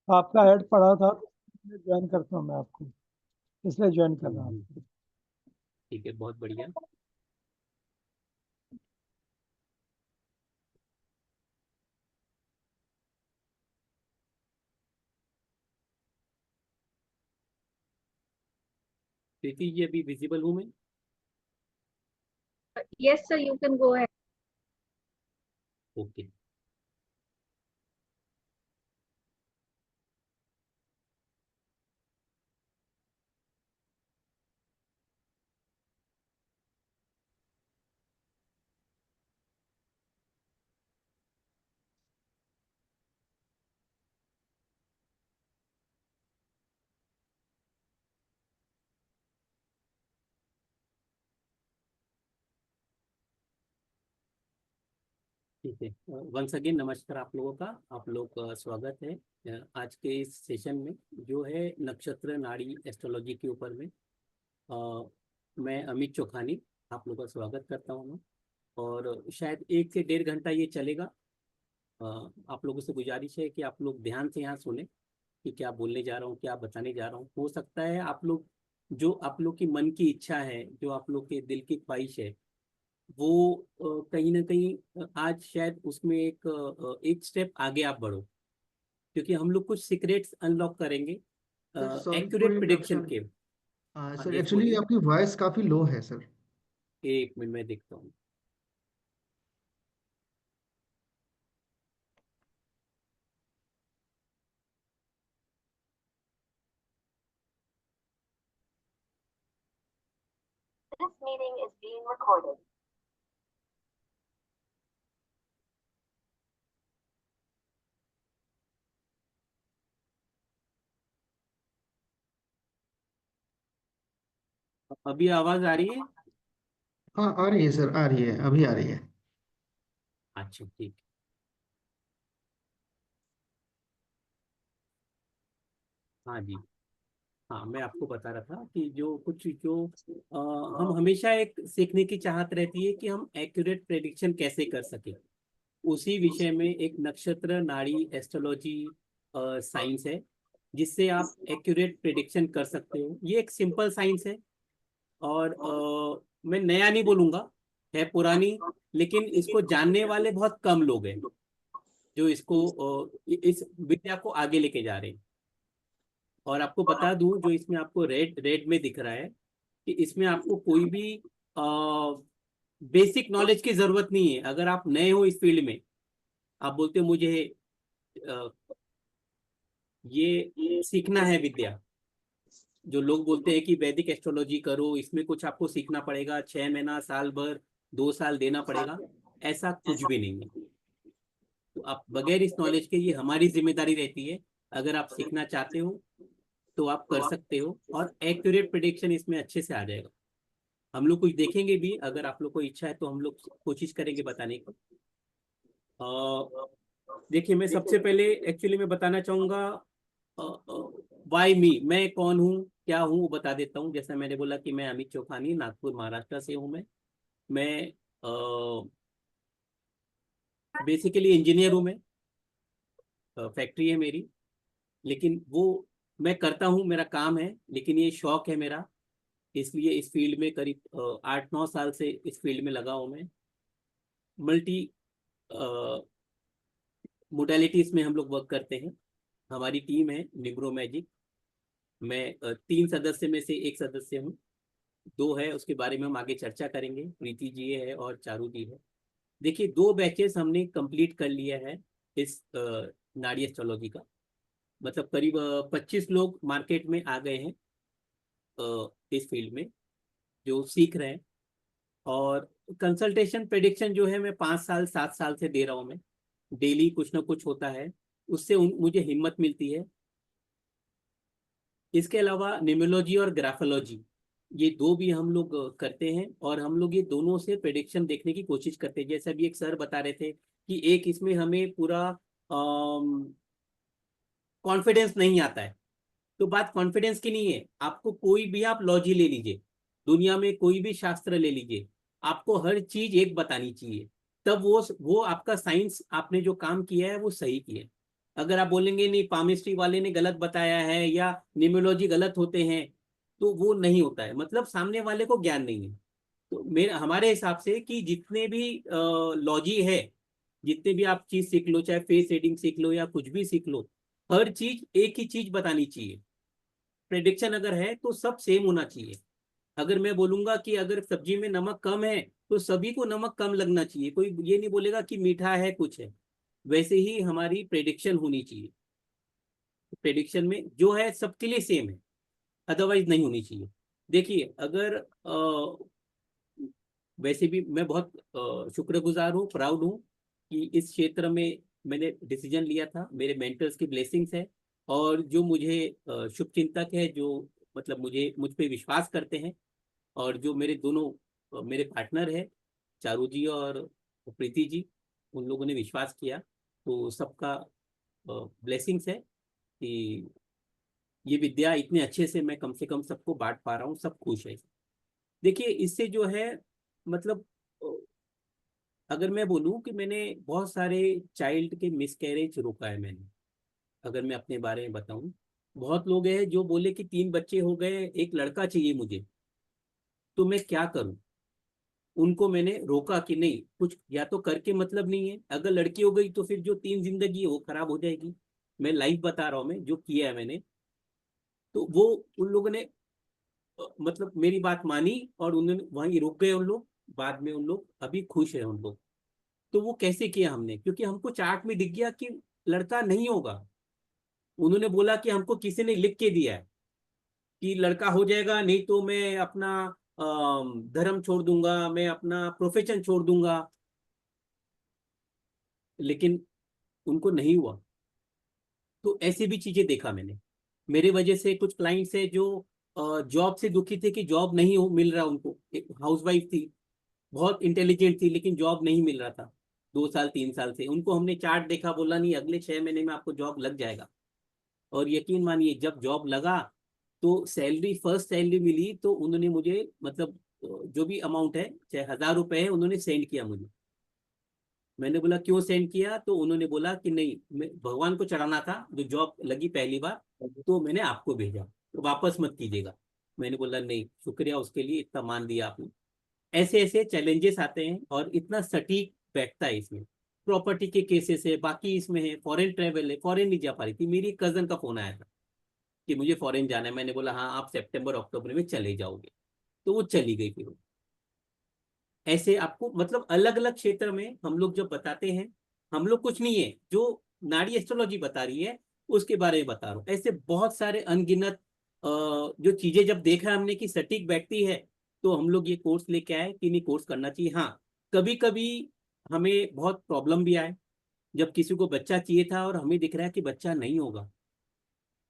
आपका ऐड पढ़ा था तो ज्वाइन करता हूँ मैं आपको, इसलिए ज्वाइन कर रहा हूँ। ठीक है, बहुत बढ़िया। प्रीति जी, अभी विजिबल हूँ मैं? Yes, sir, you can go ahead. Okay. ठीक है, वंस अगेन नमस्कार आप लोगों का। आप लोग का स्वागत है आज के इस सेशन में, जो है नक्षत्र नाड़ी एस्ट्रोलॉजी के ऊपर में। मैं अमित चोखानी आप लोगों का स्वागत करता हूँ मैं। और शायद 1 से 1.5 घंटा ये चलेगा। अ, आप लोगों से गुजारिश है कि आप लोग ध्यान से यहाँ सुने कि क्या बोलने जा रहा हूँ, क्या बताने जा रहा हूँ। हो सकता है आप लोग, जो आप लोग की मन की इच्छा है, जो आप लोग के दिल की ख्वाहिश है, वो कहीं ना कहीं आज शायद उसमें एक स्टेप आगे आप बढ़ो, क्योंकि हम लोग कुछ सीक्रेट्स अनलॉक करेंगे sir sorry for accurate prediction interruption. के। हाँ, सर यस एक्चुअली बोलिए। आपकी वॉइस काफी लो है सर। एक मिनट में देखता हूँ। This meeting is being recorded. अभी आवाज आ रही है? हाँ आ रही है सर, आ रही है, अभी आ रही है। अच्छा, ठीक। हाँ जी। हाँ, मैं आपको बता रहा था कि जो कुछ जो हम हमेशा एक सीखने की चाहत रहती है कि हम एक्यूरेट प्रेडिक्शन कैसे कर सके। उसी विषय में एक नक्षत्र नाड़ी एस्ट्रोलॉजी साइंस है, जिससे आप एक्यूरेट प्रेडिक्शन कर सकते हो। ये एक सिंपल साइंस है, और मैं नया नहीं बोलूंगा, है पुरानी, लेकिन इसको जानने वाले बहुत कम लोग हैं जो इसको इस विद्या को आगे लेके जा रहे हैं। और आपको बता दूं, जो इसमें आपको रेड रेड में दिख रहा है, कि इसमें आपको कोई भी बेसिक नॉलेज की जरूरत नहीं है। अगर आप नए हो इस फील्ड में, आप बोलते हो मुझे अ, ये सीखना है विद्या, जो लोग बोलते हैं कि वैदिक एस्ट्रोलॉजी करो, इसमें कुछ आपको सीखना पड़ेगा, 6 महीना, साल भर, 2 साल देना पड़ेगा, ऐसा कुछ भी नहीं है। तो आप बगैर इस नॉलेज के, ये हमारी जिम्मेदारी रहती है, अगर आप सीखना चाहते हो तो आप कर सकते हो, और एक्यूरेट प्रिडिक्शन इसमें अच्छे से आ जाएगा। हम लोग कुछ देखेंगे भी, अगर आप लोग को इच्छा है तो हम लोग कोशिश करेंगे बताने की। देखिए, मैं सबसे पहले एक्चुअली मैं बताना चाहूंगा वाई मी, मैं कौन हूँ, क्या हूँ, वो बता देता हूँ। जैसा मैंने बोला कि मैं अमित चौखानी, नागपुर महाराष्ट्र से हूँ। मैं बेसिकली इंजीनियर हूँ मैं। फैक्ट्री है मेरी, लेकिन वो मैं करता हूँ, मेरा काम है, लेकिन ये शौक है मेरा। इसलिए इस फील्ड में करीब 8-9 साल से इस फील्ड में लगा हूँ मैं। मल्टी मोडेलिटीज में हम लोग वर्क करते हैं। हमारी टीम है निग्रो मैजिक। मैं 3 सदस्य में से एक सदस्य हूँ। दो है, उसके बारे में हम आगे चर्चा करेंगे। प्रीति जी है और चारू जी है। देखिए, 2 बैचेस हमने कंप्लीट कर लिया है इस नाड़ी एस्ट्रोलॉजी का। मतलब करीब 25 लोग मार्केट में आ गए हैं इस फील्ड में, जो सीख रहे हैं। और कंसल्टेशन प्रेडिक्शन जो है, मैं 5 साल 7 साल से दे रहा हूँ मैं। डेली कुछ ना कुछ होता है, उससे मुझे हिम्मत मिलती है। इसके अलावा न्यूमरोलॉजी और ग्राफोलॉजी, ये दो भी हम लोग करते हैं, और हम लोग ये दोनों से प्रेडिक्शन देखने की कोशिश करते हैं। जैसे अभी एक सर बता रहे थे कि एक इसमें हमें पूरा कॉन्फिडेंस नहीं आता है। तो बात कॉन्फिडेंस की नहीं है। आपको कोई भी, आप लॉजी ले लीजिए, दुनिया में कोई भी शास्त्र ले लीजिए, आपको हर चीज एक बतानी चाहिए, तब वो आपका साइंस, आपने जो काम किया है वो सही किया है। अगर आप बोलेंगे नहीं पामिस्ट्री वाले ने गलत बताया है या न्यूमरोलॉजी गलत होते हैं, तो वो नहीं होता है, मतलब सामने वाले को ज्ञान नहीं है। तो मेरे हमारे हिसाब से कि जितने भी लॉजी है, जितने भी आप चीज सीख लो, चाहे फेस रीडिंग सीख लो या कुछ भी सीख लो, हर चीज एक ही चीज बतानी चाहिए। प्रेडिक्शन अगर है तो सब सेम होना चाहिए। अगर मैं बोलूंगा कि अगर सब्जी में नमक कम है तो सभी को नमक कम लगना चाहिए, कोई ये नहीं बोलेगा कि मीठा है कुछ है। वैसे ही हमारी प्रेडिक्शन होनी चाहिए, प्रेडिक्शन में जो है सबके लिए सेम है, अदरवाइज नहीं होनी चाहिए। देखिए अगर वैसे भी मैं बहुत शुक्रगुजार हूँ, प्राउड हूँ कि इस क्षेत्र में मैंने डिसीजन लिया था, मेरे मेंटर्स की ब्लेसिंग्स है, और जो मुझे शुभचिंतक है, जो मतलब मुझ पे विश्वास करते हैं, और जो मेरे दोनों मेरे पार्टनर है, चारू जी और प्रीति जी, उन लोगों ने विश्वास किया। तो सबका ब्लेसिंग्स है कि ये विद्या इतने अच्छे से मैं कम से कम सबको बांट पा रहा हूँ, सब खुश है। देखिए इससे जो है मतलब अगर मैं बोलूँ कि मैंने बहुत सारे चाइल्ड के मिसकैरेज रोका है मैंने, अगर मैं अपने बारे में बताऊं, बहुत लोग हैं जो बोले कि 3 बच्चे हो गए, एक लड़का चाहिए मुझे, तो मैं क्या करूं। उनको मैंने रोका कि नहीं, कुछ या तो करके मतलब नहीं है, अगर लड़की हो गई तो फिर जो 3 जिंदगी है वो खराब हो जाएगी। मैं लाइफ बता रहा हूँ, मैं जो किया है मैंने। तो वो उन लोगों ने मतलब मेरी बात मानी और उन्होंने वहीं रुक गए उन लोग। बाद में उन लोग अभी खुश है उन लोग। तो वो कैसे किया हमने, क्योंकि हमको चार्ट में दिख गया कि लड़का नहीं होगा। उन्होंने बोला कि हमको किसी ने लिख के दिया है कि लड़का हो जाएगा, नहीं तो मैं अपना धर्म छोड़ दूंगा, मैं अपना प्रोफेशन छोड़ दूंगा। लेकिन उनको नहीं हुआ। तो ऐसी भी चीजें देखा मैंने। मेरे वजह से कुछ क्लाइंट्स है जो जॉब से दुखी थे कि जॉब नहीं मिल रहा उनको। एक हाउसवाइफ थी, बहुत इंटेलिजेंट थी, लेकिन जॉब नहीं मिल रहा था 2 साल 3 साल से। उनको हमने चार्ट देखा, बोला नहीं अगले 6 महीने में आपको जॉब लग जाएगा। और यकीन मानिए जब जॉब लगा तो सैलरी, फर्स्ट सैलरी मिली तो उन्होंने मुझे मतलब जो भी अमाउंट है, चाहे 1,000 रुपए है, उन्होंने सेंड किया मुझे। मैंने बोला क्यों सेंड किया, तो उन्होंने बोला कि नहीं, मैं भगवान को चढ़ाना था, जो जॉब लगी पहली बार, तो मैंने आपको भेजा, तो वापस मत कीजिएगा। मैंने बोला नहीं, शुक्रिया उसके लिए, इतना मान दिया आपने। ऐसे ऐसे चैलेंजेस आते हैं और इतना सटीक बैठता है इसमें। प्रॉपर्टी के केसेस है, बाकी इसमें है, फॉरेन ट्रेवल है, फॉरेन नहीं जा पा रही थी। मेरी कजन का फोन आया था कि मुझे फॉरेन जाना है। मैंने बोला हाँ आप सितंबर अक्टूबर में चले जाओगे, तो वो चली गई फिर। ऐसे आपको मतलब अलग अलग क्षेत्र में हम लोग जब बताते हैं, हम लोग कुछ नहीं है, जो नाड़ी एस्ट्रोलॉजी बता रही है उसके बारे में बता रहा हूँ। ऐसे बहुत सारे अनगिनत जो चीजें जब देखा हमने कि सटीक बैठती है, तो हम लोग ये कोर्स लेके आए कि नहीं, कोर्स करना चाहिए। हाँ, कभी कभी हमें बहुत प्रॉब्लम भी आए, जब किसी को बच्चा चाहिए था और हमें दिख रहा है कि बच्चा नहीं होगा।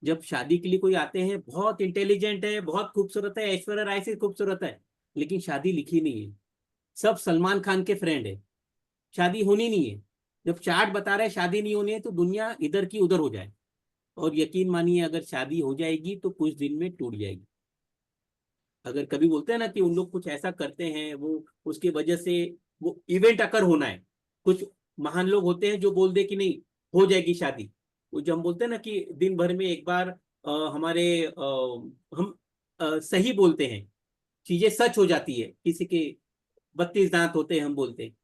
जब शादी के लिए कोई आते हैं, बहुत इंटेलिजेंट है, बहुत खूबसूरत है, ऐश्वर्या राय से खूबसूरत है, लेकिन शादी लिखी नहीं है, सब सलमान खान के फ्रेंड है, शादी होनी नहीं है। जब चार्ट बता रहे हैं शादी नहीं होनी है, तो दुनिया इधर की उधर हो जाए। और यकीन मानिए अगर शादी हो जाएगी तो कुछ दिन में टूट जाएगी। अगर कभी बोलते हैं ना कि उन लोग कुछ ऐसा करते हैं, वो उसकी वजह से वो इवेंट अकर होना है। कुछ महान लोग होते हैं जो बोल दे कि नहीं हो जाएगी शादी। वो जो हम बोलते हैं ना कि दिन भर में एक बार हमारे हम सही बोलते हैं, चीजें सच हो जाती है, किसी के 32 दांत होते हैं हम बोलते हैं।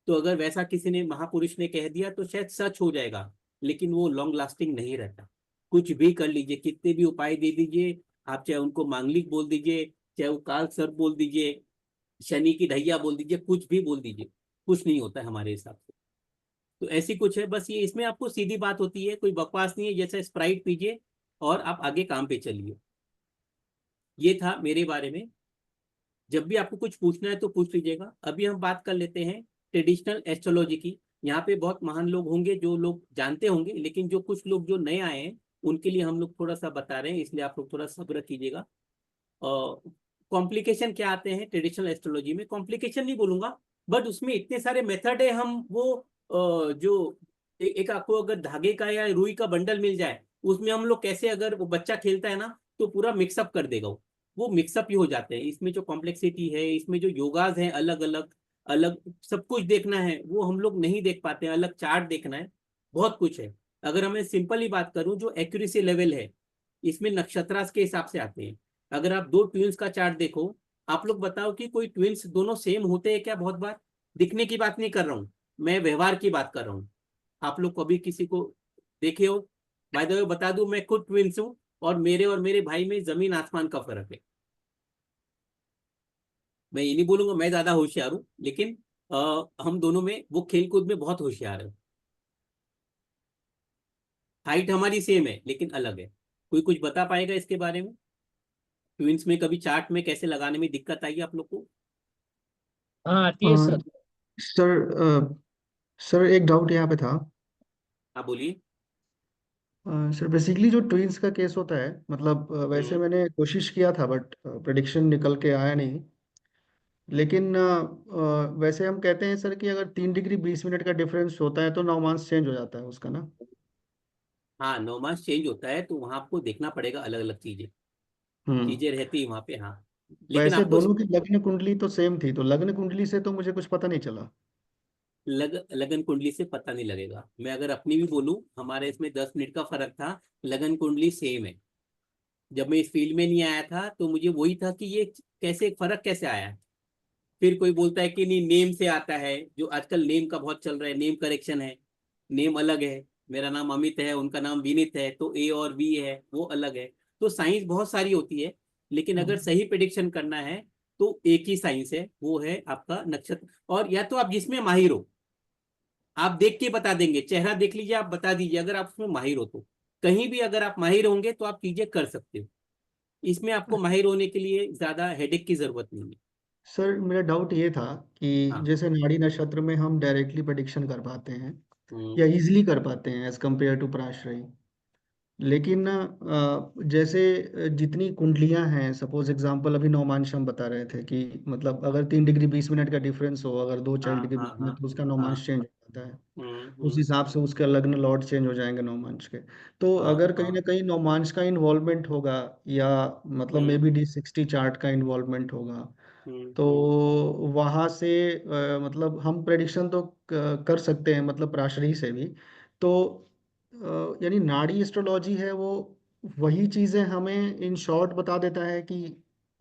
तो अगर वैसा किसी ने महापुरुष ने कह दिया तो शायद सच हो जाएगा, लेकिन वो लॉन्ग लास्टिंग नहीं रहता। कुछ भी कर लीजिए, कितने भी उपाय दे दीजिए, आप चाहे उनको मांगलिक बोल दीजिए, चाहे वो काल सर्प बोल दीजिए, शनि की ढैया बोल दीजिए, कुछ भी बोल दीजिए, कुछ नहीं होता है हमारे हिसाब से। तो ऐसी कुछ है, बस ये इसमें आपको सीधी बात होती है, कोई बकवास नहीं है। जैसे स्प्राइट पीजिए और आप आगे काम पे चलिए। ये था मेरे बारे में। जब भी आपको कुछ पूछना है तो पूछ लीजिएगा। अभी हम बात कर लेते हैं ट्रेडिशनल एस्ट्रोलॉजी की। यहाँ पे बहुत महान लोग होंगे जो लोग जानते होंगे, लेकिन जो कुछ लोग जो नए आए हैं उनके लिए हम लोग थोड़ा सा बता रहे हैं, इसलिए आप लोग थोड़ा सब्र कीजिएगा। कॉम्प्लिकेशन क्या आते हैं ट्रेडिशनल एस्ट्रोलॉजी में, कॉम्प्लिकेशन नहीं बोलूंगा, बट उसमें इतने सारे मेथड है। हम वो जो एक आपको अगर धागे का या रुई का बंडल मिल जाए, उसमें हम लोग कैसे, अगर वो बच्चा खेलता है ना तो पूरा मिक्सअप कर देगा वो मिक्सअप ही हो जाते हैं। इसमें जो कॉम्प्लेक्सिटी है, इसमें जो योगाज हैं, अलग अलग अलग सब कुछ देखना है, वो हम लोग नहीं देख पाते हैं। अलग चार्ट देखना है, बहुत कुछ है। अगर हमें सिंपल ही बात करूं, जो एक्यूरेसी लेवल है इसमें नक्षत्रास के हिसाब से आते हैं। अगर आप दो ट्विंस का चार्ट देखो, आप लोग बताओ कि कोई ट्विंस दोनों सेम होते हैं क्या? बहुत बार दिखने की बात नहीं कर रहा हूँ, मैं व्यवहार की बात कर रहा हूँ। आप लोग कभी किसी को देखे हो? बाय द वे बता दूं, मैं खुद ट्विंस हूँ और मेरे भाई में जमीन आसमान का फर्क है। मैं ये नहीं बोलूंगा मैं ज्यादा होशियार हूँ, लेकिन हम दोनों में वो खेल कूद में बहुत होशियार है। हाइट हमारी सेम है लेकिन अलग है। कोई कुछ बता पाएगा इसके बारे में? ट्विंस में कभी चार्ट में कैसे लगाने में दिक्कत आई आप लोग को? हाँ आती है सर। सर सर एक डाउट यहाँ पे था। हाँ बोलिए। सर बेसिकली जो ट्विंस का केस होता है, मतलब वैसे हम्म। मैंने कोशिश किया था बट प्रेडिक्शन निकल के आया नहीं। लेकिन वैसे हम कहते हैं सर कि अगर 3 डिग्री 20 मिनट का डिफरेंस होता है तो नॉर्मन्स चेंज हो जाता है उसका ना। हाँ, नॉर्मल चेंज होता है तो वहां आपको देखना पड़ेगा, अलग अलग चीजें हम्म। चीजें रहती है वहां पे। हाँ, लेकिन वैसे आपको दोनों की लग्न कुंडली तो सेम थी, तो लग्न कुंडली से तो मुझे कुछ पता नहीं चला। लगन कुंडली से पता नहीं लगेगा। मैं अगर अपनी भी बोलूं, हमारे इसमें 10 मिनट का फर्क था। लगन कुंडली सेम है। जब मैं इस फील्ड में नहीं आया था तो मुझे वही था कि ये कैसे फर्क कैसे आया है। फिर कोई बोलता है कि नहीं नेम से आता है, जो आजकल नेम का बहुत चल रहा है, नेम करेक्शन है, नेम अलग है। मेरा नाम अमित है, उनका नाम विनीत है, तो ए और वी है वो अलग है। तो साइंस बहुत सारी होती है, लेकिन अगर हम्म। सही प्रिडिक्शन करना है तो एक ही साइंस है, वो है आपका नक्षत्र। और या तो आप जिसमें माहिर हो, आप देख के बता देंगे, चेहरा देख लीजिए, आप बता दीजिए अगर आप उसमें माहिर हो तो। कहीं भी अगर आप माहिर होंगे तो आप चीजें कर सकते हो। इसमें आपको माहिर होने के लिए ज्यादा हेडेक की जरूरत नहीं है। सर मेरा डाउट ये था कि हाँ। जैसे नाड़ी नक्षत्र में हम डायरेक्टली प्रेडिक्शन कर पाते हैं हम्म। या इजीली कर पाते हैं एज कम्पेयर टू पराश्रयी। लेकिन ना जैसे जितनी कुंडलियां हैं, सपोज एग्जांपल अभी नौमांश हम बता रहे थे कि मतलब अगर 3 डिग्री 20 मिनट का डिफरेंस हो अगर दो हाँ चाइल्ड के हाँ बीच में, हाँ तो उसका हाँ। नौमांश चेंज हो जाता है। उस हम्म। हिसाब से उसके लग्न लॉर्ड चेंज हो जाएंगे नौमांश के। तो हाँ अगर कहीं हाँ। ना कहीं नौमांश का इन्वॉल्वमेंट होगा या मतलब मे हम्म बी D60 चार्ट का इन्वॉल्वमेंट होगा, हम्म तो हम्म। वहां से मतलब हम प्रेडिक्शन तो कर सकते हैं मतलब पराशरी से भी। तो यानी नाड़ी एस्ट्रोलॉजी है वो वही चीजें हमें इन शॉर्ट बता देता है कि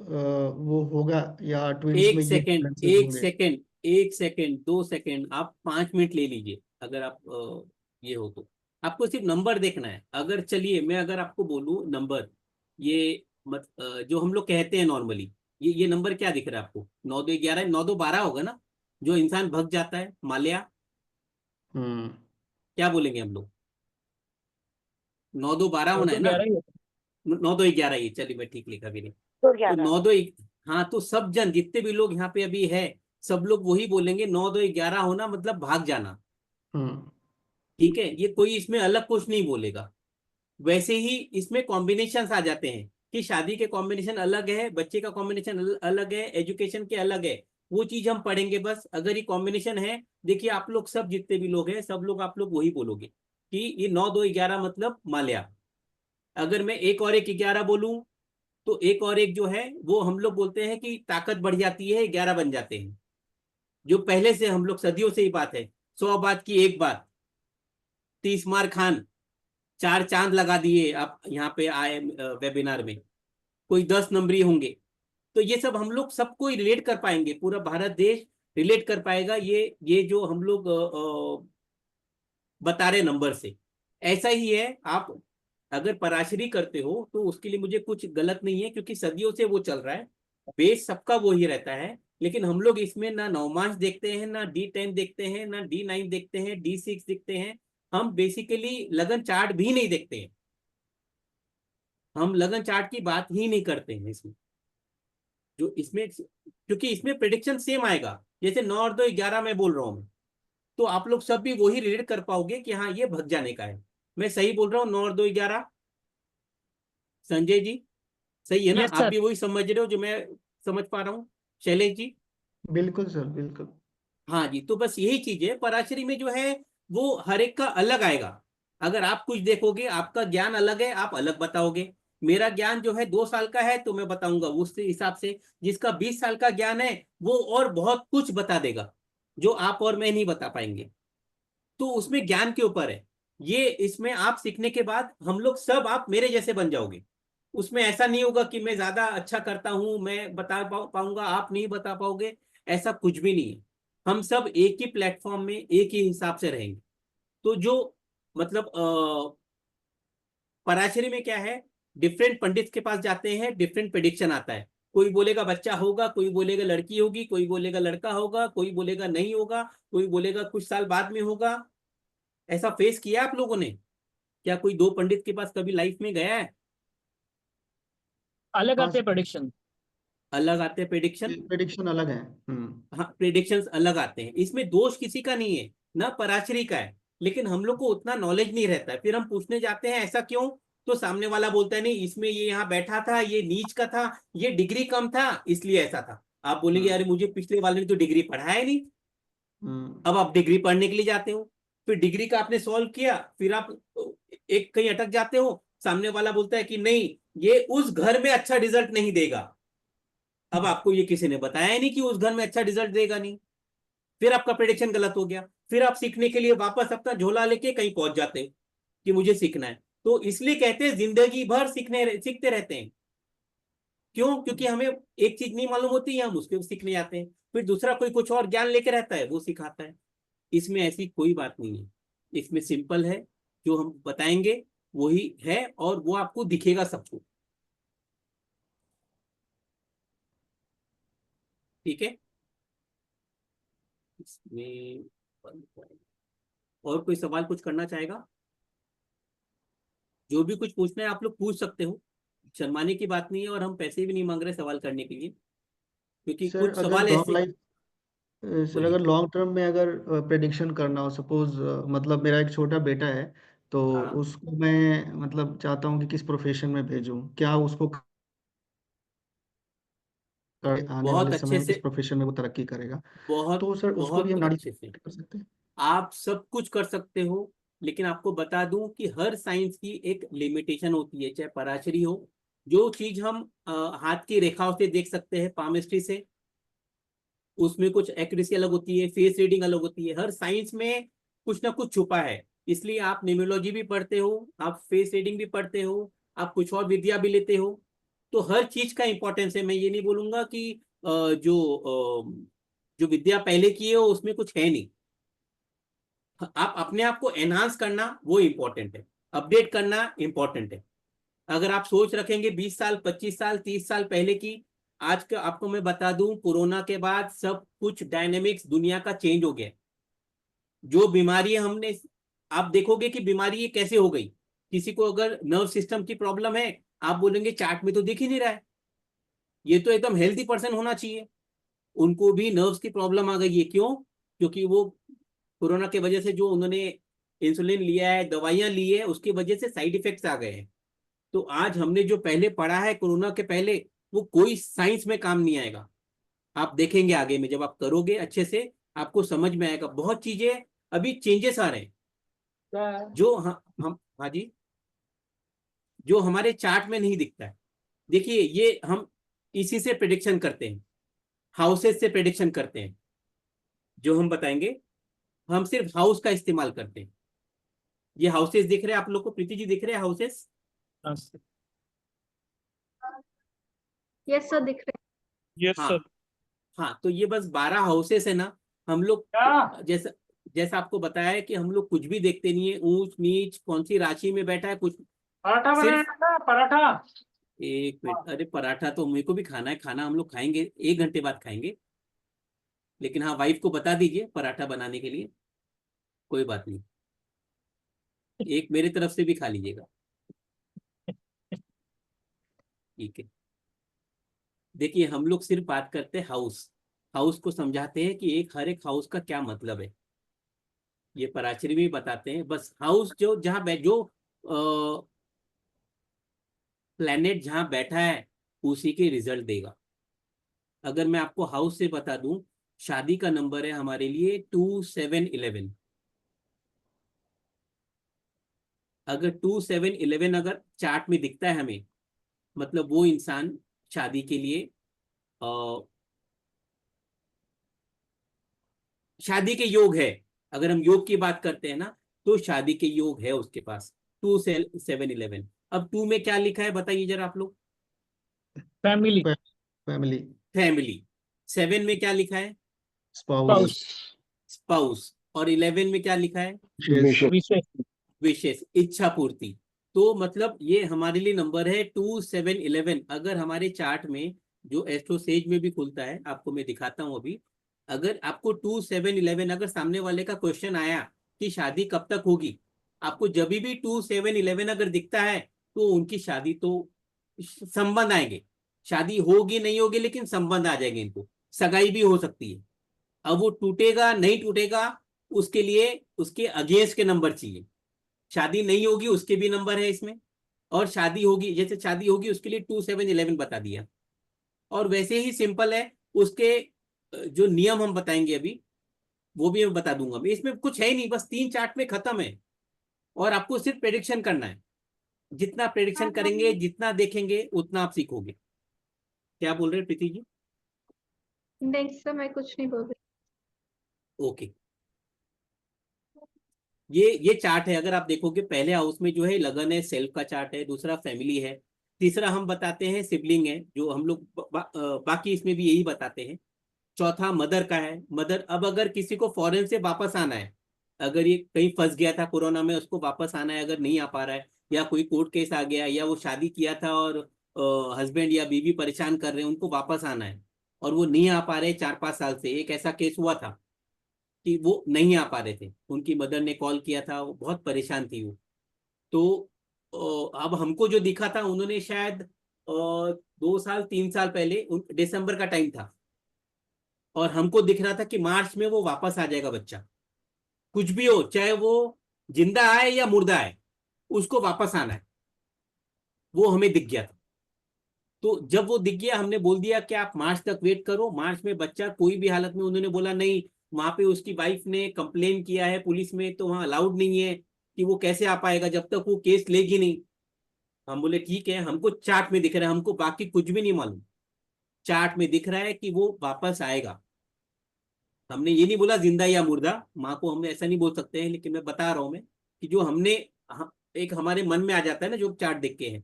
वो होगा या ट्विंस एक में ये सेकंड, डिफरेंसेस एक होंगे। सेकंड, एक सेकंड, 2 सेकंड, आप 5 मिनट ले लीजिए। अगर आप ये हो तो आपको सिर्फ नंबर देखना है। अगर चलिए मैं अगर आपको बोलूं नंबर, ये जो हम लोग कहते हैं नॉर्मली, ये नंबर क्या दिख रहा है आपको? 9 2 11, 9 2 12 होगा ना? जो इंसान भग जाता है, माल्या, हम्म। क्या बोलेंगे हम लोग? 9 2 12 वो होना तो है ना? 11 ही होता 9 2 11 ही, चलिए मैं ठीक लिखा भी नहीं। तो तो 11। 9 2, हाँ, तो सब जन जितने भी लोग यहाँ पे अभी है, सब लोग वही बोलेंगे, 9 2 11 होना मतलब भाग जाना। हम्म। ठीक है, ये कोई इसमें अलग कुछ नहीं बोलेगा। वैसे ही इसमें कॉम्बिनेशन आ जाते हैं कि शादी के कॉम्बिनेशन अलग है, बच्चे का कॉम्बिनेशन अलग है, एजुकेशन के अलग है। वो चीज हम पढ़ेंगे बस। अगर ये कॉम्बिनेशन है, देखिए आप लोग सब जितने भी लोग हैं, सब लोग आप लोग वही बोलोगे कि ये 9 2 11 मतलब माल्या। अगर मैं 1 और 1 11 बोलूं, तो 1 और 1 जो है वो हम लोग बोलते हैं कि ताकत बढ़ जाती है, 11 बन जाते हैं। जो पहले से हम लोग सदियों से ही बात है, 100 बात की एक बात, 30 मार खान, 4 चांद लगा दिए आप यहाँ पे आए वेबिनार में, कोई 10 नंबरी होंगे। तो ये सब हम लोग सबको रिलेट कर पाएंगे, पूरा भारत देश रिलेट कर पाएगा ये जो हम लोग बता रहे नंबर से। ऐसा ही है, आप अगर पराशरी करते हो तो उसके लिए मुझे कुछ गलत नहीं है, क्योंकि सदियों से वो चल रहा है, बेस सबका वो ही रहता है। लेकिन हम लोग इसमें ना नौमांश देखते हैं, ना D10 देखते हैं, ना D9 देखते हैं, D6 देखते हैं। हम बेसिकली लगन चार्ट भी नहीं देखते हैं। हम लगन चार्ट की बात ही नहीं करते हैं इसमें। जो इसमें, क्योंकि इसमें प्रिडिक्शन सेम आएगा, जैसे 9 और 2 11 में बोल रहा हूँ मैं, तो आप लोग सब भी वही रिलेट कर पाओगे कि हाँ ये भग जाने का है। मैं सही बोल रहा हूँ? 9 और 2 11, संजय जी, सही है है। ना? यस आप सर। भी वही समझ रहे हो जो मैं समझ पा रहा हूँ? शैलेश जी? बिल्कुल सर बिल्कुल। हाँ जी, तो बस यही चीज है, पराशरी में जो है वो हर एक का अलग आएगा। अगर आप कुछ देखोगे, आपका ज्ञान अलग है, आप अलग बताओगे। मेरा ज्ञान जो है 2 साल का है, तो मैं बताऊंगा उस हिसाब से। जिसका 20 साल का ज्ञान है, वो और बहुत कुछ बता देगा जो आप और मैं नहीं बता पाएंगे। तो उसमें ज्ञान के ऊपर है। ये इसमें आप सीखने के बाद हम लोग सब आप मेरे जैसे बन जाओगे। उसमें ऐसा नहीं होगा कि मैं ज्यादा अच्छा करता हूं, मैं बता पाऊंगा, आप नहीं बता पाओगे, ऐसा कुछ भी नहीं है। हम सब एक ही प्लेटफॉर्म में एक ही हिसाब से रहेंगे। तो जो मतलब पराशरी में क्या है, डिफरेंट पंडित के पास जाते हैं, डिफरेंट प्रेडिक्शन आता है। कोई बोलेगा बच्चा होगा, कोई बोलेगा लड़की होगी, कोई बोलेगा लड़का होगा, कोई बोलेगा नहीं होगा, कोई बोलेगा कुछ साल बाद में होगा। ऐसा फेस किया आप लोगों ने? क्या कोई दो पंडित के पास कभी लाइफ में गया है? अलग हाँ आते हैं प्रेडिक्शन। अलग आते हैं प्रेडिक्शन। प्रेडिक्शन अलग है। हाँ, प्रेडिक्शंस अलग आते हैं, इसमें दोष किसी का नहीं है, ना पराशरी का है। लेकिन हम लोग को उतना नॉलेज नहीं रहता है, फिर हम पूछने जाते हैं ऐसा क्यों, तो सामने वाला बोलता है नहीं इसमें ये यहाँ बैठा था, ये नीच का था, ये डिग्री कम था इसलिए ऐसा था। आप बोलेंगे अरे मुझे पिछले वाले ने तो डिग्री पढ़ाया नहीं। अब आप डिग्री पढ़ने के लिए जाते हो, फिर डिग्री का आपने सॉल्व किया, फिर आप एक कहीं अटक जाते हो, सामने वाला बोलता है कि नहीं ये उस घर में अच्छा रिजल्ट नहीं देगा। अब आपको ये किसी ने बताया नहीं कि उस घर में अच्छा रिजल्ट देगा नहीं, फिर आपका प्रेडिक्शन गलत हो गया। फिर आप सीखने के लिए वापस अपना झोला लेके कहीं पहुंच जाते हैं कि मुझे सीखना है। तो इसलिए कहते हैं जिंदगी भर सीखते रहते हैं। क्यों? क्योंकि हमें एक चीज नहीं मालूम होती है, हम उसके सीखने जाते हैं, फिर दूसरा कोई कुछ और ज्ञान लेके रहता है, वो सिखाता है। इसमें ऐसी कोई बात नहीं है, इसमें सिंपल है, जो हम बताएंगे वही है, और वो आपको दिखेगा सबको। ठीक है, इसमें और कोई सवाल कुछ करना चाहेगा? जो भी कुछ पूछना है आप लोग पूछ सकते हो, शर्माने की बात नहीं है, और हम पैसे भी नहीं मांग रहे सवाल करने के लिए, क्योंकि सर कुछ अगर सवाल लॉन्ग ऐसे। लाइफ सर बोलिए। अगर लॉन्ग टर्म में अगर प्रेडिक्शन करना हो, सपोज मतलब मेरा एक छोटा बेटा है, तो हाँ, उसको मैं मतलब चाहता हूँ कि किस प्रोफेशन में भेजूँ, क्या उसको आने बहुत वाले समय अच्छे में किस से, प्रोफेशन में वो तरक्की करेगा। बहुत तो सर उसको भी बहुत हम नाड़ी अच्छे से कर सकते हैं। आप सब कुछ कर सकते हो। लेकिन आपको बता दूं कि हर साइंस की एक लिमिटेशन होती है, चाहे पराशरी हो। जो चीज हम हाथ की रेखाओं से देख सकते हैं, पामिस्ट्री से, उसमें कुछ एक्यूरेसी अलग होती है, फेस रीडिंग अलग होती है। हर साइंस में कुछ ना कुछ छुपा है। इसलिए आप न्यूमरोलॉजी भी पढ़ते हो, आप फेस रीडिंग भी पढ़ते हो, आप कुछ और विद्या भी लेते हो। तो हर चीज का इंपॉर्टेंस है। मैं ये नहीं बोलूंगा कि जो विद्या पहले की है उसमें कुछ है नहीं। आप अपने आप को एनहांस करना वो इम्पोर्टेंट है, अपडेट करना इम्पोर्टेंट है। अगर आप सोच रखेंगे 20 साल, 25 साल, 30 साल पहले की, आज का आपको मैं बता दूं, कोरोना के बाद सब कुछ डायनेमिक्स दुनिया का चेंज हो गया। जो बीमारी हमने, आप देखोगे कि बीमारी ये कैसे हो गई। किसी को अगर नर्व सिस्टम की प्रॉब्लम है, आप बोलेंगे चार्ट में तो दिख ही नहीं रहा है, ये तो एकदम हेल्थी पर्सन होना चाहिए। उनको भी नर्व्स की प्रॉब्लम आ गई है। क्यों? क्योंकि वो कोरोना के वजह से जो उन्होंने इंसुलिन लिया है, दवाइयां ली है, उसकी वजह से साइड इफेक्ट्स आ गए हैं। तो आज हमने जो पहले पढ़ा है कोरोना के पहले, वो कोई साइंस में काम नहीं आएगा। आप देखेंगे आगे में जब आप करोगे अच्छे से, आपको समझ में आएगा बहुत चीजें। अभी चेंजेस आ रहे हैं जो हम हाँ जी, जो हमारे चार्ट में नहीं दिखता है। देखिए, ये हम इसी से प्रेडिक्शन करते हैं, हाउसेस से प्रेडिक्शन करते हैं। जो हम बताएंगे, हम सिर्फ हाउस का इस्तेमाल करते हैं। ये हाउसेस दिख रहे हैं आप लोग को? प्रीति जी दिख रहे हैं हाउसेस? Yes, sir, दिख रहे यस हाँ सर। हाँ, तो ये बस 12 हाउसेस है ना। हम लोग जैसा जैसा आपको बताया है कि हम लोग कुछ भी देखते नहीं है, ऊंच नीच कौन सी राशि में बैठा है कुछ। पराठा सिर्फ बनाया था, पराठा। एक मिनट, अरे पराठा तो मेरे को भी खाना है, खाना हम लोग खाएंगे 1 घंटे बाद खाएंगे। लेकिन हाँ, वाइफ को बता दीजिए पराठा बनाने के लिए, कोई बात नहीं, एक मेरे तरफ से भी खा लीजिएगा। ठीक है, देखिए हम लोग सिर्फ बात करते हैं हाउस, हाउस को समझाते हैं कि एक हर एक हाउस का क्या मतलब है। ये पराशरी भी बताते हैं। बस हाउस जो जहाँ जो प्लेनेट जहाँ बैठा है उसी के रिजल्ट देगा। अगर मैं आपको हाउस से बता दूं, शादी का नंबर है हमारे लिए 2711। अगर 2711 अगर चार्ट में दिखता है हमें, मतलब वो इंसान शादी के लिए शादी के योग है। अगर हम योग की बात करते हैं ना, तो शादी के योग है उसके पास। 2 7 11। अब 2 में क्या लिखा है बताइए जरा आप लोग। Family, family, family. 7 में क्या लिखा है? Spouse, spouse. और 11 में क्या लिखा है? विशेष। विशेष, इच्छा पूर्ति। तो मतलब ये हमारे लिए नंबर है 2 7 11। अगर हमारे चार्ट में जो एस्ट्रोसेज में भी खुलता है, आपको मैं दिखाता हूँ अभी। अगर आपको 2 7 11 अगर सामने वाले का क्वेश्चन आया कि शादी कब तक होगी, आपको जब भी 2 7 11 अगर दिखता है तो उनकी शादी तो संबंध आएंगे। शादी होगी नहीं होगी लेकिन संबंध आ जाएंगे इनको, सगाई भी हो सकती है। अब वो टूटेगा नहीं टूटेगा उसके लिए उसके अगेंस्ट के नंबर चाहिए। शादी नहीं होगी उसके भी नंबर है इसमें, और शादी होगी, जैसे शादी होगी उसके लिए 2 7 11 बता दिया। और वैसे ही सिंपल है उसके जो नियम हम बताएंगे अभी वो भी मैं बता दूंगा। इसमें कुछ है ही नहीं, बस 3 चार्ट में खत्म है। और आपको सिर्फ प्रेडिक्शन करना है। जितना प्रेडिक्शन करेंगे जितना देखेंगे उतना आप सीखोगे। क्या बोल रहे हैं प्रीति जी? नहीं सर, मैं कुछ नहीं बोल रही। ओके। ये चार्ट है, अगर आप देखोगे पहले हाउस में जो है लगन है, सेल्फ का चार्ट है, दूसरा फैमिली है, तीसरा हम बताते हैं सिबलिंग है जो हम लोग बाकी इसमें भी यही बताते हैं। चौथा मदर का है, मदर। अब अगर किसी को फॉरेन से वापस आना है, अगर ये कहीं फंस गया था कोरोना में, उसको वापस आना है, अगर नहीं आ पा रहा है, या कोई कोर्ट केस आ गया, या वो शादी किया था और हस्बैंड या बीवी परेशान कर रहे हैं, उनको वापस आना है और वो नहीं आ पा रहे 4 5 साल से। एक ऐसा केस हुआ था कि वो नहीं आ पा रहे थे, उनकी मदर ने कॉल किया था, वो बहुत परेशान थी वो। तो अब हमको जो दिखा था, उन्होंने शायद 2 साल 3 साल पहले दिसंबर का टाइम था, और हमको दिख रहा था कि मार्च में वो वापस आ जाएगा बच्चा। कुछ भी हो, चाहे वो जिंदा आए या मुर्दा आए, उसको वापस आना है। वो हमें दिख गया था। तो जब वो दिख गया हमने बोल दिया कि आप मार्च तक वेट करो, मार्च में बच्चा कोई भी हालत में। उन्होंने बोला नहीं, वहां पे उसकी वाइफ ने कंप्लेन किया है पुलिस में, तो वहां अलाउड नहीं है कि वो कैसे आ पाएगा जब तक वो केस लेगी नहीं। हम बोले ठीक है, हमको चार्ट में दिख रहा है, हमको बाकी कुछ भी नहीं मालूम, चार्ट में दिख रहा है कि वो वापस आएगा। हमने ये नहीं बोला जिंदा या मुर्दा, माँ को हमने ऐसा नहीं बोल सकते हैं, लेकिन मैं बता रहा हूँ मैं कि जो हमने एक हमारे मन में आ जाता है ना जो चार्ट देख के है,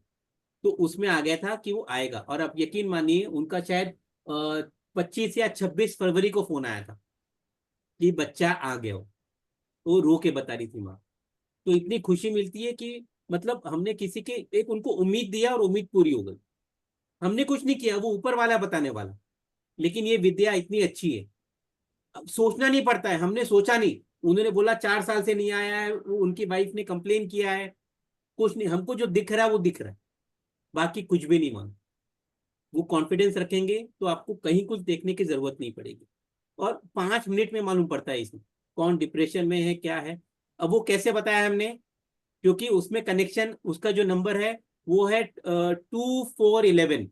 तो उसमें आ गया था कि वो आएगा। और आप यकीन मानिए उनका शायद 25 या 26 फरवरी को फोन आया था कि बच्चा आ गया हो। तो रो के बता रही थी माँ। तो इतनी खुशी मिलती है कि मतलब हमने किसी के एक उनको उम्मीद दिया और उम्मीद पूरी हो गई। हमने कुछ नहीं किया, वो ऊपर वाला बताने वाला। लेकिन ये विद्या इतनी अच्छी है, अब सोचना नहीं पड़ता है। हमने सोचा नहीं, उन्होंने बोला 4 साल से नहीं आया है, वो उनकी वाइफ ने कंप्लेन किया है, कुछ नहीं। हमको जो दिख रहा है वो दिख रहा है, बाकी कुछ भी नहीं मालूम। वो कॉन्फिडेंस रखेंगे तो आपको कहीं कुछ देखने की जरूरत नहीं पड़ेगी। और 5 मिनट में मालूम पड़ता है इसमें कौन डिप्रेशन में है क्या है। अब वो कैसे बताया हमने, क्योंकि उसमें कनेक्शन उसका जो नंबर है वो है 2 4 11।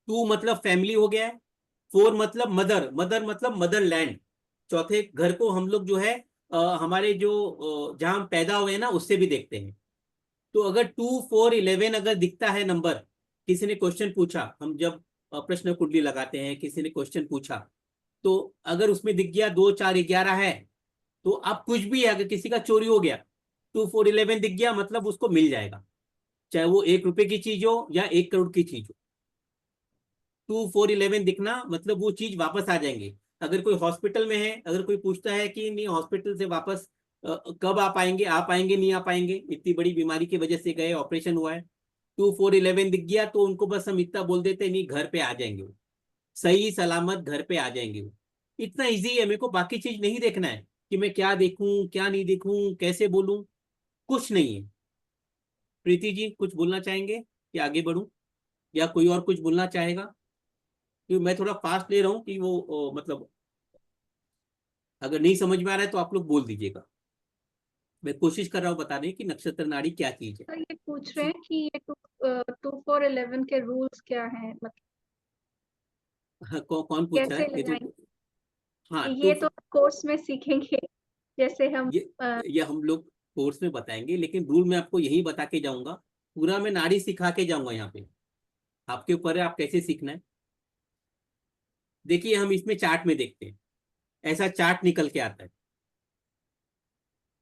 2 मतलब फैमिली हो गया है, 4 मतलब मदर, मदर मतलब मदरलैंड, चौथे घर को हम लोग जो है हमारे जो जहां हम पैदा हुए हैं ना उससे भी देखते हैं। तो अगर 2 4 11 अगर दिखता है नंबर, किसी ने क्वेश्चन पूछा, हम जब प्रश्न कुंडली लगाते हैं, किसी ने क्वेश्चन पूछा, तो अगर उसमें दिख गया 2 4 11 है, तो आप कुछ भी है, अगर किसी का चोरी हो गया 2 4 11 दिख गया मतलब उसको मिल जाएगा, चाहे वो 1 रुपए की चीज हो या 1 करोड़ की चीज हो। 2 4 11 दिखना मतलब वो चीज वापस आ जाएंगे। अगर कोई हॉस्पिटल में है, अगर कोई पूछता है कि नहीं हॉस्पिटल से वापस कब आ पाएंगे नहीं आ पाएंगे, इतनी बड़ी बीमारी की वजह से गए, ऑपरेशन हुआ है, 2 4 11 दिख गया तो उनको बस हम इतना बोल देते नहीं, घर पे आ जाएंगे वो, सही सलामत घर पे आ जाएंगे वो। इतना इजी है, मेरे को बाकी चीज नहीं देखना है कि मैं क्या देखूं क्या नहीं देखूं कैसे बोलूं, कुछ नहीं है। प्रीति जी कुछ बोलना चाहेंगे कि आगे बढ़ूं, या कोई और कुछ बोलना चाहेगा? क्योंकि मैं थोड़ा फास्ट ले रहा हूँ कि वो मतलब अगर नहीं समझ में आ रहा है तो आप लोग बोल दीजिएगा। मैं कोशिश कर रहा हूँ बताने की नक्षत्र नाड़ी क्या चीज है। सर ये पूछ रहे हैं कि ये 2 4 11 के रूल्स क्या हैं, मतलब हाँ, कौन पूछ रहा कैसे है ये तो? लगाएंगे? हाँ ये तो कोर्स में सीखेंगे, जैसे हम ये ये हम लोग कोर्स में बताएंगे, लेकिन रूल मैं आपको यही बता के जाऊंगा, पूरा मैं नाड़ी सिखा के जाऊंगा यहाँ पे। आपके ऊपर है आप कैसे सीखना है। देखिए हम इसमें चार्ट में देखते हैं, ऐसा चार्ट निकल के आता है।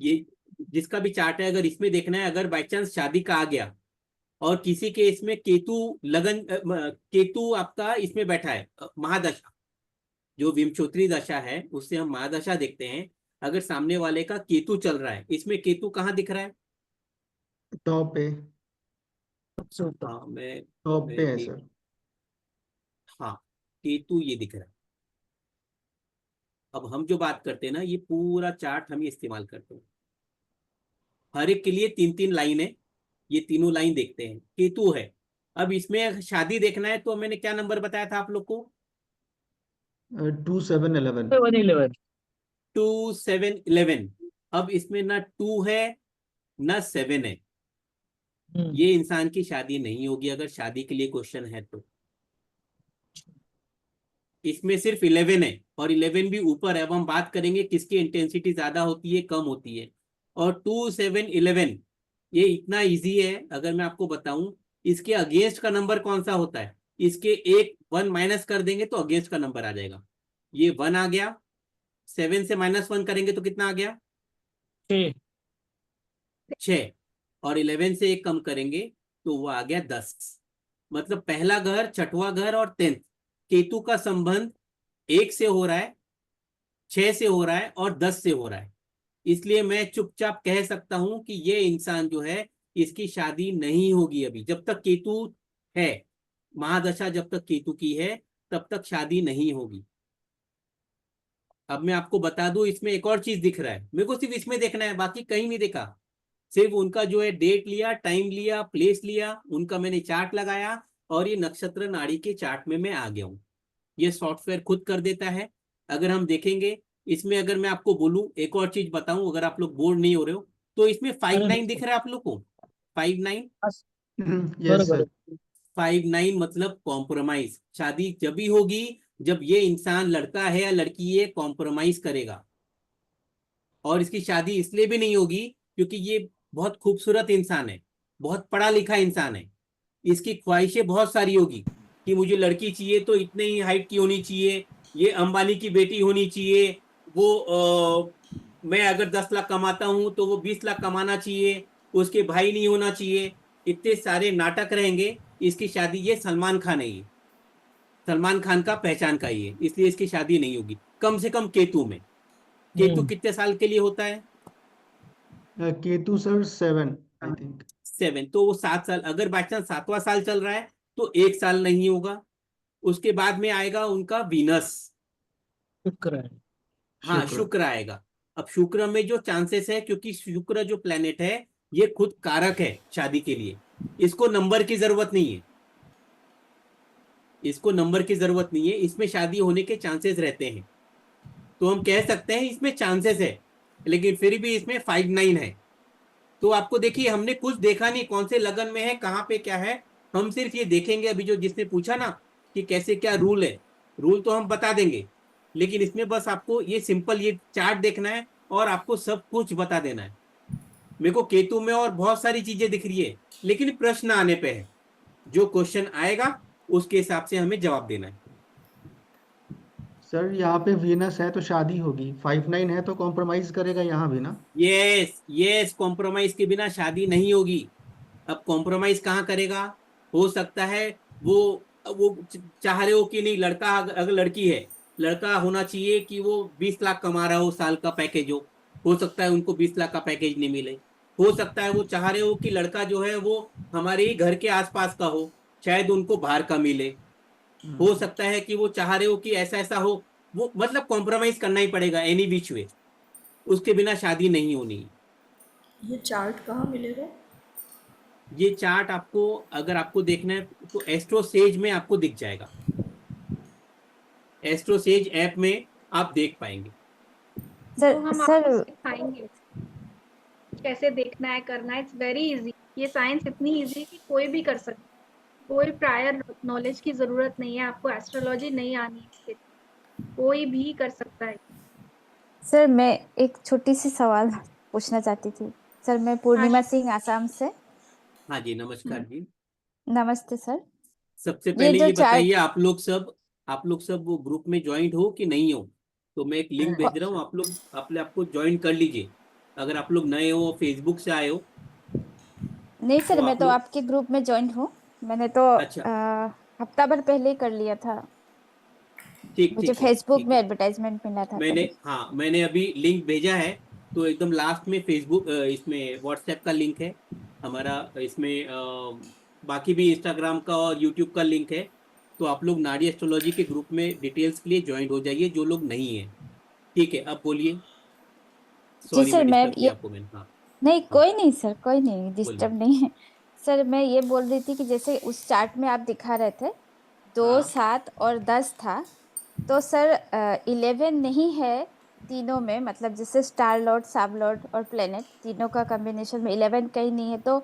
ये जिसका भी चार्ट है, अगर इसमें देखना है, अगर बाई चांस शादी का आ गया और किसी के इसमें केतु आपका इसमें बैठा है, महादशा, जो विंशोत्तरी दशा है उससे हम महादशा देखते हैं। अगर सामने वाले का केतु चल रहा है, इसमें केतु कहाँ दिख रहा है? टॉप पे, हाँ मैं टॉप पे है एक- सर। हाँ, केतु ये दिख रहा है। अब हम जो बात करते हैं ना, ये पूरा चार्ट हम इस्तेमाल करते हैं, हर एक के लिए 3-3 लाइन है, ये तीनों लाइन देखते हैं, केतु है। अब इसमें शादी देखना है तो मैंने क्या नंबर बताया था आप लोग को? 2711। 7-11। 2-7-11। अब इसमें ना 2 है ना 7 है, ये इंसान की शादी नहीं होगी अगर शादी के लिए क्वेश्चन है तो। इसमें सिर्फ 11 है, और 11 भी ऊपर है। अब हम बात करेंगे किसकी इंटेंसिटी ज्यादा होती है कम होती है। और 2-7-11 ये इतना इजी है, अगर मैं आपको बताऊं इसके अगेंस्ट का नंबर कौन सा होता है, इसके एक 1 माइनस कर देंगे तो अगेंस्ट का नंबर आ जाएगा। ये 1 आ गया, 7 से -1 करेंगे तो कितना आ गया? 6। और 11 से 1 कम करेंगे तो वो आ गया 10। मतलब पहला घर, छठवां घर और 10th, केतु का संबंध 1 से हो रहा है, 6 से हो रहा है और 10 से हो रहा है। इसलिए मैं चुपचाप कह सकता हूं कि ये इंसान जो है इसकी शादी नहीं होगी अभी, जब तक केतु है, महादशा जब तक केतु की है तब तक शादी नहीं होगी। अब मैं आपको बता दूं, इसमें एक और चीज दिख रहा है, मेरे को सिर्फ इसमें देखना है, बाकी कहीं नहीं देखा। सिर्फ उनका जो है डेट लिया, टाइम लिया, प्लेस लिया, उनका मैंने चार्ट लगाया और ये नक्षत्र नाड़ी के चार्ट में मैं आ गया हूँ। ये सॉफ्टवेयर खुद कर देता है। अगर हम देखेंगे इसमें, अगर मैं आपको बोलूं एक और चीज बताऊं, अगर आप लोग बोर नहीं हो रहे हो, तो इसमें 5-9 दिख रहा है आप लोग को? 5-9, यस सर। 5-9 मतलब कॉम्प्रोमाइज। शादी जब भी होगी जब ये इंसान, लड़का है या लड़की, ये कॉम्प्रोमाइज करेगा। और इसकी शादी इसलिए भी नहीं होगी क्योंकि ये बहुत खूबसूरत इंसान है, बहुत पढ़ा लिखा इंसान है, इसकी ख्वाहिशें बहुत सारी होगी कि मुझे लड़की चाहिए तो इतने ही हाइट की होनी चाहिए, ये अंबानी की बेटी होनी चाहिए, वो मैं अगर 10 लाख कमाता हूं तो वो 20 लाख कमाना चाहिए, उसके भाई नहीं होना चाहिए, इतने सारे नाटक रहेंगे। इसकी शादी, ये सलमान खान है, ये सलमान खान का पहचान का ही है, इसलिए इसकी शादी नहीं होगी कम से कम केतु में। केतु कितने साल के लिए होता है? Ketu sir 7 I think. 7, तो वो 7 साल, अगर बाई चांस 7वां साल चल रहा है तो 1 साल नहीं होगा। उसके बाद में आएगा उनका वीनस, शुक्र है। हाँ शुक्र। शुक्र आएगा। अब शुक्र में जो चांसेस है, क्योंकि शुक्र जो प्लेनेट है ये खुद कारक है शादी के लिए, इसको नंबर की जरूरत नहीं है, इसको नंबर की जरूरत नहीं है, इसमें शादी होने के चांसेस रहते हैं। तो हम कह सकते हैं इसमें चांसेस है, लेकिन फिर भी इसमें 5-9 है। तो आपको देखिए, हमने कुछ देखा नहीं कौन से लगन में है, कहाँ पे क्या है, हम सिर्फ ये देखेंगे। अभी जो जिसने पूछा ना कि कैसे क्या रूल है, रूल तो हम बता देंगे, लेकिन इसमें बस आपको ये सिंपल ये चार्ट देखना है और आपको सब कुछ बता देना है। मेरे को केतु में और बहुत सारी चीजें दिख रही है, लेकिन प्रश्न आने पे है, जो क्वेश्चन आएगा उसके हिसाब से हमें जवाब देना है। सर यहाँ पे वीनस है तो शादी होगी, 5-9 है तो कॉम्प्रोमाइज करेगा यहाँ भी ना। यस यस, कॉम्प्रोमाइज के बिना शादी नहीं होगी। अब कॉम्प्रोमाइज कहाँ करेगा? हो सकता है वो चाह रहे हो कि नहीं, लड़का अगर लड़की है, लड़का होना चाहिए कि वो 20 लाख कमा रहा हो, साल का पैकेज हो सकता है उनको 20 लाख का पैकेज नहीं मिले। हो सकता है वो चाह रहे हो कि लड़का जो है वो हमारे ही घर के आसपास का हो, शायद उनको बाहर का मिले। हो सकता है कि वो चाह रहे हो कि ऐसा ऐसा हो, वो मतलब कॉम्प्रोमाइज करना ही पड़ेगा एनी विच वे, उसके बिना शादी नहीं होनी। ये चार्ट कहाँ मिलेगा? ये चार्ट आपको, अगर आपको देखना है तो एस्ट्रोसेज में आपको दिख जाएगा, एस्ट्रोसेज ऐप में आप देख पाएंगे। तो हम आपको सिखाएंगे कैसे देखना है, करना है। इट्स वेरी इजी, ये साइंस इतनी इजी है कि कोई भी कर सकता है, कोई प्रायर नॉलेज की जरूरत नहीं है आपको, एस्ट्रोलॉजी नहीं आनी है इसके, कोई भी कर सकता है। सर मैं एक छोटी सी सवाल पूछना चाहती थी। सर मैं पूर्णिमा सिंह आसाम से। हाँ जी, नमस्कार जी। नमस्ते सर। सबसे पहले जो ये बताइए, आप लोग सब वो ग्रुप में ज्वाइंट हो कि नहीं हो? तो मैं एक लिंक भेज रहा हूँ, आप लोग आपको ज्वाइन कर लीजिए। अगर आप लोग नए हो, फेसबुक से आए हो, नहीं सर, तो मैं आप तो लोग, आपके ग्रुप में ज्वाइन हूँ। मैंने तो अच्छा, हफ्ता भर पहले ही कर लिया था। ठीक मुझे ठीक है, फेसबुक ठीक में है। एडवर्टाइजमेंट मिला था मैंने, तभी। हाँ, मैंने अभी लिंक भेजा है। तो एकदम लास्ट में फेसबुक, इसमें व्हाट्सएप का लिंक है हमारा, इसमें बाकी भी इंस्टाग्राम का और यूट्यूब का लिंक है। तो आप लोग नाड़ी एस्ट्रोलॉजी के ग्रुप में डिटेल्स के लिए ज्वाइन हो जाइए, जो लोग नहीं है। ठीक है, अब बोलिए। जी सॉरी, सर, मैं मैं डिस्टर्ब ये किया आपको मैंने। हाँ, नहीं, हाँ, कोई नहीं सर, कोई नहीं, बोलिए। डिस्टर्ब नहीं है। सर मैं ये बोल रही थी कि जैसे उस चार्ट में आप दिखा रहे थे, 2, हाँ, 7 और 10 था। तो सर 11 नहीं है तीनों में, मतलब जैसे स्टार लॉर्ड, सब लॉर्ड और प्लेनेट तीनों का कॉम्बिनेशन में 11 कहीं नहीं है। तो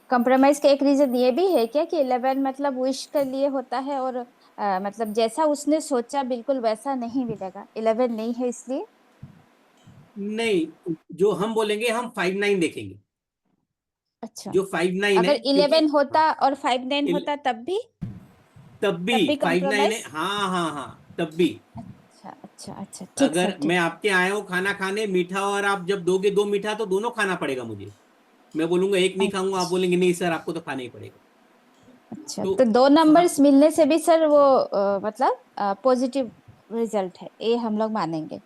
कंप्रोमाइज का एक रीजन ये भी है क्या कि 11 मतलब विश के लिए होता है, और मतलब जैसा उसने सोचा बिल्कुल वैसा नहीं मिलेगा, 11 नहीं है इसलिए। नहीं, जो हम बोलेंगे, हम 5-9 देखेंगे। अच्छा, जो 5-9 है, अगर क्योंकि 11 हाँ, होता और 5-9 होता तब भी, तब भी तब भी 5-9 है, कंप्रोमाइज। हाँ हाँ हाँ, तब भी। अच्छा अच्छा अच्छा, ठीक सर, अगर मैं ठीक। आपके आया हूँ खाना खाने मीठा, और आप जब दोगे 2 मीठा, तो दोनों खाना पड़ेगा मुझे। मैं बोलूंगा एक नहीं खाऊंगा, आप अच्छा बोलेंगे नहीं सर, आपको तो खाना ही पड़ेगा। अच्छा, तो तो दो हाँ, नंबर्स मिलने से भी सर वो मतलब पॉजिटिव रिजल्ट है, ये हम लोग मानेंगे।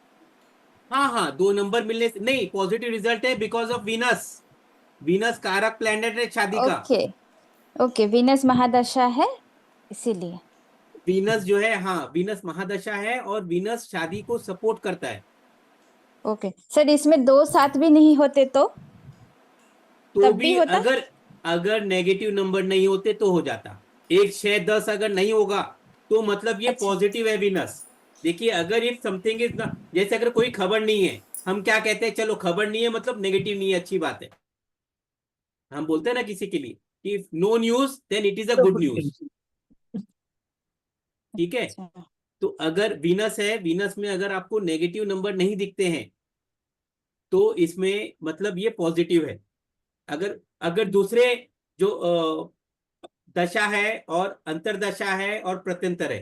हाँ हाँ, 2 नंबर मिलने से नहीं, पॉजिटिव रिजल्ट है, बिकॉज ऑफ वीनस। वीनस कारक प्लैनेट है शादी का। ओके ओके, वीनस महादशा है इसीलिए। वीनस जो है, हाँ, वीनस महादशा है, और वीनस शादी को सपोर्ट करता है। ओके सर, इसमें 2, 7 भी नहीं होते तो तो तब भी भी होता। अगर अगर नेगेटिव नंबर नहीं होते तो हो जाता। 1, 6, 10 अगर नहीं होगा, तो मतलब ये अच्छा पॉजिटिव है वीनस। देखिए, अगर इफ समथिंग इज, जैसे अगर कोई खबर नहीं है, हम क्या कहते हैं, चलो खबर नहीं है मतलब नेगेटिव नहीं है, अच्छी बात है। हम बोलते हैं ना किसी के लिए कि no news then it is a तो गुड कुछ न्यूज। नहीं। ठीक है। अच्छा तो अगर वीनस है, वीनस में अगर आपको नेगेटिव नंबर नहीं दिखते हैं, तो इसमें मतलब ये पॉजिटिव है। अगर अगर दूसरे जो दशा है, और अंतरदशा है, और प्रत्यंतर है,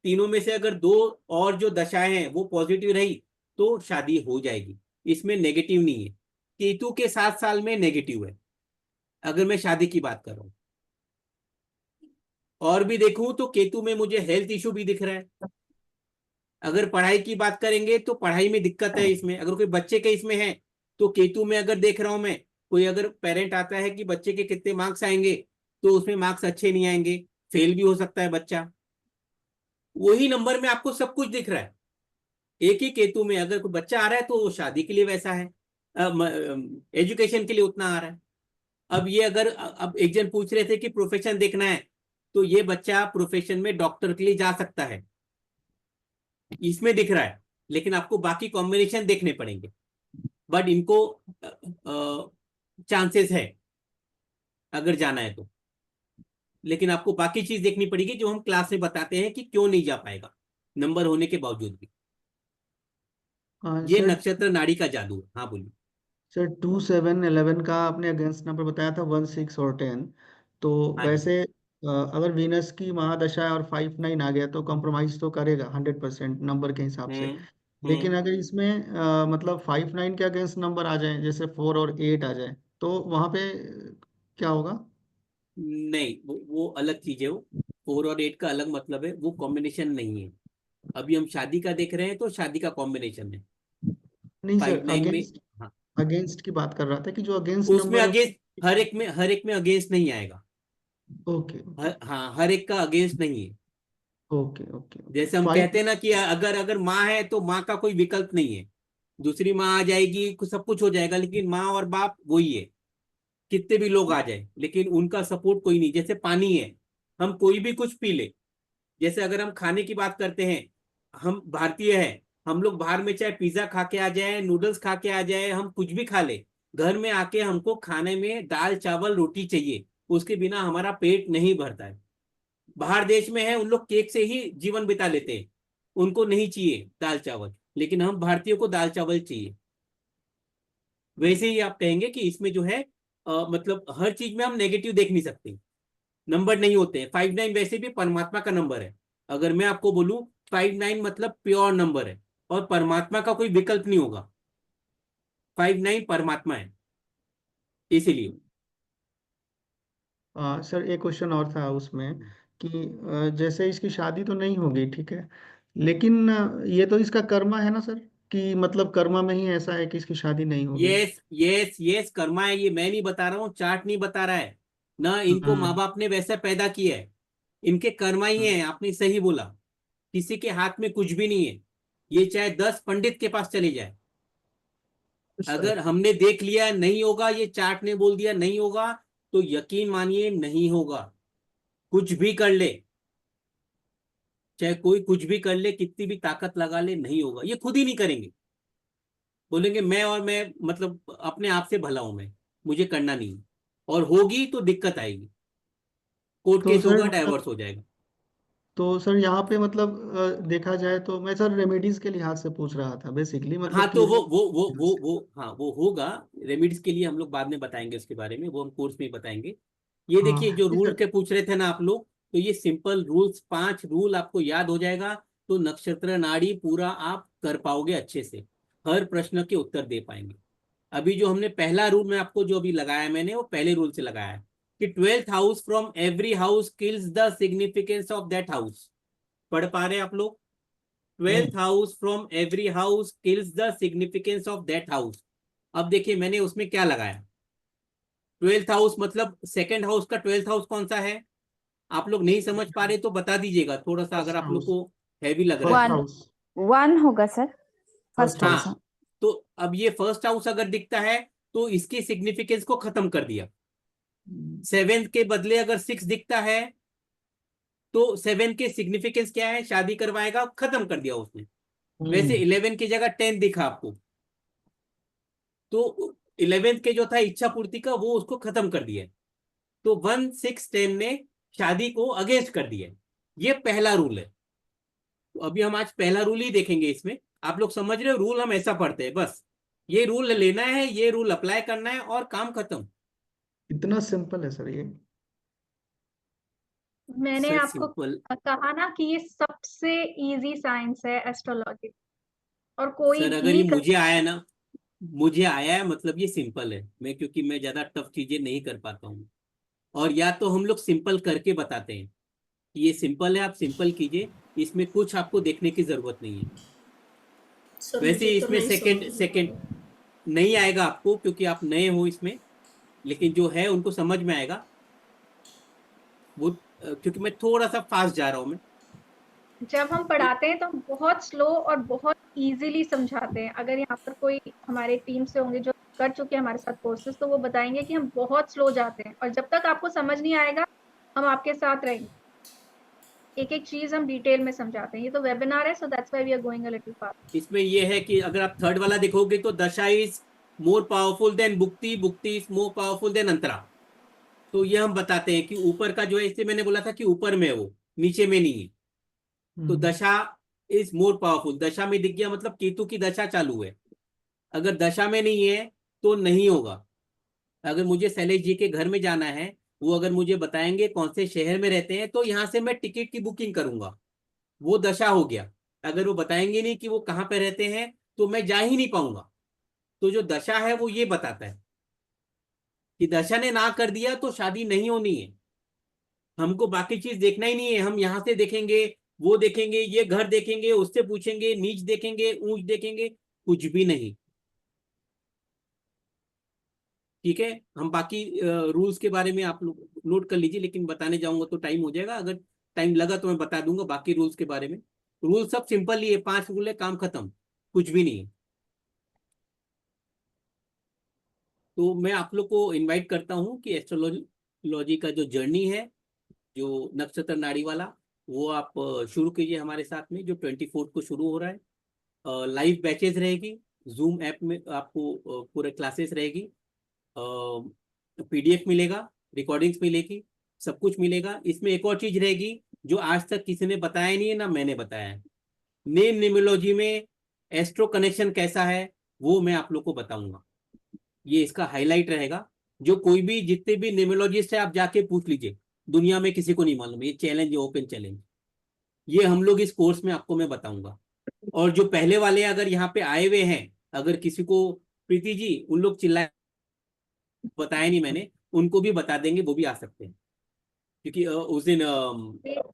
तीनों में से अगर 2 और जो दशाएं हैं वो पॉजिटिव रही, तो शादी हो जाएगी। इसमें नेगेटिव नहीं है। केतु के 7 साल में नेगेटिव है, अगर मैं शादी की बात कर रहा हूं। और भी देखूं तो केतु में मुझे हेल्थ इशू भी दिख रहा है। अगर पढ़ाई की बात करेंगे तो पढ़ाई में दिक्कत है इसमें, अगर कोई बच्चे के इसमें है, तो केतु में अगर देख रहा हूं मैं, कोई अगर पेरेंट आता है कि बच्चे के कितने मार्क्स आएंगे, तो उसमें मार्क्स अच्छे नहीं आएंगे, फेल भी हो सकता है बच्चा। वही नंबर में आपको सब कुछ दिख रहा है। एक ही केतु में अगर कोई बच्चा आ रहा है, तो वो शादी के लिए वैसा है, एजुकेशन के लिए उतना आ रहा है। अब ये अगर अब एक जन पूछ रहे थे कि प्रोफेशन देखना है, तो ये बच्चा प्रोफेशन में डॉक्टर के लिए जा सकता है, इसमें दिख रहा है। लेकिन आपको बाकी कॉम्बिनेशन देखने पड़ेंगे, बट इनको चांसेस है अगर जाना है तो। लेकिन आपको बाकी चीज देखनी पड़ेगी, जो हम क्लास में बताते हैं कि क्यों नहीं जा पाएगा नंबर होने के बावजूद भी। ये सर नक्षत्र नाड़ी का जादू है। हाँ, बोलिए। सर 2, 7, 11 का आपने अगेंस्ट नंबर बताया था, 1, 6 और 10। तो हाँ जी। वैसे अगर वीनस की महादशा है और 5, 9 आ गया तो कॉम्प्रोमाइज तो करेगा 100% नंबर के हिसाब से। हम्म, लेकिन हम्म। अगर इसमें मतलब 5, 9 के अगेंस्ट नंबर आ जाए, जैसे 4 और 8 आ जाए, तो वहां पे क्या होगा? नहीं, वो अलग चीज है। वो 4 और 8 का अलग मतलब है, वो कॉम्बिनेशन नहीं है। अभी हम शादी का देख रहे हैं, तो शादी का कॉम्बिनेशन है। नहीं सर, 5-9 में, अगेंस्ट हाँ, अगेंस्ट की बात कर रहा था कि जो अगेंस्ट उसमें नंबर हो। अगेंस्ट, हर एक में अगेंस्ट नहीं आएगा। ओके ओके हाँ, हर एक का अगेंस्ट नहीं है। ओके ओके ओके जैसे हम 5। कहते हैं ना कि अगर अगर माँ है, तो माँ का कोई विकल्प नहीं है। दूसरी माँ आ जाएगी, सब कुछ हो जाएगा, लेकिन माँ और बाप वही है। कितने भी लोग आ जाए, लेकिन उनका सपोर्ट कोई नहीं। जैसे पानी है, हम कोई भी कुछ पी ले। जैसे अगर हम खाने की बात करते हैं, हम भारतीय हैं, हम लोग बाहर में चाहे पिज्जा खा के आ जाए, नूडल्स खा के आ जाए, हम कुछ भी खा ले, घर में आके हमको खाने में दाल चावल रोटी चाहिए। उसके बिना हमारा पेट नहीं भरता है। बाहर देश में है, उन लोग केक से ही जीवन बिता लेते हैं, उनको नहीं चाहिए दाल चावल, लेकिन हम भारतीयों को दाल चावल चाहिए। वैसे ही आप कहेंगे कि इसमें जो है मतलब हर चीज में हम नेगेटिव देख नहीं सकते, नंबर नहीं होते हैं। 5-9 वैसे भी परमात्मा का नंबर है। अगर मैं आपको बोलूं, 5-9 मतलब प्योर नंबर है, और परमात्मा का कोई विकल्प नहीं होगा। 59 परमात्मा है, इसीलिए। सर एक क्वेश्चन और था उसमें कि जैसे इसकी शादी तो नहीं होगी, ठीक है, लेकिन ये तो इसका कर्मा है ना सर, कि मतलब कर्मा में ही ऐसा है कि इसकी शादी नहीं होगी। यस यस यस, कर्मा है, ये मैं नहीं बता रहा हूँ, चार्ट नहीं बता रहा है ना, इनको माँ बाप ने वैसा पैदा किया है, इनके कर्मा ही है। आपने सही बोला, किसी के हाथ में कुछ भी नहीं है, ये चाहे 10 पंडित के पास चले जाए, अगर हमने देख लिया नहीं होगा, ये चार्ट ने बोल दिया नहीं होगा, तो यकीन मानिए नहीं होगा। कुछ भी कर ले, चाहे कोई कुछ भी कर ले, कितनी भी ताकत लगा ले, नहीं होगा, ये खुद ही नहीं करेंगे। बोलेंगे मैं मतलब अपने आप से भला हूं, मैं, मुझे करना नहीं है। और होगी तो दिक्कत आएगी, कोर्ट तो केस सर होगा, डाइवोर्स हो जाएगा। तो सर यहाँ पे मतलब देखा जाए तो मैं सर रेमेडीज के लिहाज से पूछ रहा था बेसिकली, हाँ, मतलब तो कि वो हाँ वो होगा। रेमिडीज के लिए हम लोग बाद में बताएंगे, उसके बारे में वो हम कोर्स में बताएंगे। ये देखिए, हाँ जो जी रूल सर। के पूछ रहे थे ना आप लोग, तो ये सिंपल रूल्स, 5 रूल आपको याद हो जाएगा, तो नक्षत्र नाड़ी पूरा आप कर पाओगे अच्छे से, हर प्रश्न के उत्तर दे पाएंगे। अभी जो हमने पहला रूल में आपको जो अभी लगाया मैंने, वो पहले रूल से लगाया है कि 12th house from every house kills the significance of that house. पढ़ पा रहे आप लोग? 12th house from every house kills the significance of that house. अब देखिए मैंने उसमें क्या लगाया, 12th हाउस मतलब सेकंड हाउस का 12th हाउस कौन सा है? आप लोग नहीं समझ पा रहे तो बता दीजिएगा थोड़ा सा, अगर फर्स्ट आप लोग हाउस। को हैवी लग रहा है फर्स्ट वन तो। हाउस। वन होगा sir, first first house. House. हाँ, तो अब ये फर्स्ट हाउस अगर दिखता है तो इसकी सिग्निफिकेंस को खत्म कर दिया। 7 के बदले अगर 6 दिखता है तो 7 के सिग्निफिकेंस क्या है? शादी करवाएगा, खत्म कर दिया उसने। वैसे 11 की जगह 10 दिखा आपको, तो 11th के जो था इच्छा पूर्ति का, वो उसको खत्म कर दिया। तो 1 6 10 ने शादी को अगेंस्ट कर दिया। ये पहला रूल है। तो अभी हम आज पहला रूल ही देखेंगे इसमें। आप लोग समझ रहे हो, रूल हम ऐसा पढ़ते हैं, बस ये रूल लेना है, ये रूल अप्लाई करना है और काम खत्म। इतना सिंपल है सर ये। मैंने सर आपको सिंपल। कहा ना कि ये सबसे इजी साइंस है एस्ट्रोलॉजी, और कोई सर अगर भी ये मुझे आया ना, मुझे आया है मतलब ये सिंपल है, मैं क्योंकि मैं ज्यादा टफ चीजें नहीं कर पाता हूँ। और या तो हम लोग सिंपल करके बताते हैं कि ये सिंपल है, आप सिंपल कीजिए, इसमें कुछ आपको देखने की जरूरत नहीं है। सर वैसे मुझे तो इसमें नहीं सेकंड समझ में आ सेकंड रहा। नहीं आएगा आपको, क्योंकि आप नए हो इसमें, लेकिन जो है उनको समझ में आएगा वो, क्योंकि मैं थोड़ा सा फास्ट जा रहा हूँ मैं। जब हम पढ़ाते हैं तो हम बहुत स्लो और बहुत इजीली समझाते हैं। अगर यहाँ पर कोई हमारे टीम से होंगे जो कर चुके हैं हमारे साथ कोर्सेज, तो वो बताएंगे कि हम बहुत स्लो जाते हैं, और जब तक आपको समझ नहीं आएगा हम आपके साथ रहेंगे, एक एक चीज हम डिटेल में समझाते हैं। ये तो वेबिनार है, so that's why we are going a little fast. इसमें ये है कि अगर आप थर्ड वाला देखोगे तो dasha is more powerful than bhukti, bhukti is more powerful than antara. तो ये हम बताते हैं कि ऊपर का जो है, इससे मैंने बोला था कि ऊपर में है वो, नीचे में नहीं है। तो दशा इज मोर पावरफुल, दशा में दिख गया मतलब केतु की दशा चालू है। अगर दशा में नहीं है तो नहीं होगा। अगर मुझे शैलेश जी के घर में जाना है, वो अगर मुझे बताएंगे कौन से शहर में रहते हैं, तो यहाँ से मैं टिकट की बुकिंग करूंगा, वो दशा हो गया। अगर वो बताएंगे नहीं कि वो कहाँ पे रहते हैं, तो मैं जा ही नहीं पाऊंगा। तो जो दशा है वो ये बताता है कि दशा ने ना कर दिया तो शादी नहीं होनी है। हमको बाकी चीज देखना ही नहीं है, हम यहाँ से देखेंगे, वो देखेंगे, ये घर देखेंगे, उससे पूछेंगे, नीच देखेंगे, ऊंच देखेंगे, कुछ भी नहीं। ठीक है, हम बाकी रूल्स के बारे में आप लोग नोट कर लीजिए, लेकिन बताने जाऊंगा तो टाइम हो जाएगा। अगर टाइम लगा तो मैं बता दूंगा बाकी रूल्स के बारे में। रूल सब सिंपल ही है, 5 रूल है, काम खत्म, कुछ भी नहीं है। तो मैं आप लोग को इनवाइट करता हूँ कि एस्ट्रोलॉजी का जो जर्नी है, जो नक्षत्र नाड़ी वाला, वो आप शुरू कीजिए हमारे साथ में, जो 24 को शुरू हो रहा है। लाइव बैचेज रहेगी, जूम ऐप में आपको पूरे क्लासेस रहेगी, पीडीएफ मिलेगा, रिकॉर्डिंग्स मिलेगी, सब कुछ मिलेगा। इसमें एक और चीज रहेगी जो आज तक किसी ने बताया नहीं है, ना मैंने बताया है। नेम न्यूमरोलॉजी में एस्ट्रो कनेक्शन कैसा है वो मैं आप लोग को बताऊंगा, ये इसका हाईलाइट रहेगा। जो कोई भी, जितने भी न्यूमरोलॉजिस्ट है आप जाके पूछ लीजिए, दुनिया में किसी को नहीं मालूम, ये चैलेंज है, ओपन चैलेंज। ये हम लोग इस कोर्स में आपको मैं बताऊंगा। और जो पहले वाले अगर यहाँ पे आए हुए हैं, अगर किसी को प्रीति जी, उन लोग चिल्लाए, बताया नहीं मैंने, उनको भी बता देंगे, वो भी आ सकते हैं, क्योंकि उस दिन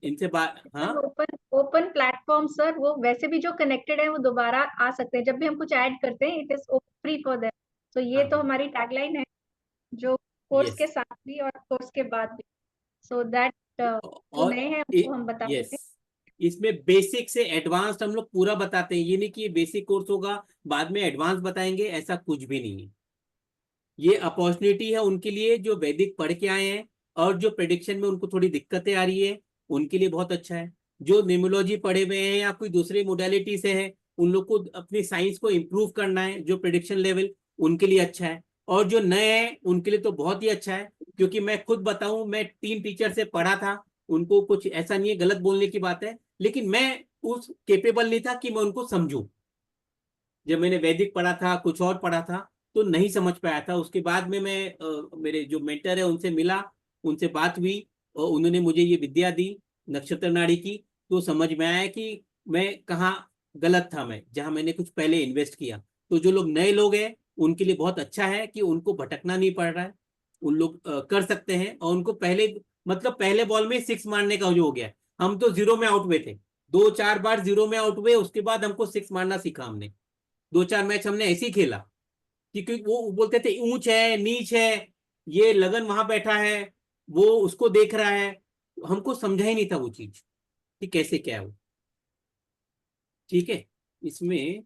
इनसे बात, हाँ ओपन ओपन प्लेटफॉर्म सर, वो वैसे भी जो कनेक्टेड है वो दोबारा आ सकते हैं, जब भी हम कुछ ऐड करते हैं it is free for them. तो ये हाँ तो हाँ, हमारी टैगलाइन है, जो कोर्स के यस। साथ भी और कोर्स के बाद भी, सो दैट जो और नए हैं उनको हम बता देते यस, इसमें बेसिक से एडवांस्ड हम लोग पूरा बताते हैं। ये नहीं कि ये बेसिक कोर्स होगा बाद में एडवांस बताएंगे, ऐसा कुछ भी नहीं है। ये अपॉर्चुनिटी है उनके लिए जो वैदिक पढ़ के आए हैं और जो प्रेडिक्शन में उनको थोड़ी दिक्कतें आ रही है, उनके लिए बहुत अच्छा है। जो न्यूमरोलॉजी पढ़े हुए हैं या कोई दूसरी मोडालिटी से है, उन लोग को अपनी साइंस को इम्प्रूव करना है, जो प्रेडिक्शन लेवल, उनके लिए अच्छा है। और जो नए हैं उनके लिए तो बहुत ही अच्छा है, क्योंकि मैं खुद बताऊं, मैं 3 टीचर से पढ़ा था, उनको कुछ ऐसा नहीं है, गलत बोलने की बात है, लेकिन मैं उस केपेबल नहीं था कि मैं उनको समझूं। जब मैंने वैदिक पढ़ा था, कुछ और पढ़ा था, तो नहीं समझ पाया था। उसके बाद में मैं मेरे जो मेंटर है उनसे मिला, उनसे बात हुई, और उन्होंने मुझे ये विद्या दी नक्षत्र नाड़ी की। तो समझ में आया कि मैं कहाँ गलत था, मैं जहाँ मैंने कुछ पहले इन्वेस्ट किया। तो जो लोग नए लोग हैं उनके लिए बहुत अच्छा है कि उनको भटकना नहीं पड़ रहा है, उन लोग कर सकते हैं। और उनको पहले, मतलब पहले बॉल में 6 मारने का जो हो गया, हम तो 0 में आउट हुए थे, 2-4 बार 0 में आउट हुए, उसके बाद हमको 6 मारना सीखा हमने। 2-4 मैच हमने ऐसे ही खेला, क्योंकि वो बोलते थे ऊंच है नीच है, ये लगन वहां बैठा है, वो उसको देख रहा है, हमको समझा ही नहीं था वो चीज कि कैसे क्या है वो। ठीक है, इसमें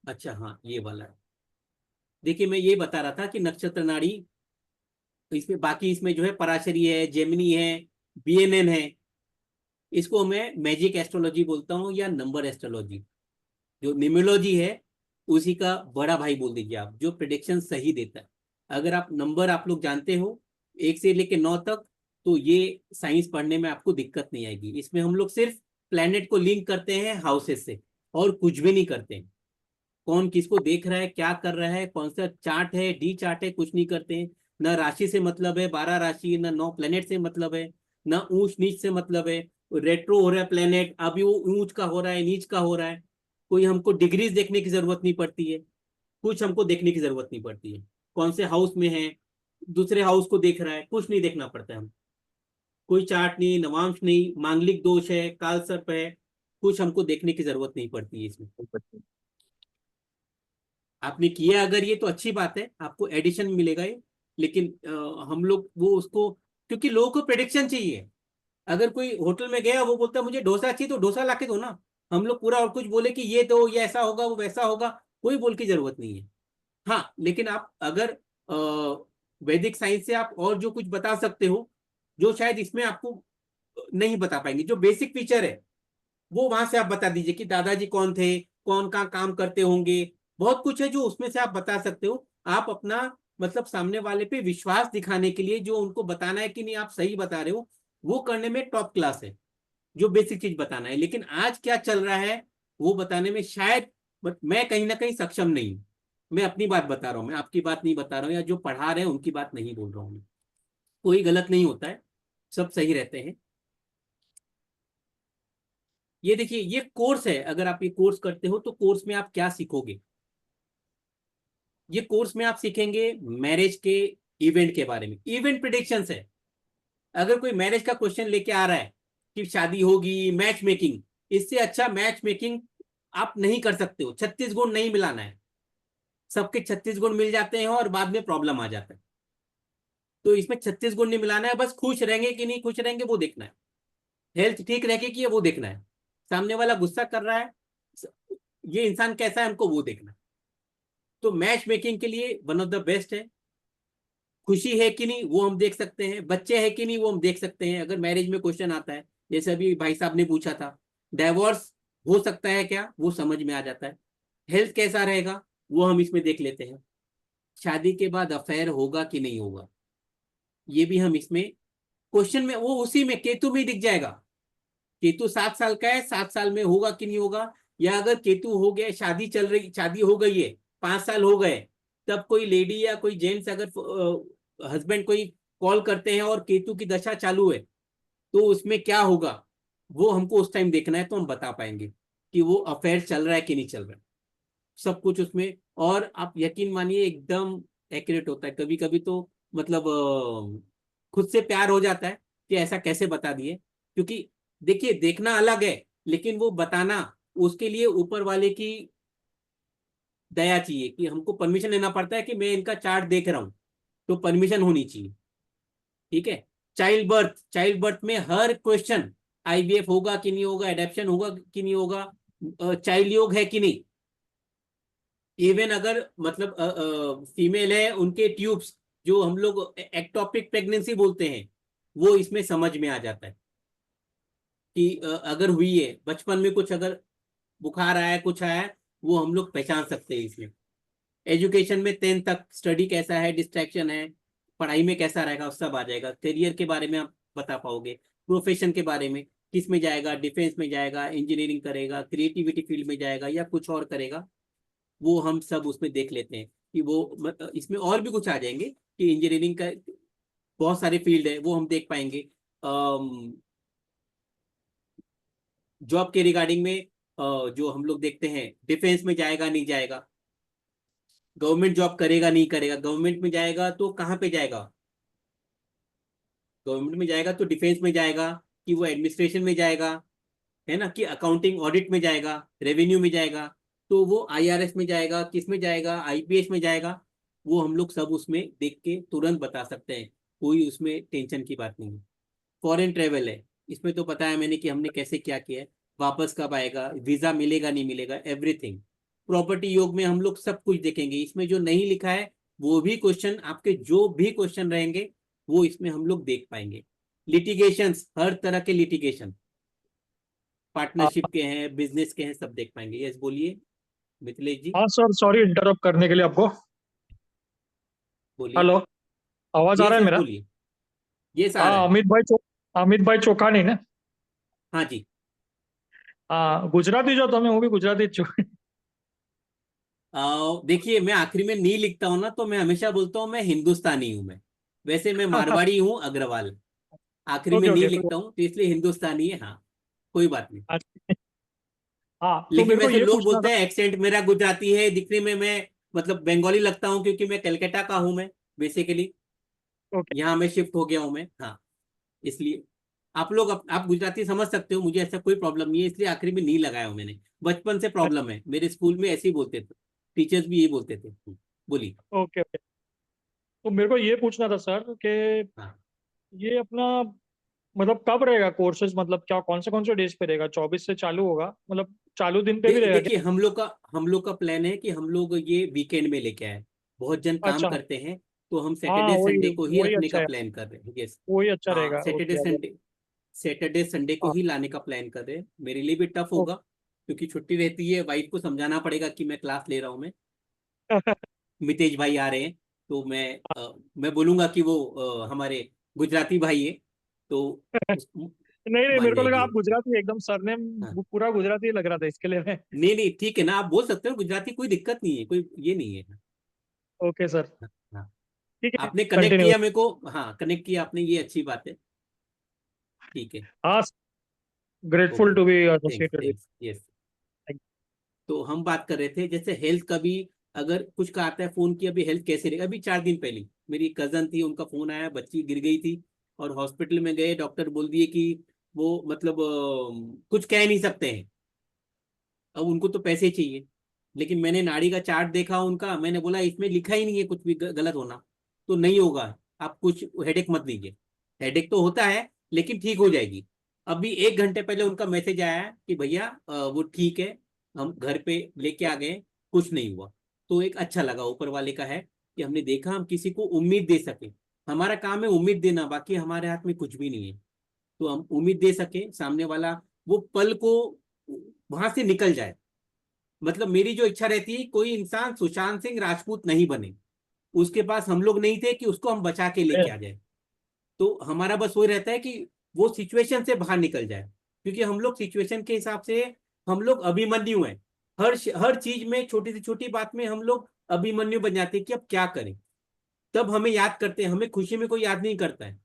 अच्छा हाँ, ये वाला है। देखिए, मैं ये बता रहा था कि नक्षत्र नाड़ी, इसमें बाकी इसमें जो है पराशरी है, जेमिनी है, बीएनएन है, इसको मैं मैजिक एस्ट्रोलॉजी बोलता हूँ या नंबर एस्ट्रोलॉजी। जो न्यूमरोलॉजी है उसी का बड़ा भाई बोल दीजिए आप, जो प्रिडिक्शन सही देता है। अगर आप नंबर आप लोग जानते हो 1 से लेकर 9 तक, तो ये साइंस पढ़ने में आपको दिक्कत नहीं आएगी। इसमें हम लोग सिर्फ प्लैनेट को लिंक करते हैं हाउसेस से, और कुछ भी नहीं करते हैं। कौन किसको देख रहा है, क्या कर रहा है, कौन सा चार्ट है, डी चार्ट है, कुछ नहीं करते हैं। न राशि से मतलब है, 12 राशि, न 9 प्लेनेट से मतलब है, न ऊंच नीच से मतलब है। रेट्रो हो रहा है प्लेनेट, अभी वो ऊंच का हो रहा है, नीच का हो रहा है, कोई हमको डिग्रीज देखने की जरूरत नहीं पड़ती है, कुछ हमको देखने की जरूरत नहीं पड़ती है। कौन से हाउस में है, दूसरे हाउस को देख रहा है, कुछ नहीं देखना पड़ता है हम, कोई चार्ट नहीं, नवांश नहीं, मांगलिक दोष है, काल सर्प है, कुछ हमको देखने की जरूरत नहीं पड़ती है इसमें। आपने किया अगर ये तो अच्छी बात है, आपको एडिशन मिलेगा ये। लेकिन हम लोग वो उसको, क्योंकि लोगों को प्रेडिक्शन चाहिए। अगर कोई होटल में गया, वो बोलता है मुझे डोसा चाहिए, तो डोसा लाके दो ना। हम लोग पूरा और कुछ बोले कि ये दो, ये ऐसा होगा, वो वैसा होगा, कोई बोल की जरूरत नहीं है। हाँ, लेकिन आप अगर वैदिक साइंस से आप और जो कुछ बता सकते हो, जो शायद इसमें आपको नहीं बता पाएंगे, जो बेसिक फीचर है वो वहां से आप बता दीजिए कि दादाजी कौन थे, कौन कहाँ काम करते होंगे, बहुत कुछ है जो उसमें से आप बता सकते हो। आप अपना मतलब सामने वाले पे विश्वास दिखाने के लिए जो उनको बताना है कि नहीं आप सही बता रहे हो, वो करने में टॉप क्लास है, जो बेसिक चीज बताना है। लेकिन आज क्या चल रहा है वो बताने में शायद मैं कहीं ना कहीं सक्षम नहीं हूं। मैं अपनी बात बता रहा हूँ, मैं आपकी बात नहीं बता रहा हूँ, या जो पढ़ा रहे हैं उनकी बात नहीं बोल रहा हूँ मैं। कोई गलत नहीं होता है, सब सही रहते हैं। ये देखिए, ये कोर्स है, अगर आप ये कोर्स करते हो तो कोर्स में आप क्या सीखोगे। ये कोर्स में आप सीखेंगे मैरिज के इवेंट के बारे में, इवेंट प्रिडिक्शंस है। अगर कोई मैरिज का क्वेश्चन लेके आ रहा है कि शादी होगी, मैच मेकिंग, इससे अच्छा मैच मेकिंग आप नहीं कर सकते हो। 36 गुण नहीं मिलाना है, सबके 36 गुण मिल जाते हैं और बाद में प्रॉब्लम आ जाता है। तो इसमें 36 गुण नहीं मिलाना है, बस खुश रहेंगे कि नहीं खुश रहेंगे वो देखना है, हेल्थ ठीक रहेगी कि वो देखना है, सामने वाला गुस्सा कर रहा है, ये इंसान कैसा है, हमको वो देखना है। तो मैच मेकिंग के लिए वन ऑफ द बेस्ट है। खुशी है कि नहीं वो हम देख सकते हैं, बच्चे हैं कि नहीं वो हम देख सकते हैं। अगर मैरिज में क्वेश्चन आता है, जैसे अभी भाई साहब ने पूछा था, डाइवोर्स हो सकता है क्या, वो समझ में आ जाता है। हेल्थ कैसा रहेगा वो हम इसमें देख लेते हैं। शादी के बाद अफेयर होगा कि नहीं होगा, ये भी हम इसमें क्वेश्चन में, वो उसी में केतु में दिख जाएगा। केतु 7 साल का है, 7 साल में होगा कि नहीं होगा। या अगर केतु हो गया, शादी चल रही, शादी हो गई है, 5 साल हो गए, तब कोई लेडी या कोई जेंट्स अगर हस्बैंड कोई कॉल करते हैं और केतु की दशा चालू है, तो उसमें क्या होगा वो हमको उस टाइम देखना है, तो हम बता पाएंगे कि वो अफेयर चल रहा है कि नहीं चल रहा है। सब कुछ उसमें, और आप यकीन मानिए एकदम एक्यूरेट होता है। कभी कभी तो मतलब खुद से प्यार हो जाता है कि ऐसा कैसे बता दिए, क्योंकि देखिए देखना अलग है, लेकिन वो बताना, उसके लिए ऊपर वाले की दया चाहिए कि हमको परमिशन लेना पड़ता है कि मैं इनका चार्ट देख रहा हूँ, तो परमिशन होनी चाहिए। ठीक है। चाइल्ड बर्थ में हर क्वेश्चन, आईवीएफ होगा कि नहीं होगा, एडेप्शन होगा कि नहीं होगा, चाइल्ड योग है कि नहीं, इवन अगर मतलब फीमेल है, उनके ट्यूब्स जो हम लोग एक्टोपिक प्रेगनेंसी बोलते हैं, वो इसमें समझ में आ जाता है कि अगर हुई है बचपन में कुछ, अगर बुखार आया कुछ आया, वो हम लोग पहचान सकते हैं इसमें। एजुकेशन में 10th तक स्टडी कैसा है, डिस्ट्रैक्शन है, पढ़ाई में कैसा रहेगा, वो सब आ जाएगा। करियर के बारे में आप बता पाओगे, प्रोफेशन के बारे में, किस में जाएगा, डिफेंस में जाएगा, इंजीनियरिंग करेगा, क्रिएटिविटी फील्ड में जाएगा या कुछ और करेगा, वो हम सब उसमें देख लेते हैं कि वो इसमें और भी कुछ आ जाएंगे कि इंजीनियरिंग का बहुत सारे फील्ड है, वो हम देख पाएंगे। जॉब के रिगार्डिंग में जो हम लोग देखते हैं, डिफेंस में जाएगा नहीं जाएगा, गवर्नमेंट जॉब करेगा नहीं करेगा, गवर्नमेंट में जाएगा तो कहाँ पे जाएगा, गवर्नमेंट में जाएगा तो डिफेंस में जाएगा कि वो एडमिनिस्ट्रेशन में जाएगा, है ना, कि अकाउंटिंग ऑडिट में जाएगा, रेवेन्यू में जाएगा, तो वो आईआरएस में जाएगा, किस में जाएगा, आईपीएस में जाएगा, वो हम लोग सब उसमें देख के तुरंत बता सकते हैं। कोई उसमें टेंशन की बात नहीं है। फॉरेन ट्रेवल है, इसमें तो पता है मैंने कि हमने कैसे क्या किया है, वापस कब आएगा, वीजा मिलेगा नहीं मिलेगा, एवरीथिंग। प्रॉपर्टी योग में हम लोग सब कुछ देखेंगे। इसमें जो नहीं लिखा है वो भी क्वेश्चन, आपके जो भी क्वेश्चन रहेंगे वो इसमें हम लोग देख पाएंगे। लिटिगेशंस, हर तरह के लिटिगेशन, पार्टनरशिप के हैं, बिजनेस के हैं, सब देख पाएंगे। यस बोलिए मिथिलेश जी। हाँ सर, सॉरी इंटरप्ट करने के लिए आपको। बोलिए। हेलो, आवाज आ रहा यस है यस मेरा? बोलिए। यस आ रहा हाँ, है। अमित भाई चोखानी ना? हाँ जी। हाँ, गुजराती जो તમે હું બી ગુજરાતી જ છું। देखिए मैं आखिरी में नहीं लिखता हूँ ना, तो मैं हमेशा बोलता हूँ मैं हिंदुस्तानी हूँ। मैं वैसे मैं मारवाड़ी हूँ, अग्रवाल। आखिरी में ओके नहीं ओके, लिखता हूँ तो इसलिए हिंदुस्तानी है। हाँ कोई बात नहीं। हाँ तो लेकिन मेरे को वैसे ये लोग पूछना बोलते था। हैं एक्सेंट मेरा गुजराती है, दिखने में मैं मतलब बंगाली लगता हूँ, क्योंकि मैं कलकत्ता का हूँ मैं बेसिकली। ओके यहाँ मैं शिफ्ट हो गया हूँ मैं। हाँ इसलिए आप लोग आप गुजराती समझ सकते हो, मुझे ऐसा कोई प्रॉब्लम नहीं है, इसलिए आखिरी में नहीं लगाया हूँ मैंने। बचपन से प्रॉब्लम है, मेरे स्कूल में ऐसे ही बोलते थे, टीचर्स भी यही बोलते थे। बोलिए। Okay okay. तो मेरे को ये पूछना था सर कि हाँ ये अपना मतलब कब रहेगा कोर्सेज, मतलब क्या कौन से डेज पे रहेगा? 24 से चालू होगा, मतलब चालू दिन पे भी रहेगा देखिए क्या? हम लोग का प्लान है कि हम लोग ये वीकेंड में लेके आए। बहुत जन काम अच्छा। करते हैं, तो हम हाँ, सैटरडे वही संडे को ही वही रखने अच्छा का है, प्लान कर रहे हैं। यस। वही अच्छा हाँ रहेगा। ओके सैटरडे संडे को हाँ, ही लाने का प्लान कर रहे हैं। मेरे लिए भी टफ ओ- होगा, क्योंकि छुट्टी रहती है, वाइफ को समझाना पड़ेगा कि मैं क्लास ले रहा हूँ मैं, मितेश भाई आ रहे हैं, तो मैं बोलूंगा कि वो हमारे गुजराती भाई है, तो नहीं नहीं, मान मेरे को लगा जाएगी आप वो। गुजराती एकदम, सरनेम हाँ पूरा गुजराती लग रहा था, इसके लिए मैं। नहीं नहीं ठीक है ना, आप बोल सकते हो गुजराती, कोई दिक्कत नहीं है, कोई ये नहीं है। ओके सर, हाँ हाँ। ठीक है, आपने कनेक्ट कंटिन्यू। किया मेरे को, हाँ कनेक्ट किया आपने, ये अच्छी बात है। ठीक है। हाँ, grateful okay to be thanks associated with. Thanks yes. तो हम बात कर रहे थे जैसे हेल्थ का भी, अगर कुछ का आता है फोन की, अभी हेल्थ कैसे रहेगा। अभी 4 दिन पहले मेरी कजन थी, उनका फोन आया, बच्ची गिर गई थी और हॉस्पिटल में गए, डॉक्टर बोल दिए कि वो मतलब कुछ कह नहीं सकते हैं, अब उनको तो पैसे चाहिए। लेकिन मैंने नाड़ी का चार्ट देखा उनका, मैंने बोला इसमें लिखा ही नहीं है कुछ भी गलत होना, तो नहीं होगा, आप कुछ हेडेक मत लीजिए। हेडेक तो होता है लेकिन ठीक हो जाएगी। अभी 1 घंटे पहले उनका मैसेज आया कि भैया वो ठीक है, हम घर पे लेके आ गए, कुछ नहीं हुआ। तो एक अच्छा लगा ऊपर वाले का है कि हमने देखा, हम किसी को उम्मीद दे सके। हमारा काम है उम्मीद देना, बाकी हमारे हाथ में कुछ भी नहीं है। तो हम उम्मीद दे सके, सामने वाला वो पल को वहां से निकल जाए। मतलब मेरी जो इच्छा रहती है, कोई इंसान सुशांत सिंह राजपूत नहीं बने, उसके पास हम लोग नहीं थे कि उसको हम बचा के लेके आ जाए। तो हमारा बस वही रहता है कि वो सिचुएशन से बाहर निकल जाए, क्योंकि हम लोग सिचुएशन के हिसाब से, हम लोग अभिमन्यु हैं। हर चीज में, छोटी से छोटी बात में हम लोग अभिमन्यु बन जाते हैं कि अब क्या करें। तब हमें याद करते हैं, हमें खुशी में कोई याद नहीं करता है।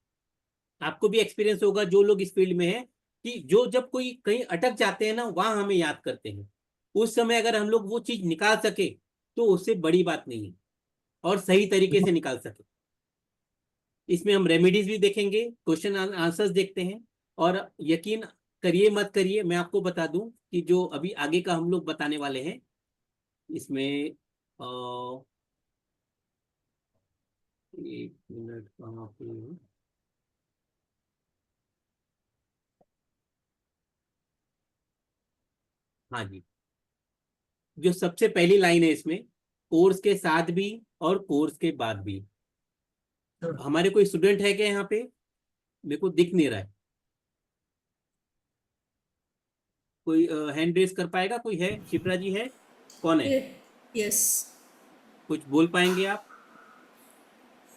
आपको भी एक्सपीरियंस होगा जो लोग इस फील्ड में है, कि जो जब कोई कहीं अटक जाते हैं ना, वहां हमें याद करते हैं। उस समय अगर हम लोग वो चीज निकाल सके तो उससे बड़ी बात नहीं है, और सही तरीके से निकाल सके। इसमें हम रेमेडीज भी देखेंगे, क्वेश्चन आंसर्स देखते हैं। और यकीन करिए मत करिए, मैं आपको बता दूं कि जो अभी आगे का हम लोग बताने वाले हैं इसमें 1 मिनट कहाँ पे है? हाँ जी, जो सबसे पहली लाइन है इसमें, कोर्स के साथ भी और कोर्स के बाद भी। हमारे कोई स्टूडेंट है क्या यहाँ पे? मेरे को दिख नहीं रहा है। कोई हैंड रेस कर पाएगा? कोई है? शिप्रा जी है? कौन है? यस कुछ बोल पाएंगे आप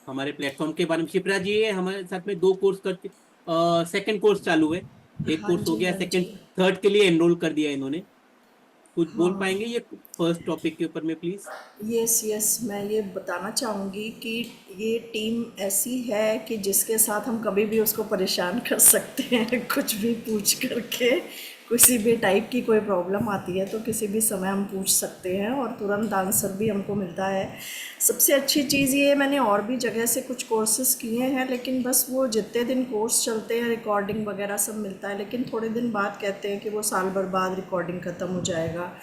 हमारे प्लेटफॉर्म के बारे में? शिप्रा जी है हमारे साथ में, 2 कोर्स करते, सेकंड कोर्स चालू है, एक हाँ कोर्स हो जी गया, हाँ सेकंड जी थर्ड के लिए एनरोल कर दिया इन्होंने। कुछ बोल हाँ पाएंगे ये फर्स्ट टॉपिक के ऊपर में प्लीज? यस यस मैं ये बताना चाहूँगी कि ये टीम ऐसी है कि जिसके साथ हम कभी भी उसको परेशान कर सकते हैं कुछ भी पूछ करके। किसी भी टाइप की कोई प्रॉब्लम आती है तो किसी भी समय हम पूछ सकते हैं और तुरंत आंसर भी हमको मिलता है। सबसे अच्छी चीज़ ये है, मैंने और भी जगह से कुछ कोर्सेज़ किए हैं, लेकिन बस वो जितने दिन कोर्स चलते हैं रिकॉर्डिंग वगैरह सब मिलता है, लेकिन थोड़े दिन बाद कहते हैं कि वो साल भर बाद रिकॉर्डिंग ख़त्म हो जाएगा।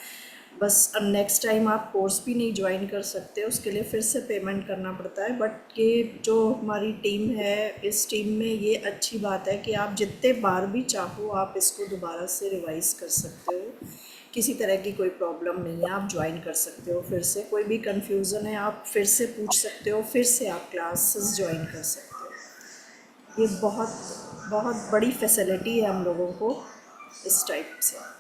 बस नेक्स्ट टाइम आप कोर्स भी नहीं ज्वाइन कर सकते, उसके लिए फिर से पेमेंट करना पड़ता है। बट ये जो हमारी टीम है, इस टीम में ये अच्छी बात है कि आप जितने बार भी चाहो आप इसको दोबारा से रिवाइज कर सकते हो। किसी तरह की कोई प्रॉब्लम नहीं है, आप ज्वाइन कर सकते हो फिर से। कोई भी कन्फ्यूज़न है आप फिर से पूछ सकते हो, फिर से आप क्लासेस ज्वाइन कर सकते हो। ये बहुत बहुत बड़ी फैसिलिटी है हम लोगों को इस टाइप से।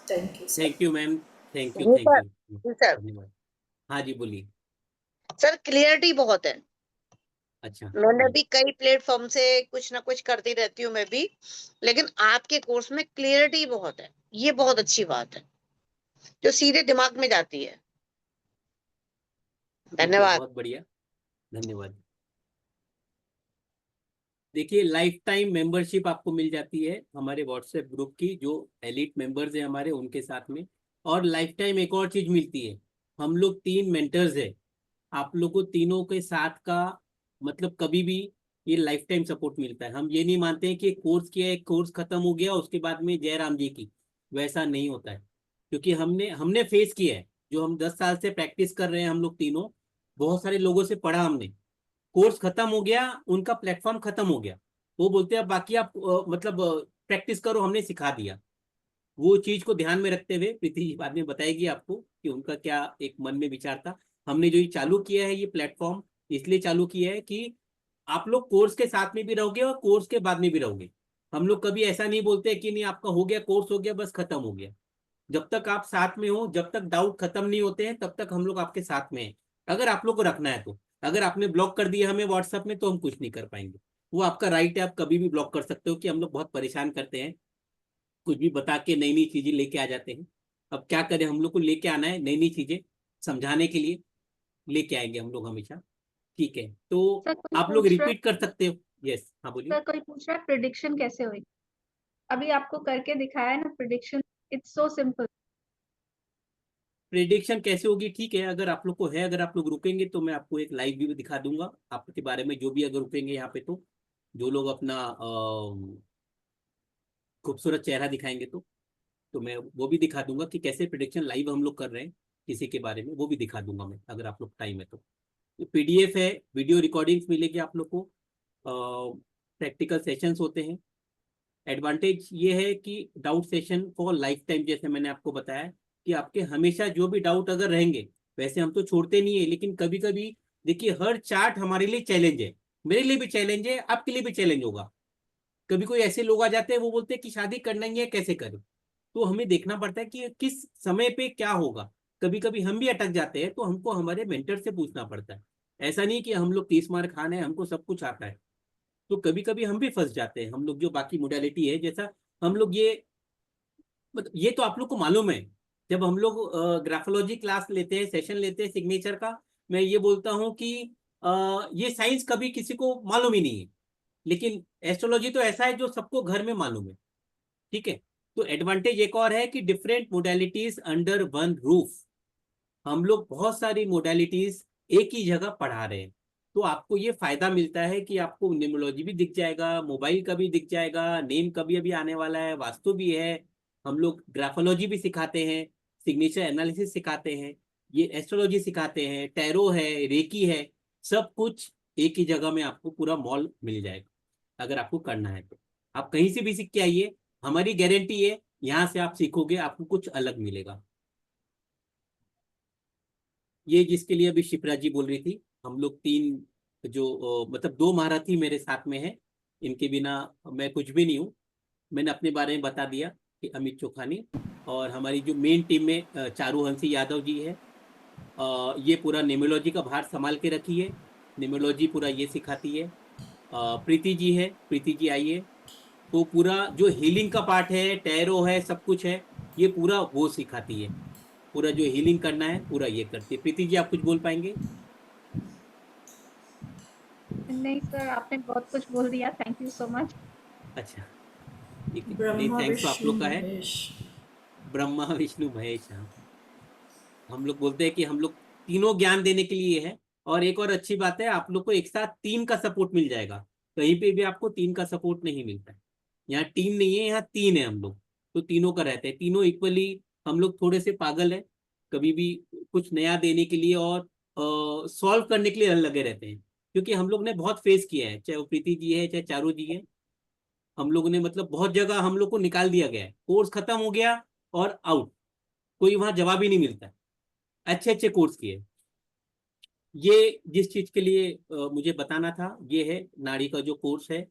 Thank you sir. Thank you ma'am, thank you, जी थैंक सर। यू, जी सर। धन्यवाद। हाँ जी बोलिए। सर क्लियरिटी बहुत है। अच्छा, मैंने भी कई प्लेटफॉर्म से कुछ ना कुछ करती रहती हूँ मैं भी, लेकिन आपके कोर्स में क्लियरिटी बहुत है, ये बहुत अच्छी बात है जो सीधे दिमाग में जाती है। ठीक है, धन्यवाद। बहुत बढ़िया, धन्यवाद। देखिए, लाइफ टाइम मेंबरशिप आपको मिल जाती है हमारे व्हाट्सएप ग्रुप की, जो एलिट मेंबर्स हैं हमारे उनके साथ में। और लाइफ टाइम एक और चीज मिलती है, हम लोग 3 मेंटर्स हैं, आप लोग को तीनों के साथ का मतलब कभी भी ये लाइफ टाइम सपोर्ट मिलता है। हम ये नहीं मानते हैं कि कोर्स किया, एक कोर्स खत्म हो गया उसके बाद में जय राम जी की, वैसा नहीं होता है। क्योंकि हमने हमने फेस किया है, जो हम 10 साल से प्रैक्टिस कर रहे हैं हम लोग तीनों, बहुत सारे लोगों से पढ़ा हमने। कोर्स खत्म हो गया, उनका प्लेटफॉर्म खत्म हो गया, वो बोलते हैं बाकी आप मतलब प्रैक्टिस करो, हमने सिखा दिया। वो चीज को ध्यान में रखते हुए प्रीति जी बाद में बताएगी आपको कि उनका क्या एक मन में विचार था। हमने जो ये चालू किया है, ये प्लेटफॉर्म इसलिए चालू किया है कि आप लोग कोर्स के साथ में भी रहोगे और कोर्स के बाद में भी रहोगे। हम लोग कभी ऐसा नहीं बोलते कि नहीं आपका हो गया कोर्स, हो गया बस खत्म हो गया। जब तक आप साथ में हो, जब तक डाउट खत्म नहीं होते हैं, तब तक हम लोग आपके साथ में हैं, अगर आप लोग को रखना है तो। अगर आपने ब्लॉक कर दिया हमें व्हाट्सएप में तो हम कुछ नहीं कर पाएंगे। वो आपका राइट है, आप कभी भी ब्लॉक कर सकते हो, कि हम लोग बहुत परेशान करते हैं, कुछ भी बता के नई नई चीजें लेके आ जाते हैं। अब क्या करें, हम लोग को लेके आना है नई नई चीजें, समझाने के लिए लेके आएंगे हम लोग हमेशा। ठीक है, तो सर कोई आप लोग पूछ रहा रिपीट कर सकते हो। यस, हाँ बोलिए। सर कोई पूछ रहा है प्रिडिक्शन कैसे हुई? अभी आपको करके दिखाया है ना prediction, it's so simple. Prediction कैसे होगी? ठीक है, अगर आप लोग को है, अगर आप लोग रुकेंगे तो मैं आपको एक लाइव भी दिखा दूंगा आपके बारे में, जो भी अगर रुकेंगे यहाँ पे तो, जो लोग अपना खूबसूरत चेहरा दिखाएंगे तो मैं वो भी दिखा दूंगा कि कैसे प्रिडिक्शन लाइव हम लोग कर रहे हैं किसी के बारे में, वो भी दिखा दूंगा मैं, अगर आप लोग टाइम है तो। पीडीएफ है, वीडियो रिकॉर्डिंग्स मिलेगी आप लोग को, प्रैक्टिकल सेशंस होते हैं। एडवांटेज ये है कि doubt session for life time, जैसे मैंने आपको बताया कि आपके हमेशा जो भी डाउट अगर रहेंगे, वैसे हम तो छोड़ते नहीं है, लेकिन कभी कभी देखिए हर चार्ट हमारे लिए चैलेंज है, मेरे लिए भी चैलेंज है, आपके लिए भी चैलेंज होगा। कभी कोई ऐसे लोग आ जाते हैं, वो बोलते हैं कि शादी करना ही है, कैसे करें? तो हमें देखना पड़ता है कि किस समय पे क्या होगा। कभी कभी हम भी अटक जाते हैं, तो हमको हमारे मेंटर से पूछना पड़ता है। ऐसा नहीं कि हम लोग 30 मार खाने हैं, हमको सब कुछ आता है। तो कभी कभी हम भी फंस जाते हैं, हम लोग जो बाकी मोडालिटी है, जैसा हम लोग ये मतलब ये तो आप लोग को मालूम है, जब हम लोग ग्राफोलॉजी क्लास लेते हैं, सेशन लेते हैं सिग्नेचर का, मैं ये बोलता हूँ कि ये साइंस कभी किसी को मालूम ही नहीं है, लेकिन एस्ट्रोलॉजी तो ऐसा है जो सबको घर में मालूम है। ठीक है, तो एडवांटेज एक और है कि different modalities under one roof, हम लोग बहुत सारी मोडेलिटीज एक ही जगह पढ़ा रहे हैं। तो आपको ये फायदा मिलता है कि आपको न्यूमरोलॉजी भी दिख जाएगा, मोबाइल का भी दिख जाएगा, नेम का भी अभी आने वाला है, वास्तु भी है, हम लोग ग्राफोलॉजी भी सिखाते हैं, सिग्नेचर एनालिसिस सिखाते हैं, ये एस्ट्रोलॉजी सिखाते हैं, टैरो है, रेकी है, सब कुछ एक ही जगह में आपको पूरा मॉल मिल जाएगा। अगर आपको करना है तो आप कहीं से भी सीख के आइए, हमारी गारंटी है यहाँ से आप सीखोगे आपको कुछ अलग मिलेगा। ये जिसके लिए अभी शिप्रा जी बोल रही थी, हम लोग 3 जो मतलब 2 महारथी मेरे साथ में है, इनके बिना मैं कुछ भी नहीं हूँ। मैंने अपने बारे में बता दिया कि अमित चोखानी, और हमारी जो मेन टीम में चारूहंसी यादव जी है, ये पूरा न्यूमरोलॉजी का भार संभाल के रखी है, न्यूमरोलॉजी पूरा ये सिखाती है। प्रीति जी है, प्रीति जी आइए, तो पूरा जो हीलिंग का पार्ट है, टैरो है, सब कुछ है, ये पूरा वो सिखाती है, पूरा जो हीलिंग करना है पूरा ये करती है। प्रीति जी आप कुछ बोल पाएंगे? नहीं सर, आपने बहुत कुछ बोल दिया, थैंक यू सो मच। अच्छा ठीक है, नहीं ब्रह्मा थैंक्स तो आप विष्णु लोग का है। महेश। ब्रह्मा विष्णु महेश, हाँ, हम लोग बोलते हैं कि हम लोग तीनों ज्ञान देने के लिए है। और एक और अच्छी बात है, आप लोग को एक साथ 3 का सपोर्ट मिल जाएगा, कहीं पे भी आपको 3 का सपोर्ट नहीं मिलता है। यहाँ टीम नहीं है, यहाँ 3 है हम लोग, तो तीनों का रहते हैं, तीनों इक्वली। हम लोग थोड़े से पागल है, कभी भी कुछ नया देने के लिए और सॉल्व करने के लिए लगे रहते हैं, क्योंकि हम लोग ने बहुत फेस किया है, चाहे वो प्रीति जी है चाहे चारू जी है, हम लोगों ने मतलब बहुत जगह हम लोग को निकाल दिया गया है, कोर्स खत्म हो गया और आउट, कोई वहां जवाब ही नहीं मिलता। अच्छे अच्छे कोर्स किए। ये जिस चीज के लिए मुझे बताना था, ये है नाड़ी का जो कोर्स है,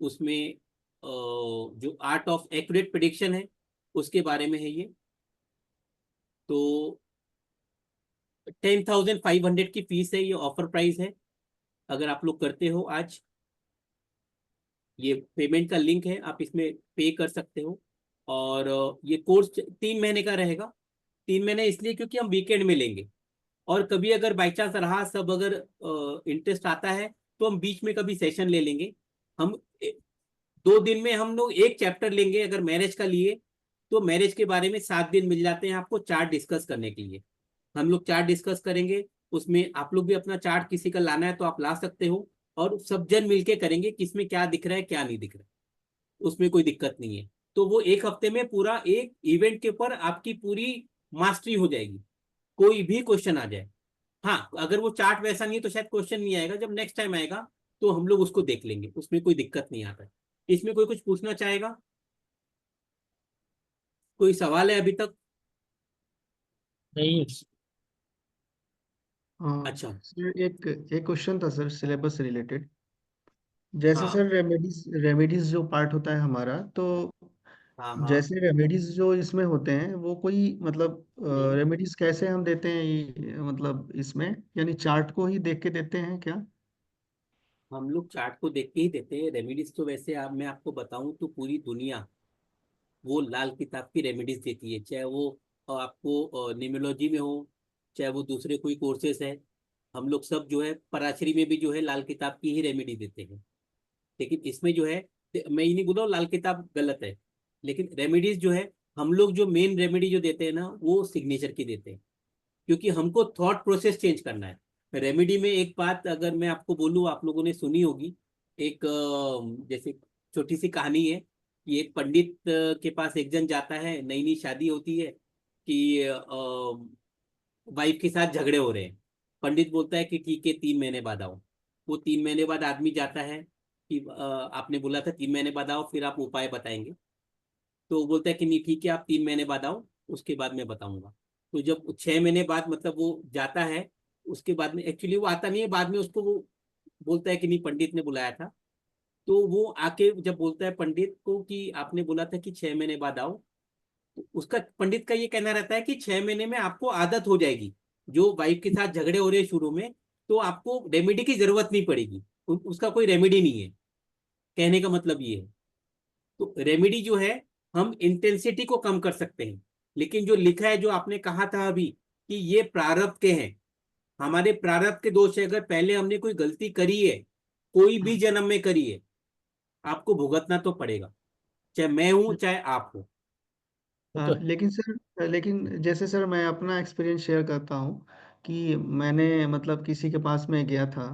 उसमें जो आर्ट ऑफ एक्यूरेट प्रेडिक्शन है उसके बारे में है ये। तो 10,500 की फीस है, ये ऑफर प्राइस है। अगर आप लोग करते हो आज, ये पेमेंट का लिंक है, आप इसमें पे कर सकते हो। और ये कोर्स 3 महीने का रहेगा। 3 महीने इसलिए क्योंकि हम वीकेंड में लेंगे, और कभी अगर बाई चांस रहा सब अगर इंटरेस्ट आता है तो हम बीच में कभी सेशन ले लेंगे। हम 2 दिन में हम लोग एक चैप्टर लेंगे। अगर मैरिज का लिए तो मैरिज के बारे में 7 दिन मिल जाते हैं आपको चार्ट डिस्कस करने के लिए। हम लोग चार्ट डिस्कस करेंगे, उसमें आप लोग भी अपना चार्ट किसी का लाना है तो आप ला सकते हो, और सब जन मिलके करेंगे किसमें क्या दिख रहा है क्या नहीं दिख रहा है, उसमें कोई दिक्कत नहीं है। तो वो 1 हफ्ते में पूरा एक इवेंट के ऊपर आपकी पूरी मास्टरी हो जाएगी, कोई भी क्वेश्चन आ जाए। हाँ, अगर वो चार्ट वैसा नहीं है तो शायद क्वेश्चन नहीं आएगा, जब नेक्स्ट टाइम आएगा तो हम लोग उसको देख लेंगे, उसमें कोई दिक्कत नहीं आता है। इसमें कोई कुछ पूछना चाहेगा? कोई सवाल है अभी तक? नहीं। हाँ अच्छा, सर, एक एक क्वेश्चन था सर, सिलेबस से रिलेटेड। जैसे हाँ सर रेमेडीज जो पार्ट होता है हमारा, तो हाँ हाँ। जैसे रेमेडीज जो इसमें होते हैं वो कोई मतलब हम्म। रेमेडीज कैसे हम देते हैं मतलब इसमें, यानी चार्ट को ही देख के देते हैं क्या? हम लोग चार्ट को देख के ही देते हैं। रेमेडीज तो वैसे मैं आपको बताऊं तो पूरी दुनिया वो लाल किताब की रेमेडीज देती है, चाहे वो आपको न्यूमरोलॉजी में हो, चाहे वो दूसरे कोई कोर्सेस है। हम लोग सब जो है पराशरी में भी जो है लाल किताब की ही रेमेडी देते हैं। लेकिन इसमें जो है, मैं ये नहीं बोल रहा हूँ लाल किताब गलत है, लेकिन रेमेडीज जो है, हम लोग जो मेन रेमेडी जो देते हैं ना वो सिग्नेचर की देते हैं, क्योंकि हमको थॉट प्रोसेस चेंज करना है। रेमेडी में एक बात अगर मैं आपको बोलूँ, आप लोगों ने सुनी होगी, एक जैसे छोटी सी कहानी है कि एक पंडित के पास एक जन जाता है, नई नई शादी होती है, कि वाइफ के साथ झगड़े हो रहे हैं। पंडित बोलता है कि ठीक है 3 महीने बाद आओ। वो 3 महीने बाद आदमी जाता है कि आपने बोला था 3 महीने बाद आओ, फिर आप उपाय बताएंगे। तो वो बोलता है कि नहीं ठीक है, आप 3 महीने बाद आओ, उसके बाद मैं बताऊंगा। तो जब 6 महीने बाद मतलब वो जाता है, उसके बाद में एक्चुअली वो आता नहीं है, बाद में उसको वो बोलता है कि नहीं पंडित ने बुलाया था। तो वो आके जब बोलता है पंडित को कि आपने बोला था कि 6 महीने बाद आओ, तो उसका पंडित का ये कहना रहता है कि 6 महीने में आपको आदत हो जाएगी, जो वाइफ के साथ झगड़े हो रहे हैं शुरू में, तो आपको रेमेडी की जरूरत नहीं पड़ेगी, उसका कोई रेमेडी नहीं है। कहने का मतलब ये है। तो रेमेडी जो है, हम इंटेंसिटी को कम कर सकते हैं, लेकिन जो लिखा है, जो आपने कहा था अभी कि ये प्रारब्ध के हैं, हमारे प्रारब्ध के दोष है। अगर पहले हमने कोई गलती करी है, कोई भी जन्म में करी है, आपको भुगतना तो पड़ेगा, चाहे मैं हूं चाहे आप हो। हाँ, लेकिन जैसे सर मैं अपना एक्सपीरियंस शेयर करता हूँ कि मैंने मतलब किसी के पास में गया था,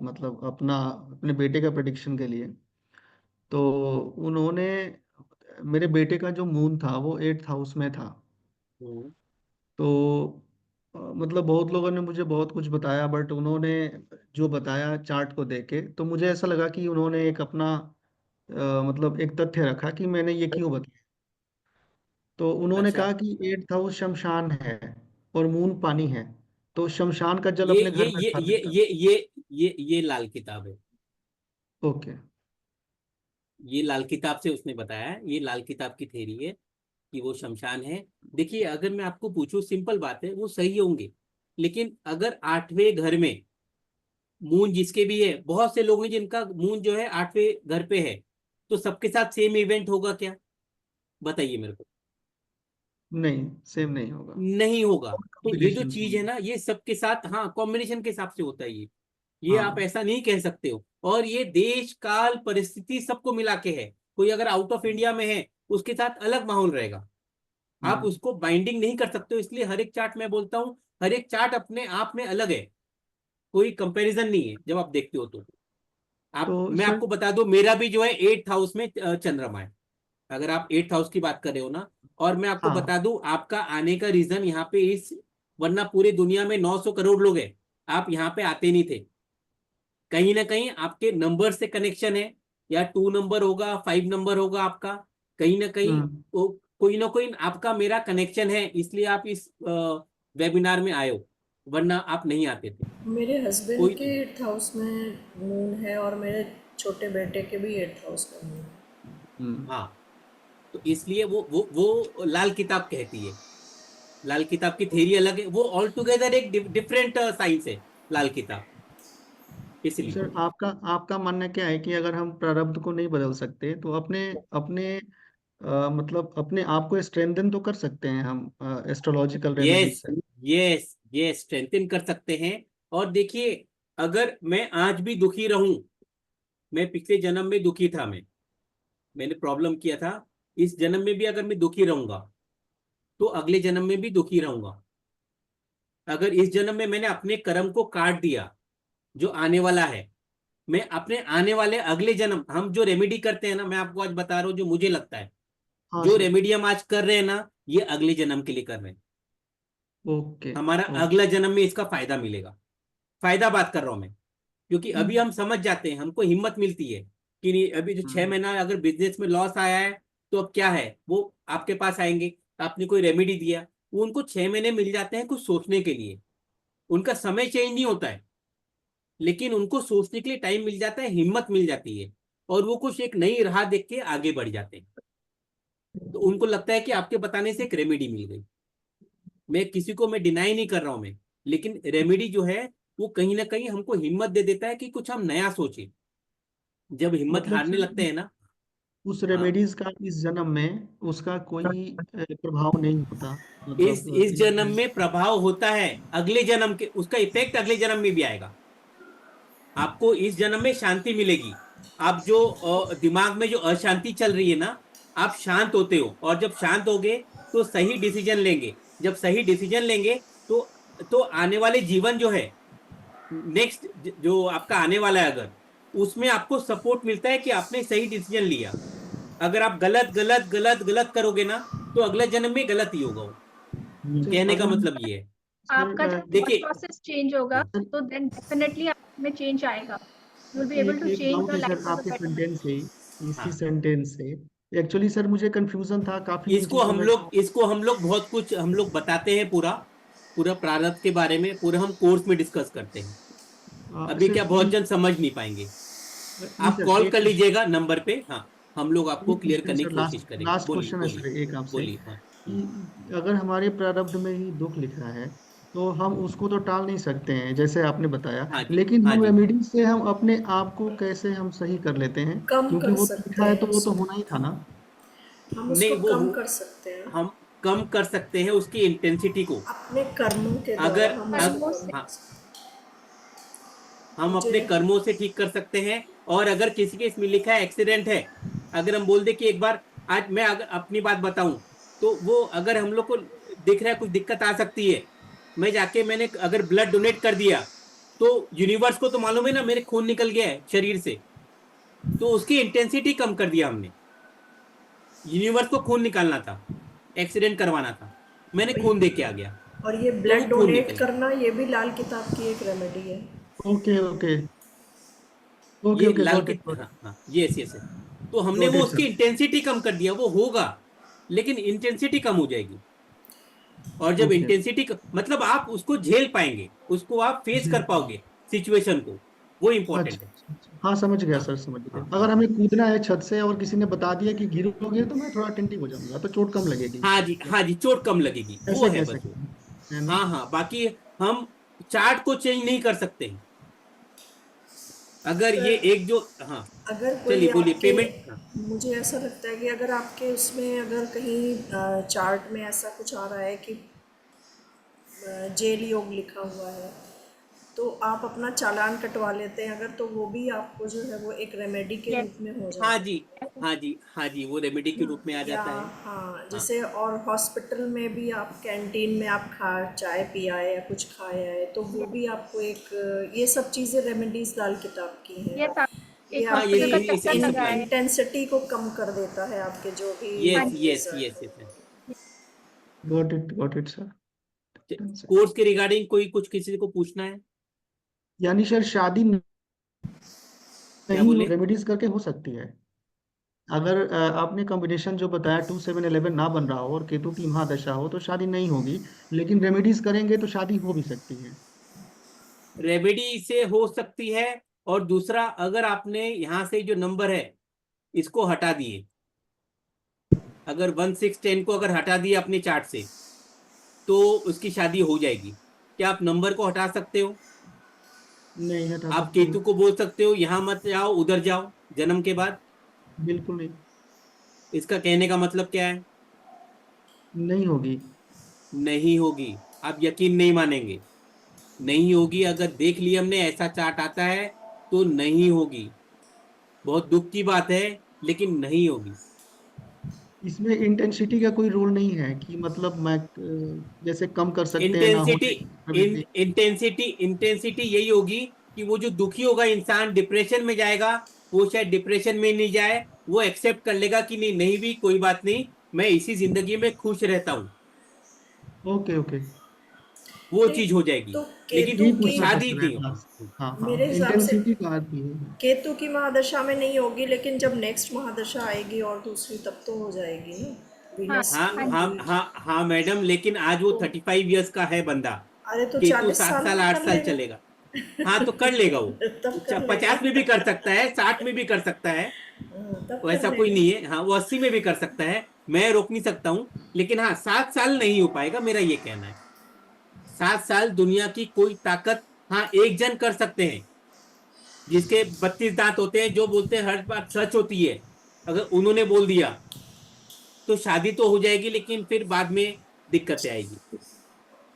मतलब अपने बेटे का प्रेडिक्शन के लिए। तो उन्होंने, मेरे बेटे का जो मून था वो 8th हाउस में था। हम्म, तो मतलब बहुत लोगों ने मुझे बहुत कुछ बताया, बट उन्होंने जो बताया चार्ट को देख के, तो मुझे ऐसा लगा कि उन्होंने एक अपना मतलब एक तथ्य रखा कि मैंने ये क्यों बताया। तो उन्होंने अच्छा, कहा कि 8th हाउस शमशान है और मून पानी है, तो शमशान का जल ये अपने ये घर में ये ये स्थापित कर। ये ये ये लाल किताब है। ओके। ये लाल किताब से उसने बताया है, ये लाल किताब की थ्योरी है कि वो शमशान है। देखिए, अगर मैं आपको पूछूं, सिंपल बात है, वो सही होंगे, लेकिन अगर 8वें घर में मून जिसके भी है, बहुत से लोग हैं जिनका मून जो है 8वें घर पे है, तो सबके साथ सेम इवेंट होगा क्या? बताइए मेरे को। नहीं, सेम नहीं होगा। नहीं होगा। और तो ये जो कॉम्बिनेशन चीज है होंगे। ना, ये सबके साथ, हाँ, कॉम्बिनेशन के हिसाब से होता है ये आप हाँ। ऐसा नहीं कह सकते हो। और ये देश काल परिस्थिति सबको मिला के है। कोई अगर आउट ऑफ इंडिया में है, उसके साथ अलग माहौल रहेगा, आप हम्म। उसको बाइंडिंग नहीं कर सकते हो। इसलिए हर एक चार्ट, मैं बोलता हूँ, हर एक चार्ट अपने आप में अलग है, कोई कंपैरिजन नहीं है जब आप देखते हो तो। आप, तो मैं सर। आपको बता दूं, मेरा भी जो है 8th हाउस में चंद्रमा है, अगर आप 8th हाउस की बात कर रहे हो ना। और मैं आपको हाँ। बता दूं, आपका आने का रीजन यहाँ पे इस, वरना पूरे दुनिया में 900 करोड़ लोग हैं, आप यहाँ पे आते नहीं थे। कहीं ना कहीं आपके नंबर से कनेक्शन है, या 2 नंबर होगा, 5 नंबर होगा आपका, कहीं ना कहीं हम्म। वो, कोई ना कोई आपका मेरा कनेक्शन है, इसलिए आप इस वेबिनार में आए हो, वरना आप नहीं आते थे। मेरे हस्बैंड कोई, के 8th हाउस में मून है और मेरे छोटे बेटे के भी 8th हाउस में मून है। हम्म। हाँ, तो इसलिए वो लाल किताब कहती है। लाल किताब की थ्योरी अलग है, वो ऑल टुगेदर एक डिफरेंट साइंस है, लाल किताब, तो इसलिए। सर आपका आपका मानना क्या है कि अगर हम प्रारब्ध को नहीं बदल सकते तो अपने अपने मतलब अपने आप को स्ट्रेंथन तो कर सकते हैं हम एस्ट्रोलॉजिकल रेमेडी यस, से। ये स्ट्रेंथन कर सकते हैं। और देखिए, अगर मैं आज भी दुखी रहूं, मैं पिछले जन्म में दुखी था, मैंने प्रॉब्लम किया था, इस जन्म में भी अगर मैं दुखी रहूंगा, तो अगले जन्म में भी दुखी रहूंगा। अगर इस जन्म में मैंने अपने कर्म को काट दिया, जो आने वाला है, मैं अपने आने वाले अगले जन्म, हम जो रेमेडी करते हैं ना, मैं आपको आज बता रहा हूँ, जो मुझे लगता है, हाँ जो सर। रेमेडी हम आज कर रहे हैं ना, ये अगले जन्म के लिए कर रहे हैं। ओके। हमारा ओके। अगला जन्म में इसका फायदा मिलेगा। फायदा बात कर रहा हूं मैं, क्योंकि अभी हम समझ जाते हैं, हमको हिम्मत मिलती है कि नहीं, अभी जो 6 महीना अगर बिजनेस में लॉस आया है, तो अब क्या है, वो आपके पास आएंगे, आपने कोई रेमेडी दिया, वो उनको 6 महीने मिल जाते हैं कुछ सोचने के लिए। उनका समय चेंज नहीं होता है, लेकिन उनको सोचने के लिए टाइम मिल जाता है, हिम्मत मिल जाती है, और वो कुछ एक नई राह देख के आगे बढ़ जाते हैं। तो उनको लगता है कि आपके बताने से एक रेमेडी मिल गई। मैं किसी को, मैं डिनाई नहीं कर रहा हूं मैं, लेकिन रेमेडी जो है, वो कहीं ना कहीं हमको हिम्मत दे देता है कि कुछ हम नया सोचें। जब हिम्मत मतलब हारने लगते सर हैं ना। उस हाँ, रेमेडीज का इस जन्म में उसका कोई प्रभाव नहीं होता, इस मतलब जन्म में प्रभाव होता है, अगले जन्म के, उसका इफेक्ट अगले जन्म में भी आएगा। आपको इस जन्म में शांति मिलेगी। आप जो दिमाग में जो अशांति चल रही है ना, आप शांत होते हो, और जब शांत होगे तो सही डिसीजन लेंगे। जब सही डिसीजन लेंगे, तो आने वाले जीवन जो है, नेक्स्ट जो आपका आने वाला है, अगर उसमें आपको सपोर्ट मिलता है कि आपने सही डिसीजन लिया। अगर आप गलत गलत गलत गलत करोगे ना, तो अगला जन्म में गलत ही होगा वो। सर कहने का अगर मतलब ये है। आपका सर जब थॉट देखिए, प्रोसेस चेंज होगा, सर तो देन डेफिनेटली आप में चेंज आएगा। यू विल बी एबल एक टू एक चेंज डाउट योर है लाइफ सर फॉर द आपके बेटर। सेंटेंस से, इसी हाँ, सेंटेंस से एक्चुअली सर मुझे कंफ्यूजन था काफी इन चीजों में। इसको हम लोग बहुत कुछ हम लोग बताते हैं, पूरा पूरा प्रारब्ध के बारे में पूरा हम कोर्स में डिस्कस करते हैं। अभी सर क्या, बहुत जन समझ नहीं पाएंगे। नहीं आप सर कॉल एक कर लीजिएगा नंबर पे, हाँ, हम लोग आपको एक क्लियर क्वेश्चन करने सर, की लास्ट कोशिश करेंगे। लास्ट बोलिए क्वेश्चन है बोलिए सर एक आपसे बोलिए। हाँ, कि अगर हमारे प्रारब्ध में ही दुख लिखा है तो हम उसको तो टाल नहीं सकते हैं जैसे आपने बताया, हाँ जी, लेकिन हाँ हम जी। रेमेडी से हम अपने आप को कैसे हम सही कर लेते हैं, कम क्योंकि कर वो तो सकते लिखा है तो हैं वो तो उसको, होना ही था ना। हम नहीं, उसको कम कर सकते हैं हम कम कर सकते हैं उसकी इंटेंसिटी को। अपने कर्मों के द्वारा, अगर हम उसको अग, कर्मों कम से। कर हाँ, सकते हैं। हम मुझे अपने कर्मों से ठीक कर सकते हैं। और अगर किसी के इसमें लिखा है एक्सीडेंट है, अगर हम बोल दे कि एक बार, आज मैं अगर अपनी बात बताऊं, तो वो अगर हम लोग को दिख रहा है कुछ दिक्कत आ सकती है, मैंने अगर ब्लड डोनेट कर दिया तो यूनिवर्स को तो मालूम है ना मेरे खून निकल गया है शरीर से, तो उसकी इंटेंसिटी कम कर दिया हमने। यूनिवर्स को खून निकालना था, एक्सीडेंट करवाना था, मैंने खून दे के आ गया, और ये तो ब्लड वो खून डोनेट निकल करना ये भी लाल किताब की एक रेमेडी है। ओके ओके ओके ये ओके लाल गॉट के इट गॉट हाँ हाँ यस यस। तो हमने वो इट उसकी सर। इंटेंसिटी कम कर दिया, वो होगा लेकिन इंटेंसिटी कम हो जाएगी। और जब ओके इंटेंसिटी मतलब आप उसको झेल पाएंगे, उसको आप फेस कर पाओगे सिचुएशन को, वो अच्छा इम्पोर्टेंट है। अच्छा। हाँ समझ गया हाँ सर, समझ गया। हाँ अगर हाँ हमें कूदना है छत से और किसी ने बता दिया कि गिरोगे तो मैं थोड़ा टेंटिव हो जाऊंगा, तो चोट कम लगेगी। हाँ जी चोट कम लगेगी, वो ऐसे है कह बस वो। सकते हैं, है ना? हाँ हाँ बाकी हम चार्ट को चेंज नहीं कर सकते हैं। अगर ये सर एक जो हाँ अगर कोई चलिए बोलिए आपके, पेमेंट। हाँ मुझे ऐसा लगता है कि अगर आपके उसमें अगर कहीं चार्ट में ऐसा कुछ आ रहा है कि जेल योग लिखा हुआ है, तो आप अपना चालान कटवा लेते हैं अगर, तो वो भी आपको जो है वो एक रेमेडी के रूप में हो हाँ जाता जी हाँ जी हाँ जी, वो रेमेडी के है रूप में आ ना। या जाता है। हाँ, हाँ जैसे और हॉस्पिटल में भी आप कैंटीन में आप चाय पिया है या कुछ खाया है, तो वो भी आपको एक ये सब चीज़ें रेमेडीज लाल किताब की हैं। यस आप ये एक हाँ ये हॉस्पिटल का आपकी चक्कर लग रहा है। इंटेंसिटी को कम कर देता है, आपके जो भी हाँ यस जी यस रिजल्ट यस हो। Yes. Got it sir. Course के रिगार्डिंग कोई कुछ किसी को पूछना है? यानी सर शादी क्या नहीं बोले? रेमेडीज करके हो सकती है? अगर आपने कॉम्बिनेशन जो बताया 2 7 11 ना बन रहा हो और केतु की महादशा हो तो शादी नहीं होगी, लेकिन रेमेडीज करेंगे तो शादी हो भी सकती है। रेमेडी से हो सकती है। और दूसरा, अगर आपने यहाँ से जो नंबर है इसको हटा दिए, अगर 1 6 10 को अगर हटा दिए अपने चार्ट से, तो उसकी शादी हो जाएगी। क्या आप नंबर को हटा सकते हो? नहीं हटा आप सकते। केतु को बोल सकते हो यहाँ मत जाओ उधर जाओ जन्म के बाद? बिल्कुल नहीं। इसका कहने का मतलब क्या है? नहीं होगी। नहीं होगी। आप यकीन नहीं मानेंगे, नहीं होगी। अगर देख लिया हमने ऐसा चार्ट आता है तो नहीं होगी। बहुत दुख की बात है, लेकिन नहीं होगी। इसमें इंटेंसिटी का कोई रोल नहीं है कि मतलब मैं जैसे कम कर सकते हैं ना इंटेंसिटी होने कभी भी। इंटेंसिटी यही होगी कि वो जो दुखी होगा इंसान, डिप्रेशन में जाएगा, वो शायद डिप्रेशन में नहीं जाए, वो एक्सेप्ट कर लेगा कि नहीं नहीं भी कोई बात नहीं, मैं इसी जिंदगी में खुश रहता हूँ, ओके ओके, वो नहीं, चीज हो जाएगी। तो लेकिन केतु यही की, पूछना था शादी सर नहीं लास्ट। होगी। हाँ हाँ, मेरे हिसाब से इंटेंसिटी का अर्थ ये है। केतु की महादशा में नहीं होगी, लेकिन जब नेक्स्ट महादशा आएगी और दूसरी, तब तो हो जाएगी ना, हाँ वीनस हाँ की हाँ हाँ होगी। हाँ हाँ मैडम, लेकिन आज वो तो 35 ईयर्स का है बंदा, अरे तो केतु 40 7 साल साल में 8 कर साल लेगा। चलेगा। हाँ तो कर लेगा वो, तब कर लेगा। 50 में भी कर सकता है, 60 में भी कर सकता है, तब कर वैसा कोई लेगा। नहीं है। हाँ वो 80 में भी कर सकता है, मैं रोक नहीं सकता हूँ। लेकिन हाँ 7 साल नहीं हो पाएगा, मेरा ये कहना है। 7 साल दुनिया की कोई ताकत, हाँ एक जन कर सकते हैं जिसके 32 दांत होते हैं, जो बोलते हैं हर बात सच होती है, अगर उन्होंने बोल दिया तो शादी तो हो जाएगी, लेकिन फिर बाद में दिक्कतें आएगी।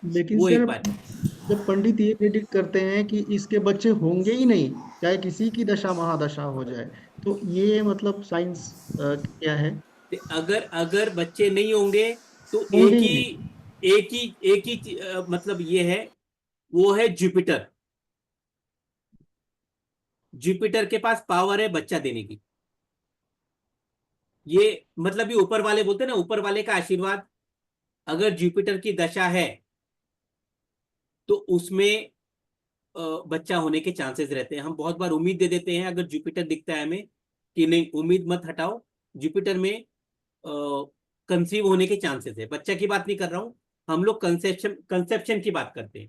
लेकिन वो सर एक बात है। जब पंडित ये प्रेडिक्ट करते हैं कि इसके बच्चे होंगे ही नहीं, चाहे किसी की दशा महादशा हो जाए, तो ये मतलब साइंस क्या है? अगर अगर बच्चे नहीं होंगे तो होंगे ही नहीं। एक ही मतलब ये है, वो है जुपिटर। जुपिटर के पास पावर है बच्चा देने की। ये मतलब ये ऊपर वाले बोलते हैं ना, ऊपर वाले का आशीर्वाद। अगर जुपिटर की दशा है तो उसमें बच्चा होने के चांसेस रहते हैं। हम बहुत बार उम्मीद दे देते हैं, अगर जुपिटर दिखता है हमें कि नहीं उम्मीद मत हटाओ, जुपिटर में कंसीव होने के चांसेस है। बच्चा की बात नहीं कर रहा हूं, हम लोग कंसेप्शन की बात करते हैं।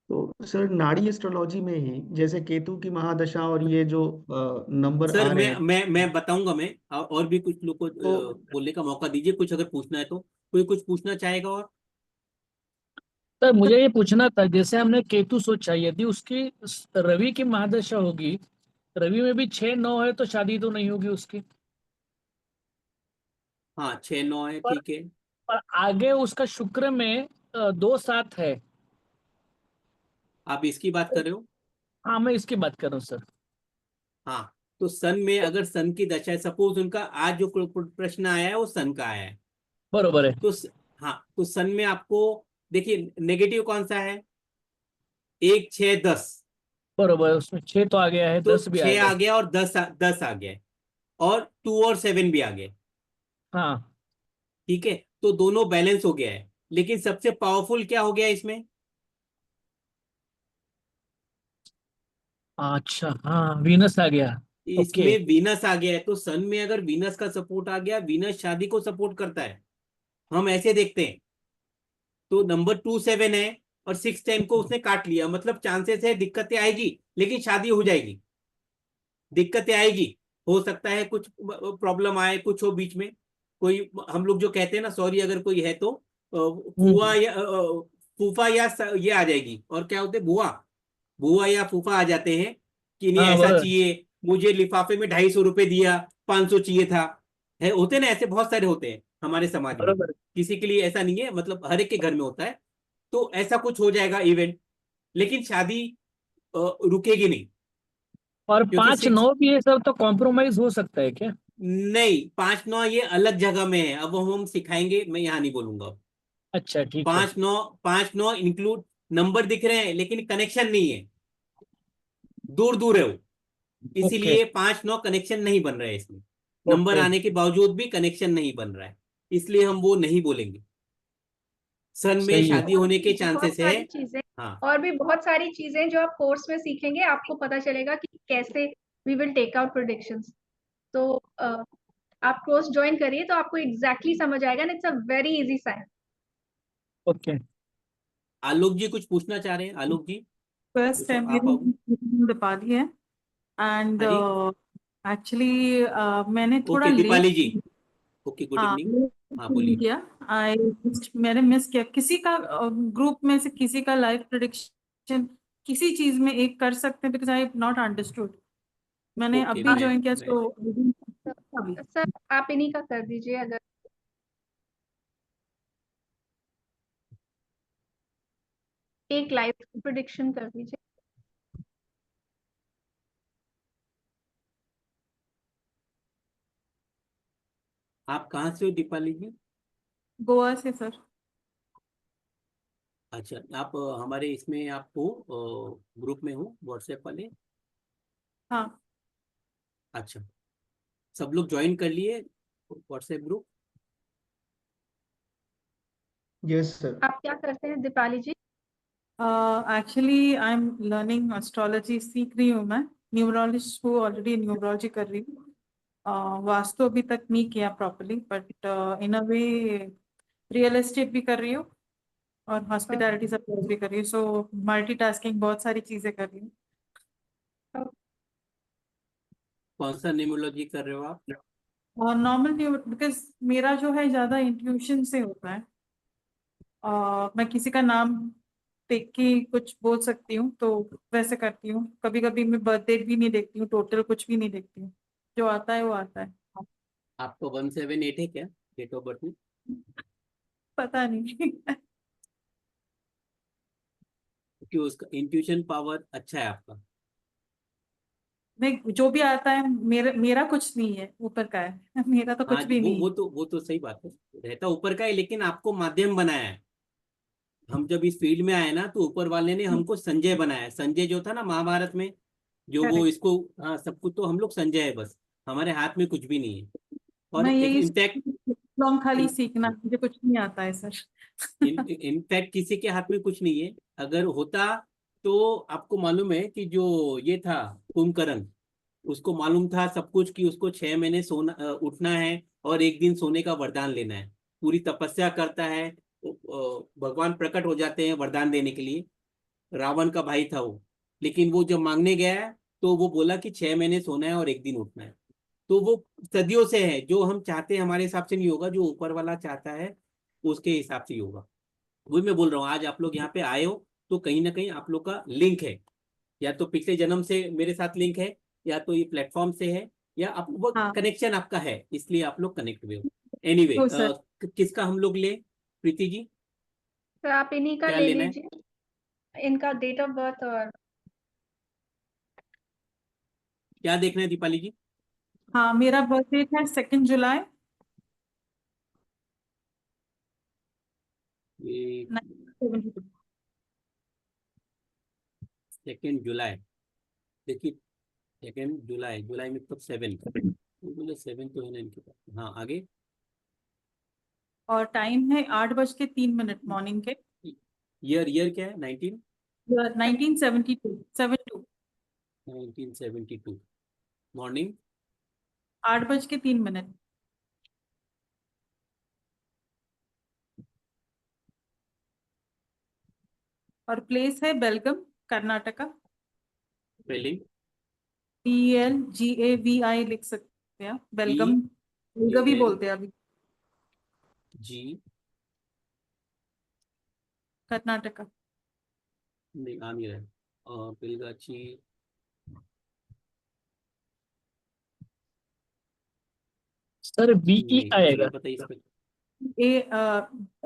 तो सर नाड़ी एस्ट्रोलॉजी में ही जैसे केतु की महादशा और ये जो नंबर सर आ रहे हैं, मैं बताऊंगा। मैं और भी कुछ लोग को तो बोलने का मौका दीजिए, कुछ अगर पूछना है तो। कोई कुछ पूछना चाहेगा और? सर मुझे ये पूछना था, जैसे हमने केतु सोचा, यदि उसकी रवि की महादशा होगी, रवि में भी 6 9 है, तो शादी तो नहीं होगी उसकी। हाँ 6 9 है, पर ठीक है। पर आगे उसका शुक्र में 2 7 है। आप इसकी बात कर रहे हो? हाँ, मैं इसकी बात कर रहा हूँ सर। हाँ तो सन में, अगर सन की दशा है, सपोज उनका आज जो प्रश्न आया है वो सन का आया है, बरोबर है। तो हाँ, तो सन में आपको देखिए नेगेटिव कौन सा है, 1 6 10, बरोबर है, उसमें 6 तो आ गया है, तो 10 भी आ 6 गया। आ गया और 10 आ गया, और 2 और 7 भी आ गए। हाँ। ठीक है, तो दोनों बैलेंस हो गया है, लेकिन सबसे पावरफुल क्या हो गया इसमें, अच्छा, हाँ, वीनस आ गया। ओके। इसमें वीनस आ गया है। तो सन में अगर वीनस का सपोर्ट आ गया, वीनस शादी को सपोर्ट करता है, हम ऐसे देखते हैं। तो नंबर 2 7 है और 6 10 को उसने काट लिया, मतलब चांसेस है दिक्कतें आएगी, लेकिन शादी हो जाएगी। दिक्कतें आएगी, हो सकता है कुछ प्रॉब्लम आए, कुछ हो बीच में, कोई हम लोग जो कहते हैं ना, सॉरी अगर कोई है तो फुआ या फूफा या ये आ जाएगी, और क्या होते हैं, बुआ, बुआ या फूफा आ जाते हैं कि नहीं हाँ, ऐसा बरोबर। चाहिए, मुझे लिफाफे में 250 रुपये दिया, 500 चाहिए था। है, होते ना ऐसे, बहुत सारे होते हैं हमारे समाज में। बरोबर। किसी के लिए ऐसा नहीं है, मतलब हर एक के घर में होता है। तो ऐसा कुछ हो जाएगा इवेंट, लेकिन शादी रुकेगी नहीं, और क्योंकि 5 9 भी ये सब तो कॉम्प्रोमाइज हो सकता है क्या? नहीं, 5 9 ये अलग जगह में है, अब वो हम सिखाएंगे, मैं यहाँ नहीं बोलूंगा। अच्छा, ठीक है। 5 9, 5 9 इंक्लूड, नंबर दिख रहे हैं लेकिन कनेक्शन नहीं है, दूर दूर है वो, ओके। इसीलिए 5 9 कनेक्शन नहीं बन रहा है इसमें। Number okay. आने के बावजूद भी कनेक्शन नहीं बन रहा है, इसलिए हम वो नहीं बोलेंगे। सन में सही है। शादी और होने भी के बहुत चांसेस है। सारी चीजें, हाँ, और भी बहुत सारी चीजें जो आप कोर्स में सीखेंगे, आपको पता चलेगा कि कैसे we will take out predictions. तो आप कोर्स ज्वाइन करिए तो आपको एग्जैक्टली समझ आएगा, it's a very easy science. Okay. Alok ji कुछ पूछना चाह रहे हैं, आलोक जी, फर्स्ट तो है, आप मेरी नाम दीपाली है। एंड हाँ जी, एक्चुअली मैंने थोड़ा ओके लेट, दीपाली जी, ओके, गुड हाँ, इवनिंग। हाँ नहीं बोलिए। किया। आई मैंने मिस किया किसी का, ग्रुप में से किसी का लाइफ प्रेडिक्शन किसी चीज में एक कर सकते हैं, बिकॉज आई नॉट अंडरस्टूड। मैंने ओके, अभी ज्वाइन किया, मैं सो अभी सर आप इन्हीं का कर दीजिए, अगर एक लाइफ प्रेडिक्शन कर दीजिए। आप कहाँ से हो दीपाली जी? गोवा से सर। अच्छा, आप हमारे इसमें आप हो, ग्रुप में हो व्हाट्सएप वाले? हाँ। अच्छा, सब लोग ज्वाइन कर लिए व्हाट्सएप ग्रुप? Yes sir. आप क्या करते हैं Deepali ji? Actually I am learning astrology, सीख रही हूँ मैं। न्यूमरोलॉजिस्ट हूँ, ऑलरेडी न्यूमरोलॉजी कर रही हूँ। वास्तु अभी तक नहीं किया properly, but in a way real estate भी कर रही हूँ और हॉस्पिटैलिटी सप्लाईज भी कर रही हूँ, सो मल्टीटास्किंग बहुत सारी चीजें कर रही हूँ। कौन सा न्यूमरोलॉजी कर रहे हो आप? और नॉर्मल, बिकॉज मेरा जो है ज्यादा इंट्यूशन से होता है। मैं किसी का नाम देख के कुछ बोल सकती हूँ, तो वैसे करती हूँ। कभी कभी मैं बर्थ डेट भी नहीं देखती हूँ, टोटल कुछ भी नहीं देखती हूँ, जो आता है वो आता है। आपको 178 है क्या डेट ऑफ बर्थ में? पता नहीं। क्योंकि उसका इंट्यूशन पावर अच्छा है आपका। नहीं, जो भी आता है मेरा मेरा कुछ नहीं है, ऊपर का है। मेरा तो हाँ कुछ जी, भी वो नहीं वो है। तो वो तो सही बात है, रहता ऊपर का है, लेकिन आपको माध्यम बनाया है। हम जब इस फील्ड में आए ना, तो ऊपर वाले ने हमको संजय बनाया। संजय जो था ना महाभारत में, जो वो करेक्ट। इसको, हाँ, सब कुछ तो हम लोग संजय है बस, हमारे हाथ में कुछ भी नहीं है। और मैं यही इनफैक्ट, लॉन्ग खाली सीखना, मुझे कुछ नहीं आता है सर। इनफैक्ट किसी के हाथ में कुछ नहीं है। अगर होता तो आपको मालूम है कि जो ये था कुंभकर्ण, उसको मालूम था सब कुछ कि उसको 6 महीने सोना उठना है और एक दिन सोने का वरदान लेना है। पूरी तपस्या करता है, भगवान प्रकट हो जाते हैं वरदान देने के लिए। रावण का भाई था वो, लेकिन वो जब मांगने गया तो वो बोला कि 6 महीने सोना है और एक दिन उठना है। तो वो सदियों से है, जो हम चाहते हैं हमारे हिसाब से नहीं होगा, जो ऊपर वाला चाहता है उसके हिसाब से ही होगा। वही मैं बोल रहा हूँ, आज आप लोग यहाँ पे आए हो तो कहीं ना कहीं आप लोग का लिंक है, या तो पिछले जन्म से मेरे साथ लिंक है, या तो ये प्लेटफॉर्म से है, या आप वो हाँ। कनेक्शन आपका है, इसलिए आप लोग कनेक्ट हुए हो। एनीवे, तो सर किसका हम लोग ले, प्रीति जी, तो आप इन्हीं का क्या ले लेना है? लीजिए, इनका डेट ऑफ बर्थ। और क्या देखना है दीपाली जी? हाँ, मेरा बर्थ डेट है 2 जुलाई। ये 1972 2 जुलाई, देखिए 2 जुलाई, जुलाई में कब 7, बोले 7 तो है ना इनके पास। हाँ आगे। और टाइम है 8:03 मॉर्निंग के। ईयर क्या है? 1972 1972 मॉर्निंग। 8:03। और प्लेस है बेलगम, कर्नाटका। स्पेलिंग BELGAVI लिख सकते हैं आप। बेलगम, बेलगम भी बोलते हैं अभी, जी कर्नाटका। नहीं आ नहीं रहा है। बेलगाची, सर बीई नहीं आएगा। बताइए इसमें।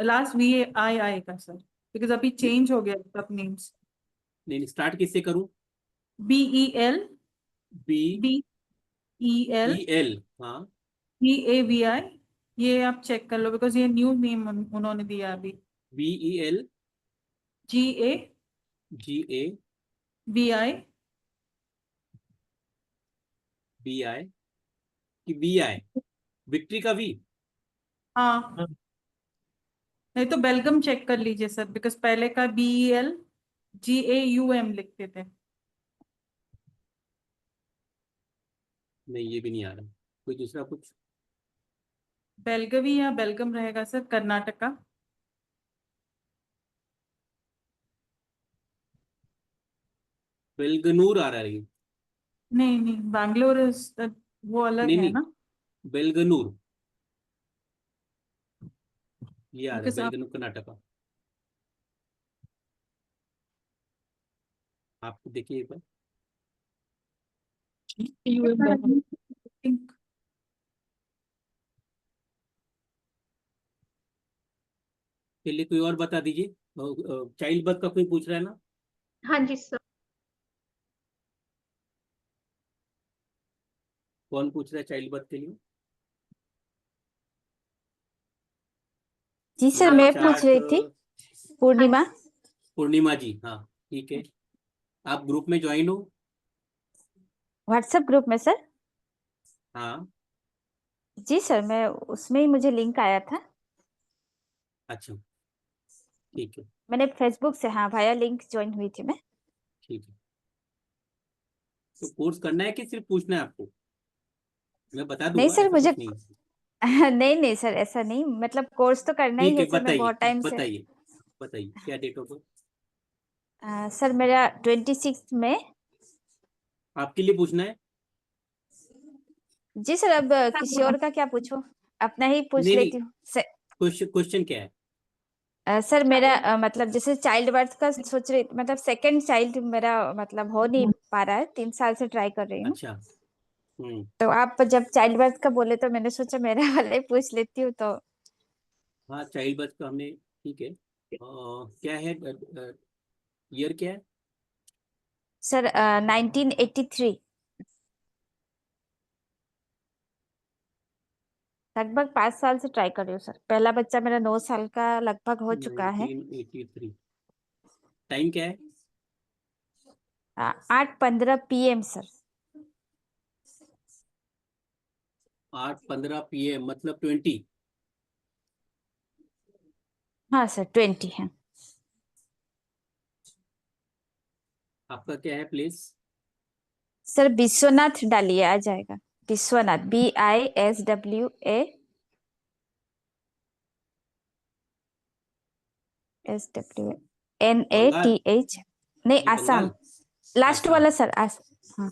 लास्ट VAI आएगा सर, बिकॉज अभी चेंज हो गया सब नेम्स। नहीं स्टार्ट किससे करूं? BEL B BEL E L, हाँ GAVI, ये आप चेक कर लो बिकॉज ये न्यू नेम उन्होंने दिया अभी। BEL GAVI। GAVI कि VI, विक्ट्री का वी। हाँ, नहीं तो बेलगम चेक कर लीजिए सर, बिकॉज पहले का BELGAUM लिखते थे। नहीं ये भी नहीं आ रहा, कोई दूसरा कुछ? बेलगवी या बेलगम रहेगा सर, कर्नाटका। बेलगनूर आ रहा है। नहीं नहीं, बैंगलोर वो अलग नहीं है नहीं, ना। बेलगनूर ये आ रहा है, बिकॉज आप बेलगनूर कर्नाटका। आप देखिए एक बार। चलिए कोई और बता दीजिए। चाइल्ड बर्थ का कोई पूछ रहा है ना? हाँ जी सर। कौन पूछ रहा है चाइल्ड बर्थ के लिए? जी सर, मेरा मैं पूछ रही थी, पूर्णिमा। पूर्णिमा जी, हाँ ठीक है। आप ग्रुप में ज्वाइन हो? व्हाट्सएप ग्रुप में सर? हाँ जी सर, मैं उसमें ही, मुझे लिंक आया था। अच्छा ठीक है। मैंने फेसबुक से, हाँ, वाया लिंक ज्वाइन हुई थी मैं। ठीक है, तो कोर्स करना है कि सिर्फ पूछना है आपको? मैं बता नहीं दूंगा, सर, ऐसा मुझे कुछ नहीं है। नहीं नहीं सर, ऐसा नहीं, मतलब कोर्स तो करना ही ठीक है है सर, मैं बताइए, बहुत टाइम से। बताइए बताइए क्या डेट ऑफ बर्थ? सर मेरा 26 में। आपके लिए पूछना है? जी सर, अब किसी और का क्या पूछूं, अपना ही पूछ नहीं नहीं, लेती हूँ। क्वेश्चन क्या है? सर मेरा मतलब जैसे चाइल्ड बर्थ का सोच रही, मतलब सेकंड चाइल्ड मेरा मतलब हो नहीं पा रहा है, 3 साल से ट्राई कर रही हूँ। अच्छा तो आप जब चाइल्ड बर्थ का बोले तो मैंने सोचा मेरा वाला ही पूछ लेती हूँ तो। हाँ चाइल्ड बर्थ का हमने, ठीक है। क्या है, ईयर क्या है? सर 1983। लगभग 5 साल से ट्राई कर रही हूँ सर, पहला बच्चा मेरा 9 साल का लगभग हो चुका है। 1983। टाइम क्या है? 8:15 PM सर। 8:15 PM मतलब 20। हाँ सर, 20 है। आपका क्या है प्लेस? सर विश्वनाथ डालिए, आ जाएगा। विश्वनाथ, बंगाल? BISWANATH। नहीं, नहीं आसाम। बंगाल, लास्ट आसाम। वाला सर, हाँ।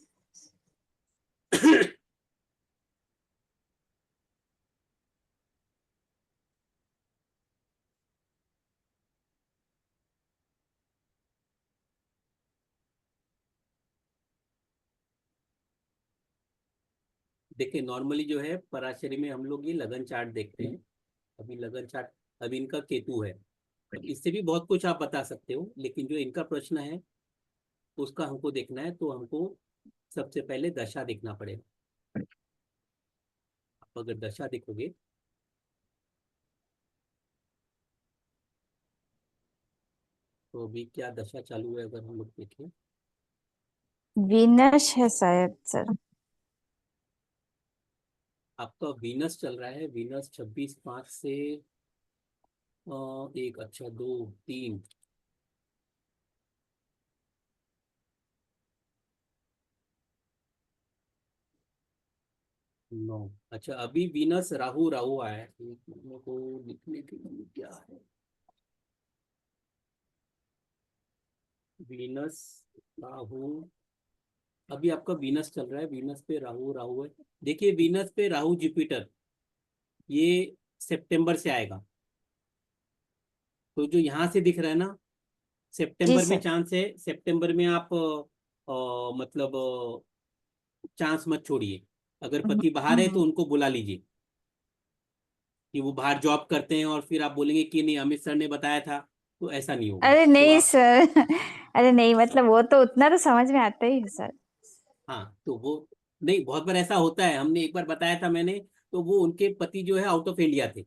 देखिए नॉर्मली जो है पराशरी में हम लोग ये लगन चार्ट देखते हैं। अभी लगन चार्ट, अभी इनका केतु है, अब इससे भी बहुत कुछ आप बता सकते हो, लेकिन जो इनका प्रश्न है उसका हमको देखना है, तो हमको सबसे पहले दशा देखना पड़ेगा। आप अगर दशा देखोगे तो अभी क्या दशा चालू है अगर हम लोग देखें, वीनस है शायद सर। आपका वीनस चल रहा है। वीनस 26/5 से 1, अच्छा 2, 3, 9, अच्छा अभी वीनस राहु राहु आया है। एक मिनट को लिखने के लिए क्या है, वीनस राहु, अभी आपका वीनस चल रहा है, वीनस पे राहु राहु है। देखिए वीनस पे राहु जुपिटर ये सितंबर से आएगा, तो जो यहाँ से दिख रहा है ना, जी सितंबर में सर। चांस है। सितंबर में आप मतलब चांस मत छोड़िए। अगर पति बाहर है तो उनको बुला लीजिए, कि वो बाहर जॉब करते हैं और फिर आप बोलेंगे कि नहीं अमित सर ने बताया था, तो ऐसा नहीं होगा। अरे तो नहीं आप, सर। अरे नहीं, मतलब वो तो उतना तो समझ में आता ही है सर। हाँ तो वो नहीं, बहुत बार ऐसा होता है, हमने एक बार बताया था मैंने, तो वो उनके पति जो है आउट ऑफ इंडिया थे,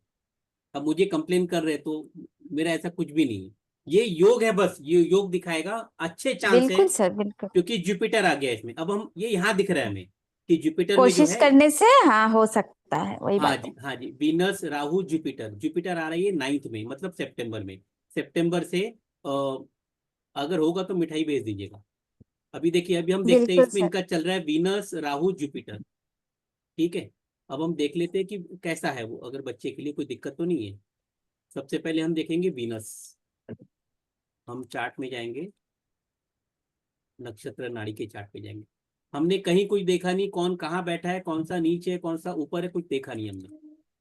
अब मुझे कंप्लेन कर रहे, तो मेरा ऐसा कुछ भी नहीं है। ये योग है, बस ये योग दिखाएगा, अच्छे चांस है, बिल्कुल सर, बिल्कुल। क्योंकि जुपिटर आ गया इसमें। अब हम ये यहाँ दिख रहा है हमें कि जुपिटर में जो कोशिश है, करने से हाँ हो सकता है, वही हाँ बात जी है। हाँ जी, वीनस राहु जुपिटर, जुपिटर आ रही है 9th में, मतलब सितंबर में। सितंबर से अगर होगा तो मिठाई भेज दीजिएगा। अभी देखिए, अभी हम देखते हैं बिल्कुल इसमें सर। इनका चल रहा है वीनस राहु जुपिटर, ठीक है। अब हम देख लेते हैं कि कैसा है वो, अगर बच्चे के लिए कोई दिक्कत तो नहीं है। सबसे पहले हम देखेंगे वीनस, हम चार्ट में जाएंगे, नक्षत्र नाड़ी के चार्ट पे जाएंगे। हमने कहीं कुछ देखा नहीं, कौन कहाँ बैठा है, कौन सा नीचे है, कौन सा ऊपर है, कुछ देखा नहीं हमने।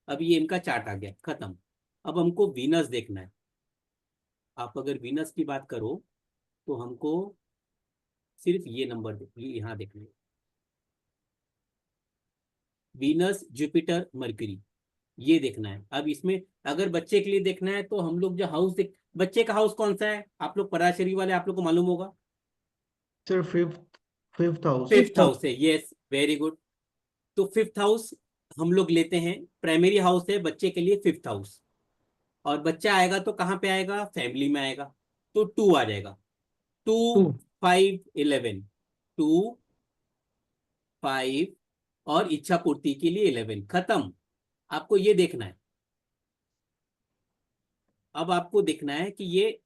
अब ये इनका चार्ट आ गया, खत्म। अब हमको वीनस देखना है। आप अगर वीनस की बात करो तो हमको सिर्फ ये नंबर ये यहाँ देखना है, वीनस जुपिटर मरकरी, ये देखना है। अब इसमें अगर बच्चे के लिए देखना है तो हम लोग जो हाउस देख, बच्चे का हाउस कौन सा है, आप लोग पराशरी वाले, आप लोग को मालूम होगा। Sir fifth house. Fifth house है, यस वेरी गुड। तो फिफ्थ हाउस हम लोग लेते हैं, प्राइमरी हाउस है बच्चे के लिए फिफ्थ हाउस। और बच्चा आएगा तो कहाँ पे आएगा, फैमिली में आएगा, तो 2 आ जाएगा। 2, 2। 5, 11, 2, 5, और इच्छा पूर्ति के लिए 11, खत्म। आपको ये देखना है। अब आपको देखना है कि ये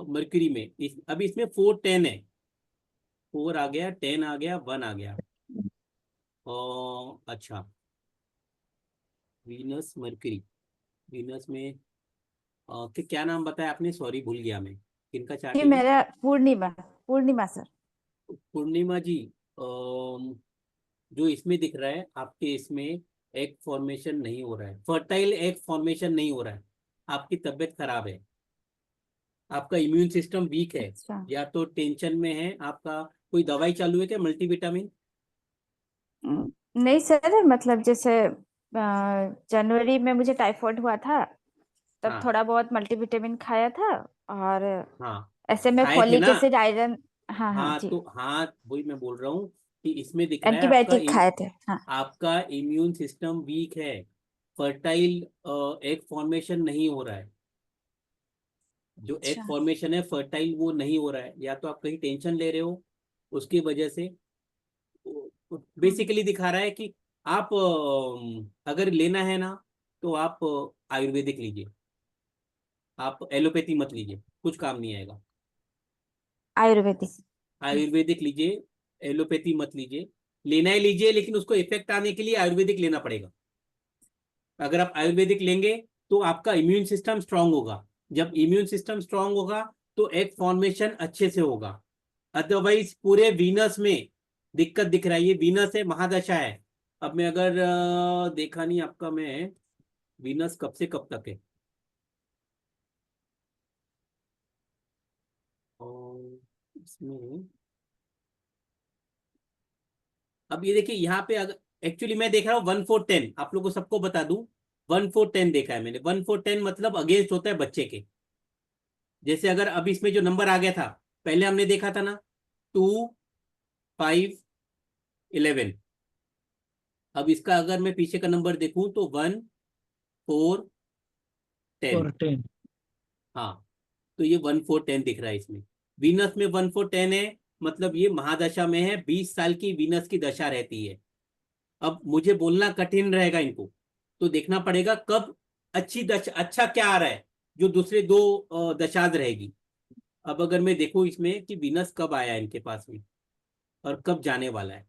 मरकरी में अभी इसमें 4, 10 है, 4 आ गया, 10 आ गया, 1 आ गया। अच्छा, वीनस मरकरी, वीनस में क्या नाम बताया आपने, सॉरी भूल गया मैं, किनका चार्ट ये है ये। मेरा पूर्णिमा, पूर्णिमा सर। पूर्णिमा जी, जो इसमें दिख रहा है आपके, इसमें एग फॉर्मेशन नहीं हो रहा है, फर्टाइल एग फॉर्मेशन नहीं हो रहा है, आपकी तबीयत खराब है, आपका इम्यून सिस्टम वीक है, अच्छा। या तो टेंशन में है आपका। कोई दवाई चालू है क्या, मल्टीविटामिन। नहीं सर, मतलब जैसे जनवरी में मुझे टाइफाइड हुआ था, तब हाँ थोड़ा बहुत मल्टीविटामिन खाया था। और हाँ, ऐसे में खाए थे फॉलिक ना। Acid, iron. हाँ हाँ हाँ जी। तो हाँ, वही मैं बोल रहा हूँ कि इसमें दिख रहा है आपका एंटीबायोटिक खाए थे हाँ। आपका इम्यून सिस्टम वीक है, फर्टाइल एग फॉर्मेशन नहीं हो रहा है। जो एग अच्छा। फॉर्मेशन है फर्टाइल वो नहीं हो रहा है, या तो आप कहीं टेंशन ले रहे हो उसकी वजह से। बेसिकली दिखा रहा है कि आप अगर लेना है ना, तो आप आयुर्वेदिक लीजिए, आप एलोपैथी मत लीजिए, कुछ काम नहीं आएगा। आयुर्वेदिक। आयुर्वेदिक लीजिए, एलोपैथी मत लीजिए। लेना ही लीजिए, लेकिन उसको इफेक्ट आने के लिए आयुर्वेदिक लेना पड़ेगा। अगर आप आयुर्वेदिक लेंगे तो आपका इम्यून सिस्टम स्ट्रांग होगा। जब इम्यून सिस्टम स्ट्रांग होगा तो एग फॉर्मेशन अच्छे से होगा। अदरवाइज पूरे वीनस में दिक्कत दिख रहा है, ये वीनस है, महादशा है। अब मैं अगर देखा नहीं आपका, मैं वीनस कब से कब तक है, और इसमें अब ये देखिए यहाँ पे, अगर एक्चुअली मैं देख रहा हूँ 1, 4, 10, आप लोगों को सबको बता दूं, 1, 4, 10 देखा है मैंने। 1, 4, 10 मतलब अगेंस्ट होता है बच्चे के। जैसे अगर अब इसमें जो नंबर आ गया था, पहले हमने देखा था ना, 2, 5, 11। अब इसका अगर मैं पीछे का नंबर देखूं तो 1, 4, 10। और 10। हाँ, तो ये 1/4 दिख रहा है इसमें। वीनस में 1/4 है, मतलब ये महादशा में है, 20 साल की वीनस की दशा रहती है। अब मुझे बोलना कठिन रहेगा इनको, तो देखना पड़ेगा कब अच्छी दशा, अच्छा क्या आ रहा है जो दूसरे दो दशाज रहेगी। अब अगर मैं देखूं इसमें कि वीनस कब आया है इनके पास में और कब जाने वाला है,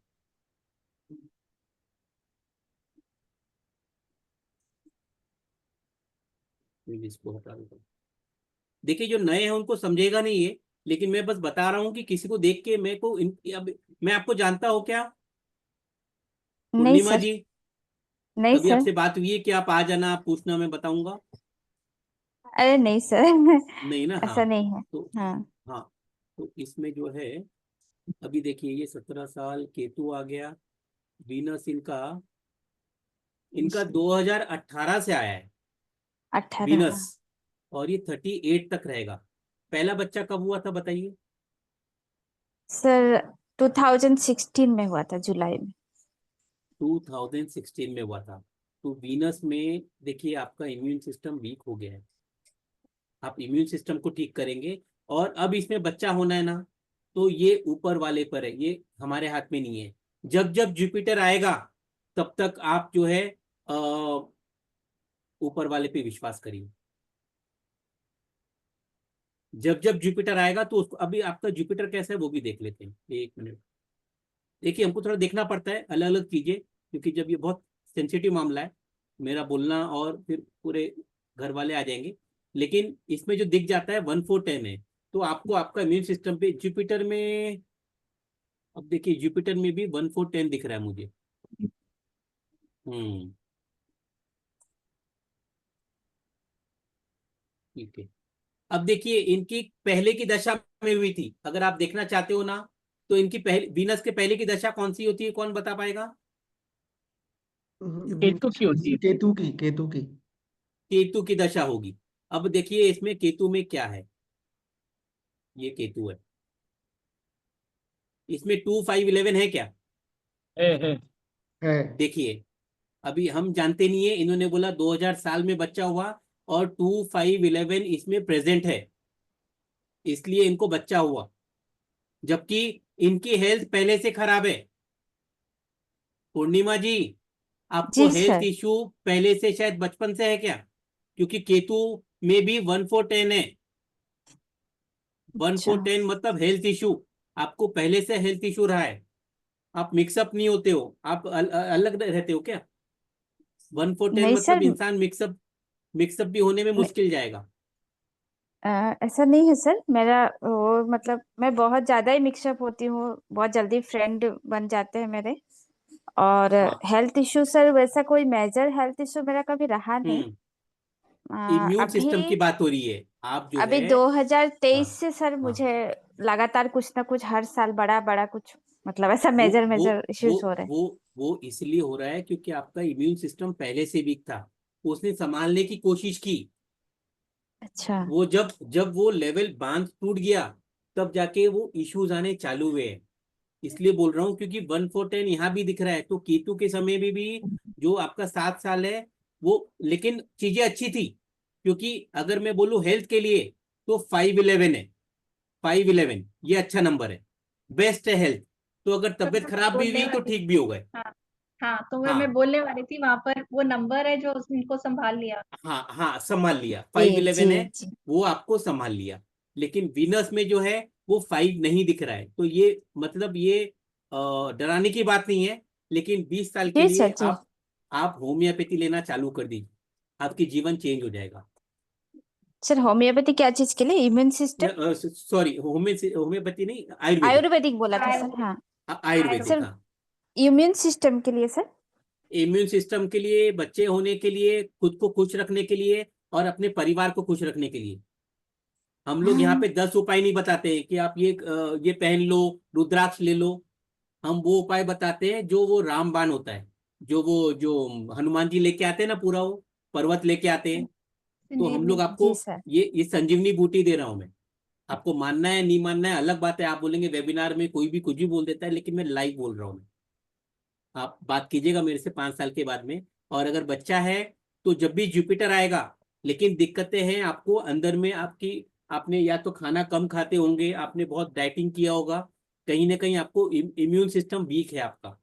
इसको हटा दूं। देखिए जो नए हैं उनको समझेगा नहीं ये, लेकिन मैं बस बता रहा हूँ कि किसी को देख के मेरे को अब मैं आपको जानता हूँ क्या नहीं पूर्णिमा सर, जी? नहीं कभी सर, आपसे बात हुई है कि आप आ जाना, आप पूछना, मैं बताऊंगा? अरे नहीं सर। नहीं ना? ऐसा हाँ। नहीं है। तो हाँ हाँ, तो इसमें जो है अभी देखिए ये 17 साल केतु आ गया। वीनस इनका इनका 2018 से आया है 18, वीनस, हाँ और ये 38 तक रहेगा। पहला बच्चा कब हुआ था बताइए? सर, 2016 में हुआ था, जुलाई में। 2016 में हुआ था। तो वीनस में देखिए आपका इम्यून सिस्टम वीक हो गया है, आप इम्यून सिस्टम को ठीक करेंगे। और अब इसमें बच्चा होना है ना, तो ये ऊपर वाले पर है, ये हमारे हाथ में नहीं है। जब जब जुपिटर आएगा तब तक आप जो है ऊपर वाले पे विश्वास करिए। जब जब जुपिटर आएगा तो उसको, अभी आपका जुपिटर कैसा है वो भी देख लेते हैं, 1 मिनट। देखिए हमको थोड़ा देखना पड़ता है अलग अलग चीजें, क्योंकि जब ये बहुत सेंसिटिव मामला है, मेरा बोलना और फिर पूरे घर वाले आ जाएंगे। लेकिन इसमें जो दिख जाता है 1/4 है, तो आपको आपका इम्यून सिस्टम पे जुपिटर में, अब देखिए जुपिटर में भी 1/4 दिख रहा है मुझे। हम्म, ठीक है। अब देखिए इनकी पहले की दशा में हुई थी, अगर आप देखना चाहते हो ना, तो इनकी पहले वीनस के पहले की दशा कौन सी होती है, कौन बता पाएगा? केतु की होती है। केतु की केतु की दशा होगी। अब देखिए इसमें केतु में क्या है, ये केतु है, इसमें 2 5 11 है क्या? है। है। देखिए अभी हम जानते नहीं है, इन्होंने बोला 2000 साल में बच्चा हुआ, और 2 5 11 इसमें प्रेजेंट है, इसलिए इनको बच्चा हुआ, जबकि इनकी हेल्थ पहले से खराब है। पूर्णिमा जी, आपको जी हेल्थ सर। इशू पहले से शायद बचपन से है क्या? क्योंकि केतु में भी 1/4 है। वन अच्छा, फोर टेन मतलब हेल्थ इशू, आपको पहले से हेल्थ इशू रहा है, आप मिक्सअप नहीं होते हो, आप अलग रहते हो क्या? 1/4 नहीं मतलब सर, इंसान मिक्सअप मिक्सअप भी होने में मुश्किल जाएगा। ऐसा नहीं है सर। मेरा वो मतलब मैं बहुत ज्यादा ही मिक्सअप होती हूँ, बहुत जल्दी फ्रेंड बन जाते हैं मेरे। और हाँ। हेल्थ इश्यू सर, वैसा कोई मेजर हेल्थ इश्यू मेरा कभी रहा नहीं। हम्म, इम्यून सिस्टम की अभी बात हो रही है, आप जो अभी है। 2023 हाँ। से सर हाँ, मुझे लगातार कुछ ना कुछ हर साल बड़ा बड़ा कुछ, मतलब ऐसा वो मेजर वो मेजर वो इश्यूज हो रहे हैं। वो इसलिए हो रहा है क्योंकि आपका इम्यून सिस्टम पहले से वीक था, उसने संभालने की कोशिश की। अच्छा। वो जब जब वो लेवल बांध टूट गया, तब जाके वो इश्यूज आने चालू हुए हैं। इसलिए बोल रहा हूँ क्योंकि 1/4 यहाँ भी दिख रहा है, तो केतु के समय में भी जो आपका 7 साल है वो, लेकिन चीजें अच्छी थी। क्योंकि अगर मैं बोलूँ हेल्थ के लिए, तो 5/11 है, 5/11 ये अच्छा नंबर है, बेस्ट है हेल्थ। तो अगर तब तबीयत तो मैं खराब भी बोलने हुई तो वाली ठीक भी हो गए। हाँ हाँ, तो मैं हाँ। बोलने वाली थी, वहां पर वो नंबर है जो उनको संभाल लिया। हाँ हाँ, संभाल लिया, जी 5/11 जी है, जी। वो आपको संभाल लिया। लेकिन वीनस में जो है वो 5 नहीं दिख रहा है, तो ये मतलब ये डराने की बात नहीं है। लेकिन 20 साल के जी लिए सर जी। आप होम्योपैथी लेना चालू कर दीजिए, आपकी जीवन चेंज हो जाएगा। सर होम्योपैथी क्या चीज के लिए? Immune system? सॉरी, होम्योपैथी नहीं, आयुर्वेदिक। आयुर्वेदिक बोला था सर, आयुर्वेदिक। हाँ। आयुर्वेदिक, आयुर्वेदिक। सर हाँ। इम्यून सिस्टम के लिए सर? इम्यून सिस्टम के लिए, बच्चे होने के लिए, खुद को खुश रखने के लिए, और अपने परिवार को खुश रखने के लिए। हम लोग यहाँ पे 10 उपाय नहीं बताते हैं कि आप ये पहन लो, रुद्राक्ष ले लो। हम वो उपाय बताते हैं जो वो रामबाण होता है, जो हनुमान जी लेके आते हैं ना, पूरा वो पर्वत लेके आते हैं। तो हम संजीवनी लोग जी आपको सर। ये संजीवनी बूटी दे रहा हूं मैं। आपको मानना है नहीं मानना है अलग बात है, आप बोलेंगे वेबिनार में कोई भी कुछ भी बोल देता है, लेकिन मैं लाइव बोल रहा हूँ। आप बात कीजिएगा मेरे से 5 साल के बाद में। और अगर बच्चा है तो जब भी जुपिटर आएगा, लेकिन दिक्कतें हैं आपको अंदर में, आपकी आपने या तो खाना कम खाते होंगे, आपने बहुत डाइटिंग किया होगा, कहीं ना कहीं आपको इम्यून सिस्टम वीक है आपका।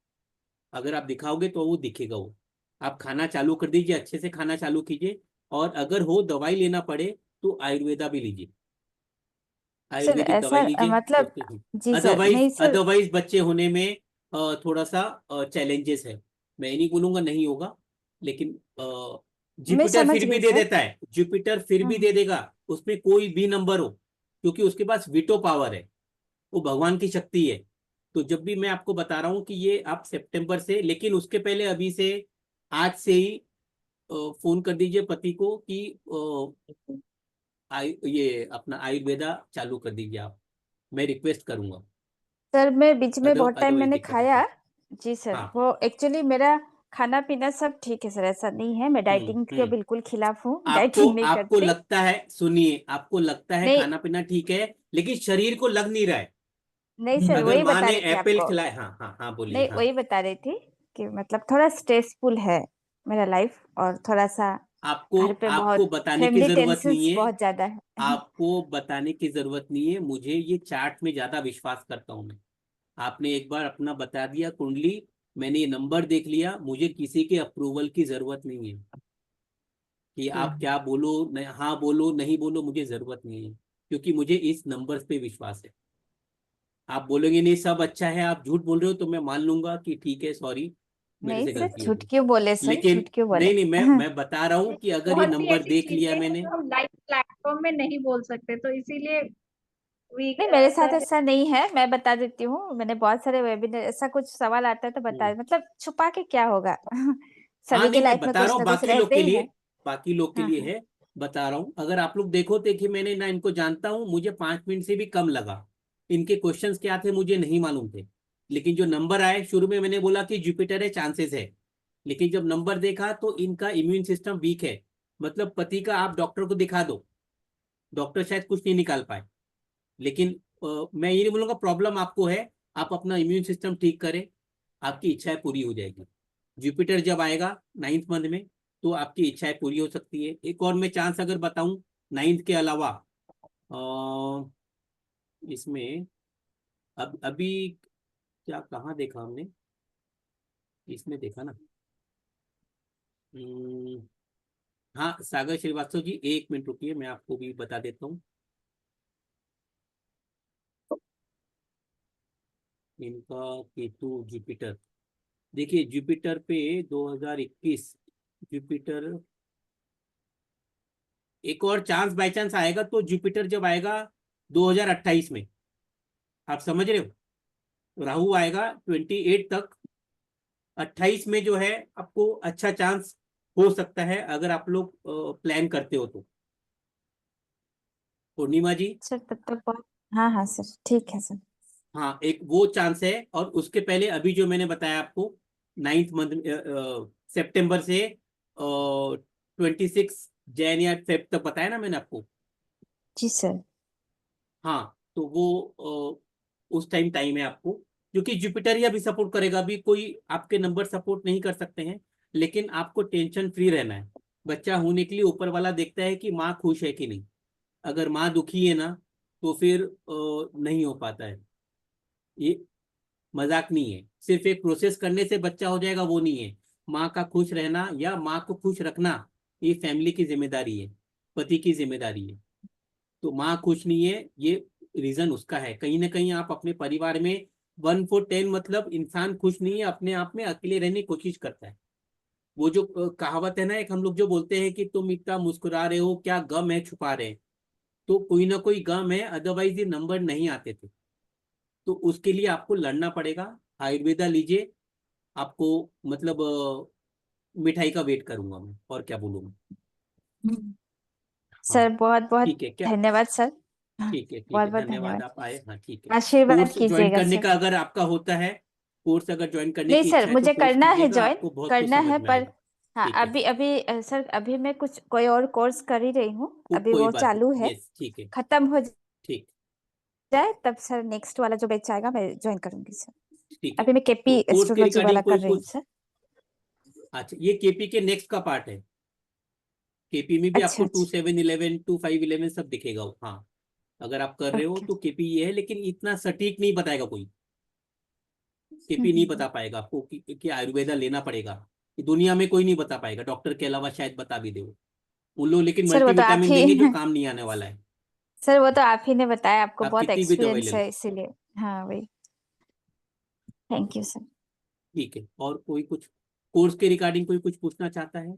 अगर आप दिखाओगे तो वो दिखेगा। वो आप खाना चालू कर दीजिए, अच्छे से खाना चालू कीजिए, और अगर हो दवाई लेना पड़े तो आयुर्वेदा भी लीजिए, सर आयुर्वेदिक ऐसा दवाई लीजिए। मतलब जी सर, अदरवाइज नहीं सर, अदरवाइज बच्चे होने में थोड़ा सा चैलेंजेस है। मैं नहीं बोलूंगा नहीं होगा, लेकिन मैं जुपिटर समझ फिर भी गई दे सर। देता है, जुपिटर फिर भी दे देगा, उसमें कोई भी नंबर हो, क्योंकि उसके पास वीटो पावर है, वो भगवान की शक्ति है। तो जब भी मैं आपको बता रहा हूँ कि ये आप सितंबर से, लेकिन उसके पहले अभी से, आज से ही फोन कर दीजिए पति को कि ये अपना आयुर्वेदा चालू कर दीजिए आप, मैं रिक्वेस्ट करूंगा। सर मैं बीच में बहुत टाइम अदरवाइज मैंने दिक्कत है खाया। तो। जी सर, हाँ। वो एक्चुअली मेरा खाना पीना सब ठीक है सर, ऐसा नहीं है। मैं डाइटिंग के हम्म। बिल्कुल खिलाफ हूँ, आपको डाइटिंग नहीं आपको करते। लगता है, सुनिए, आपको लगता है नहीं खाना पीना ठीक है, लेकिन शरीर को लग नहीं रहा है। नहीं सर, अगर वही माँ बता ने रही थी एप्पल आपको। खिलाए, हाँ हाँ हाँ, बोलिए। नहीं, हाँ, वही बता रही थी कि मतलब थोड़ा स्ट्रेसफुल है मेरा लाइफ, और थोड़ा सा आपको घर पे आपको बहुत बताने की फैमिली जरूरत नहीं टेंशन्स है, बहुत ज्यादा है। आपको बताने की जरूरत नहीं है। मुझे ये चार्ट में ज्यादा विश्वास करता हूँ मैं। आपने एक बार अपना बता दिया कुंडली, मैंने ये नंबर देख लिया, मुझे किसी के अप्रूवल की जरूरत नहीं है कि आप क्या बोलो, हाँ बोलो, नहीं बोलो, मुझे जरूरत नहीं है, क्योंकि मुझे इस नंबर पे विश्वास है। आप बोलोगे नहीं सब अच्छा है, आप झूठ बोल रहे हो, तो मैं मान लूंगा कि ठीक है, सॉरी, मेरे नहीं से सर, गलती हो झूठ गई। क्यों बोले सर, लेकिन झूठ क्यों बोले? नहीं नहीं, मैं बता रहा हूँ कि अगर ये बहुत सी नंबर ऐसी देख चीजें लिया हैं मैंने। जो हम लाइव प्लेटफॉर्म में नहीं बोल सकते, तो इसीलिए वी नहीं, मेरे साथ सर ऐसा नहीं है, मैं बता देती हूँ। मैंने बहुत सारे वेबिनार, ऐसा कुछ सवाल आता है तो बता, मतलब छुपा के क्या होगा। हाँ सभी के नहीं, मैं लाइफ में बता रहा कुछ हूँ ना कुछ बाकी लोग रहते के ही लिए, है। बाकी लोग के हाँ लिए हाँ। है, बता रहा हूँ। अगर आप लोग देखो थे कि मैंने ना इनको जानता हूँ, मुझे 5 मिनट से भी कम लगा। इनके क्वेश्चंस क्या थे मुझे नहीं मालूम थे, लेकिन जो नंबर आए, शुरू में मैंने बोला कि जुपिटर है, चांसेस है, लेकिन जब नंबर देखा तो इनका इम्यून सिस्टम वीक है। मतलब पति का आप डॉक्टर को दिखा दो, डॉक्टर शायद कुछ नहीं निकाल पाए, लेकिन मैं ये नहीं बोलूंगा प्रॉब्लम आपको है। आप अपना इम्यून सिस्टम ठीक करें, आपकी इच्छाएं पूरी हो जाएगी। जुपिटर जब आएगा 9th मंथ में, तो आपकी इच्छाएं पूरी हो सकती है। एक और मैं चांस अगर बताऊं, 9th के अलावा इसमें, अब अभी क्या, कहाँ देखा हमने, इसमें देखा ना। हम्म, हाँ, सागर श्रीवास्तव जी, 1 मिनट रुकिए, मैं आपको भी बता देता हूँ। इनका केतु जुपिटर, देखिए जुपिटर पे 2021, जुपिटर, एक और चांस बाय चांस आएगा तो जुपिटर जब आएगा 2028 में, आप समझ रहे हो, राहु आएगा 28 तक, 28 में जो है आपको अच्छा चांस हो सकता है, अगर आप लोग प्लान करते हो तो। पूर्णिमा जी, सर तब तक बहुत, हाँ हाँ सर, ठीक है सर। हाँ, एक वो चांस है, और उसके पहले अभी जो मैंने बताया आपको, 9th मंथ, सितंबर से 26 जैन या फेब तक बताया ना मैंने आपको। जी सर। हाँ, तो वो उस टाइम है आपको, क्योंकि जुपिटर ही अभी सपोर्ट करेगा। अभी कोई आपके नंबर सपोर्ट नहीं कर सकते हैं, लेकिन आपको टेंशन फ्री रहना है। बच्चा होने के लिए ऊपर वाला देखता है कि माँ खुश है कि नहीं। अगर माँ दुखी है ना, तो फिर नहीं हो पाता है। ये मजाक नहीं है, सिर्फ एक प्रोसेस करने से बच्चा हो जाएगा वो नहीं है। माँ का खुश रहना या माँ को खुश रखना, ये फैमिली की जिम्मेदारी है, पति की जिम्मेदारी है। तो माँ खुश नहीं है, ये रीजन उसका है। कहीं ना कहीं आप अपने परिवार में 1/4 10, मतलब इंसान खुश नहीं है, अपने आप में अकेले रहने की कोशिश करता है। वो जो कहावत है ना, एक हम लोग जो बोलते हैं कि तुम इतना मुस्कुरा रहे हो, क्या गम है छुपा रहे हैं, तो कोई ना कोई गम है, अदरवाइज ये नंबर नहीं आते थे। तो उसके लिए आपको लड़ना पड़ेगा। आयुर्वेदा लीजिए, आपको मतलब मिठाई का वेट करूंगा मैं, और क्या बोलूंगा। सर हाँ, बहुत बहुत ठीक है क्या, धन्यवाद सर। ठीक है, ठीक बहुत है, बहुत धन्यवाद, धन्यवाद। आप आए। हाँ, ठीक है। आशीर्वाद कोर्स ज्वाइन कीजिएगा करने सर। का अगर आपका होता है, कोर्स अगर ज्वाइन करने नहीं की सर, इच्छा है तो मुझे कोर्स करना है कीजिएगा, ज्वाइन, आपको बहुत कुछ करना समझ है, में पर आएगा। हाँ ठीक है, अभी अभी सर अभी मैं कुछ कोई और कोर्स कर ही रही हूँ, अभी कोई वो बात चालू नहीं, है। यस, ठीक है, खत्म हो ठीक, जाए तब सर नेक्स्ट वाला जो बैच आएगा मैं ज्वाइन करूंगी सर। ठीक है। अभी मैं तो केपी कोर्स के एस्ट्रोलॉजी रिगार्डिंग वाला कोई कर रही हूँ कुछ, सर। अच्छा, ये केपी के नेक्स्ट का पार्ट है। केपी में भी अच्छा आपको अच्छा। 2711 2511 सब दिखेगा। हाँ, अगर आप कर रहे हो ओके। तो केपी ये है, लेकिन इतना सटीक नहीं बताएगा कोई। केपी नहीं बता पाएगा आपको कि आयुर्वेदा लेना पड़ेगा, ये दुनिया में कोई नहीं बता पाएगा, डॉक्टर के अलावा शायद बता भी दे उन लोग, लेकिन सर वो तो आप मल्टीविटामिन ही देंगे जो काम नहीं आने वाला है। सर वो तो आप ही ने बताया, आपको आप बहुत कितनी भी दवाई एक्सपीरियंस ले लो। है इसीलिए। हाँ वही। Thank you sir. ठीक है, और कोई कुछ कोर्स के रिगार्डिंग कोई कुछ पूछना चाहता है?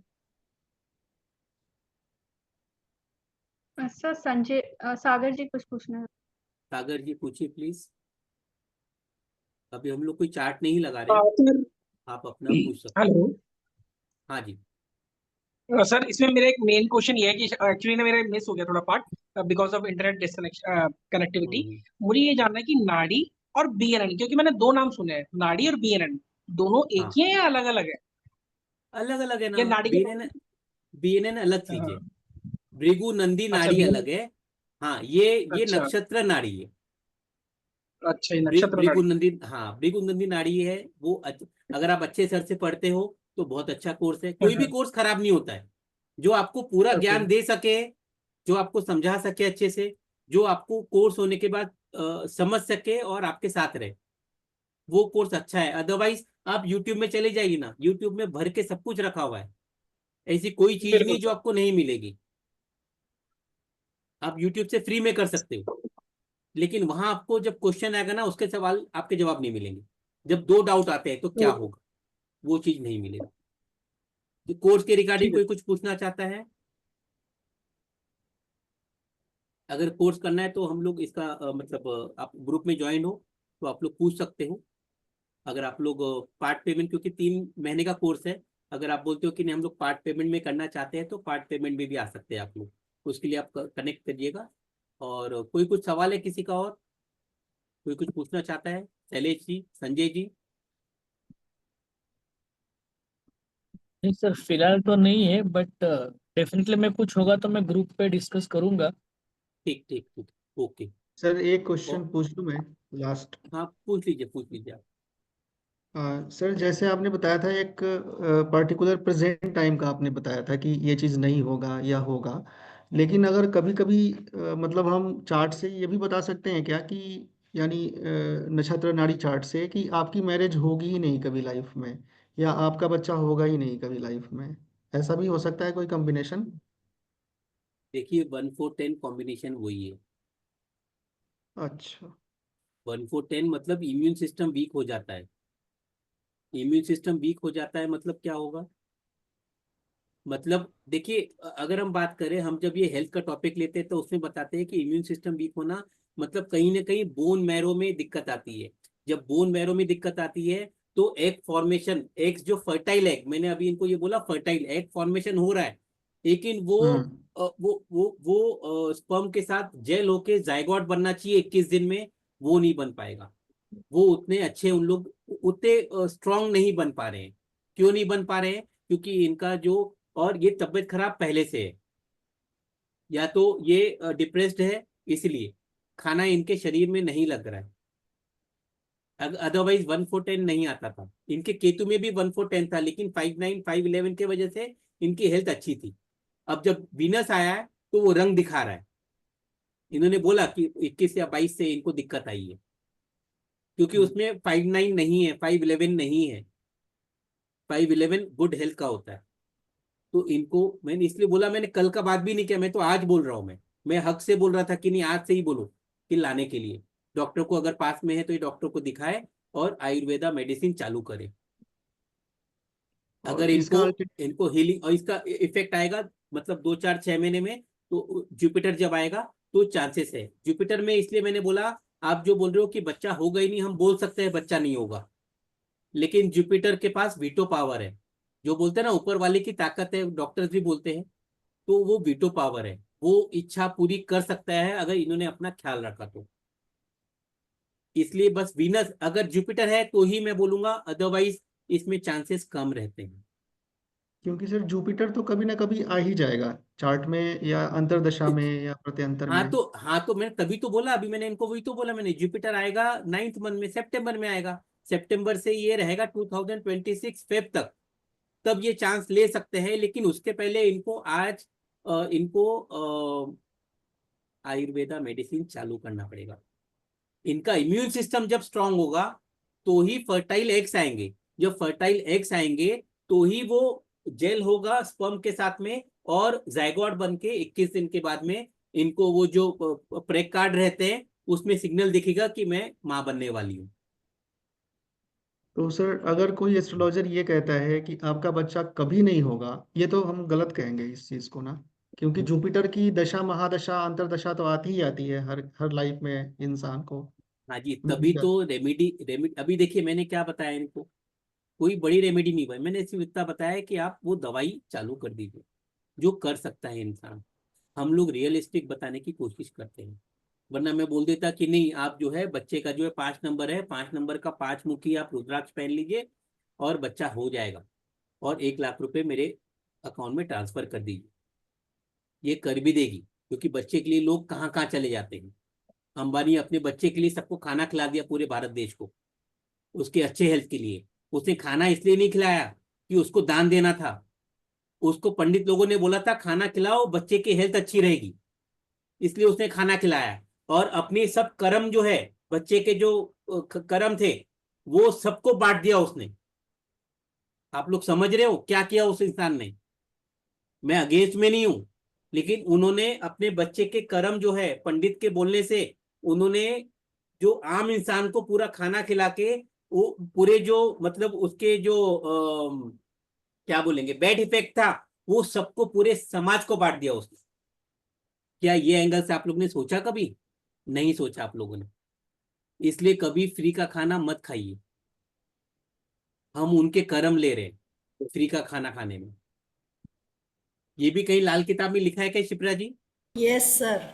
सर संजय सागर जी कुछ पूछना है। सागर जी पूछिए प्लीज। अभी हम लोग कोई चार्ट नहीं लगा रहे, सर आप अपना पूछ सकते हैं। हेलो हाँ जी। सर, इसमें मेरा एक मेन क्वेश्चन ये है कि एक्चुअली ना मेरा मिस हो गया थोड़ा part because of internet disconnection connectivity. मुझे ये जानना है कि नाड़ी और बीएनएन, क्योंकि मैंने दो नाम सुने हैं, नाड़ी और बीएनएन, दोनों एक हाँ, ही है या अलग अलग है? अलग अलग है ना। या नाड़ी के बीएनएन अलग चीज है, भृगु नंदी अच्छा नाड़ी बीएनएन। अलग है। हाँ, ये अच्छा नक्षत्र नाड़ी है। अच्छा, ये नक्षत्र भृगु नाड़ी। नंदी, हाँ भृगु नंदी नाड़ी है वो। अगर आप अच्छे सर से पढ़ते हो तो बहुत अच्छा कोर्स है। कोई भी कोर्स खराब नहीं होता है, जो आपको पूरा ओके ज्ञान दे सके, जो आपको समझा सके अच्छे से, जो आपको कोर्स होने के बाद समझ सके और आपके साथ रहे, वो कोर्स अच्छा है। अदरवाइज आप यूट्यूब में चले जाइए ना, यूट्यूब में भर के सब कुछ रखा हुआ है, ऐसी कोई चीज बिल्कुल नहीं जो सर। आपको नहीं मिलेगी। आप यूट्यूब से फ्री में कर सकते हो, लेकिन वहां आपको जब क्वेश्चन आएगा ना, उसके सवाल आपके जवाब नहीं मिलेंगे। जब दो डाउट आते हैं तो क्या होगा, वो चीज नहीं मिलेगी। तो कोर्स के रिगार्डिंग ठीक है। कोई कुछ पूछना चाहता है? अगर कोर्स करना है तो हम लोग इसका मतलब आप ग्रुप में ज्वाइन हो तो आप लोग पूछ सकते हो। अगर आप लोग पार्ट पेमेंट, क्योंकि 3 महीने का कोर्स है, अगर आप बोलते हो कि नहीं हम लोग पार्ट पेमेंट में करना चाहते हैं तो पार्ट पेमेंट में भी आ सकते हैं आप लोग। उसके लिए आप कनेक्ट करिएगा। और कोई कुछ सवाल है किसी का, और कोई कुछ पूछना चाहता है? शैलेश जी, संजय जी? नहीं सर, फिलहाल तो नहीं है, बट डेफिनेटली मैं कुछ होगा तो मैं ग्रुप पे डिस्कस करूंगा। ठीक ठीक ठीक, ओके। सर एक और क्वेश्चन पूछ लूँ मैं लास्ट? हाँ, पूछ लीजिए आप। सर जैसे आपने बताया था एक पर्टिकुलर प्रेजेंट टाइम का आपने बताया था कि ये चीज़ नहीं होगा या होगा, लेकिन अगर कभी कभी मतलब हम चार्ट से ये भी बता सकते हैं क्या कि यानी नक्षत्र नाड़ी चार्ट से कि आपकी मैरिज होगी ही नहीं कभी लाइफ में, या आपका बच्चा होगा ही नहीं कभी लाइफ में? ऐसा भी हो सकता है कोई कॉम्बिनेशन? देखिए 1 4 10 कॉम्बिनेशन वही है। अच्छा। 1 4 10 मतलब इम्यून सिस्टम वीक हो जाता है। इम्यून सिस्टम वीक हो जाता है मतलब क्या होगा? मतलब देखिए, अगर हम बात करें, हम जब ये हेल्थ का टॉपिक लेते हैं तो उसमें बताते हैं कि इम्यून सिस्टम वीक होना मतलब कहीं ना कहीं बोन मैरो में दिक्कत आती है। जब बोन मैरो में दिक्कत आती है तो एग फॉर्मेशन, एग्स जो फर्टाइल एग, मैंने अभी इनको ये बोला फर्टाइल एग फॉर्मेशन हो रहा है, लेकिन वो हम्म। वो स्पर्म के साथ जेल होके जाइगोट बनना चाहिए 21 दिन में, वो नहीं बन पाएगा। वो उतने अच्छे, उन लोग उतने स्ट्रांग नहीं बन पा रहे हैं। क्यों नहीं बन पा रहे हैं? क्योंकि इनका जो, और ये तबीयत खराब पहले से है, या तो ये डिप्रेस्ड है इसलिए खाना इनके शरीर में नहीं लग रहा है। अदरवाइज 1 4 10 नहीं आता था। इनके केतु में भी 1 4 10 था, लेकिन 5 9 5 11 के वजह से इनकी हेल्थ अच्छी थी। अब जब वीनस आया है तो वो रंग दिखा रहा है। इन्होंने बोला कि 21 या 22 से इनको दिक्कत आई है, क्योंकि उसमें 5 9 नहीं है, 5 11 नहीं है। 5 11 गुड हेल्थ का होता है। तो इनको मैंने इसलिए बोला, मैंने कल का बात भी नहीं किया, मैं तो आज बोल रहा हूँ। मैं हक से बोल रहा था कि नहीं, आज से ही बोलो कि लाने के लिए डॉक्टर को, अगर पास में है तो ये डॉक्टर को दिखाए और आयुर्वेदा मेडिसिन चालू करे। और अगर इनको इसका इनको हीलिंग और इसका इफेक्ट आएगा मतलब 2 4 6 महीने में, तो जुपिटर जब आएगा तो चांसेस है। जुपिटर में इसलिए मैंने बोला, आप जो बोल रहे हो कि बच्चा होगा ही नहीं, हम बोल सकते हैं बच्चा नहीं होगा, लेकिन जुपिटर के पास वीटो पावर है। जो बोलते हैं ना ऊपर वाले की ताकत है, डॉक्टर्स भी बोलते हैं, तो वो वीटो पावर है। वो इच्छा पूरी कर सकता है अगर इन्होंने अपना ख्याल रखा तो। इसलिए बस वीनस अगर जुपिटर है तो ही मैं बोलूंगा, अदरवाइज इसमें चांसेस कम रहते हैं। क्योंकि सर जुपिटर तो कभी ना कभी आ ही जाएगा चार्ट में, या अंतर्दशा में या प्रत्यंतर में। हाँ तो मैंने तभी तो बोला, अभी मैंने इनको वही तो बोला, मैंने जुपिटर आएगा 9th मंथ में, सितंबर में आएगा। सितंबर से ये रहेगा 2026 फेब तक, तब ये चांस ले सकते हैं। लेकिन उसके पहले इनको आयुर्वेदा मेडिसिन चालू करना पड़ेगा। इनका इम्यून सिस्टम जब स्ट्रांग होगा तो ही फर्टाइल एग्स आएंगे। जब फर्टाइल एग्स आएंगे तो ही वो जेल होगा स्पर्म के साथ में, और जाइगोट बन के 21 दिन के बाद में इनको वो जो प्रेग कार्ड रहते हैं उसमें सिग्नल दिखेगा कि मैं माँ बनने वाली हूँ। तो सर अगर कोई एस्ट्रोलॉजर ये कहता है कि आपका बच्चा कभी नहीं होगा, ये तो हम गलत कहेंगे इस चीज को ना, क्योंकि जुपिटर की दशा महादशा अंतरदशा तो आती ही आती है हर हर लाइफ में इंसान को। हाँ जी, तभी तो रेमेडी अभी देखिए मैंने क्या बताया इनको, कोई बड़ी रेमेडी नहीं भाई, मैंने सिर्फ इतना बताया कि आप वो दवाई चालू कर दीजिए जो कर सकता है इंसान। हम लोग रियलिस्टिक बताने की कोशिश करते हैं, वरना मैं बोल देता कि नहीं आप जो है बच्चे का जो है 5 नंबर है, 5 नंबर का 5 मुखी आप रुद्राक्ष पहन लीजिए और बच्चा हो जाएगा, और 1 लाख रुपए मेरे अकाउंट में ट्रांसफर कर दीजिए। ये कर भी देगी, क्योंकि बच्चे के लिए लोग कहाँ कहाँ चले जाते हैं। अंबानी अपने बच्चे के लिए सबको खाना खिला दिया, पूरे भारत देश को, उसके अच्छे हेल्थ के लिए। उसने खाना इसलिए नहीं खिलाया कि उसको दान देना था, उसको पंडित लोगों ने बोला था खाना खिलाओ बच्चे की हेल्थ अच्छी रहेगी, इसलिए उसने खाना खिलाया। और अपनी सब कर्म जो है, बच्चे के जो कर्म थे वो सबको बांट दिया उसने। आप लोग समझ रहे हो क्या किया उस इंसान ने? मैं अगेंस्ट में नहीं हूं, लेकिन उन्होंने अपने बच्चे के कर्म जो है, पंडित के बोलने से उन्होंने जो आम इंसान को पूरा खाना खिला के वो पूरे जो मतलब उसके जो क्या बोलेंगे बैड इफेक्ट था वो सबको पूरे समाज को बांट दिया उसने। क्या ये एंगल से आप लोग ने सोचा? कभी नहीं सोचा आप लोगों ने। इसलिए कभी फ्री का खाना मत खाइए, हम उनके कर्म ले रहे हैं फ्री का खाना खाने में। ये भी कहीं लाल किताब में लिखा है क्या शिप्रा जी? यस सर,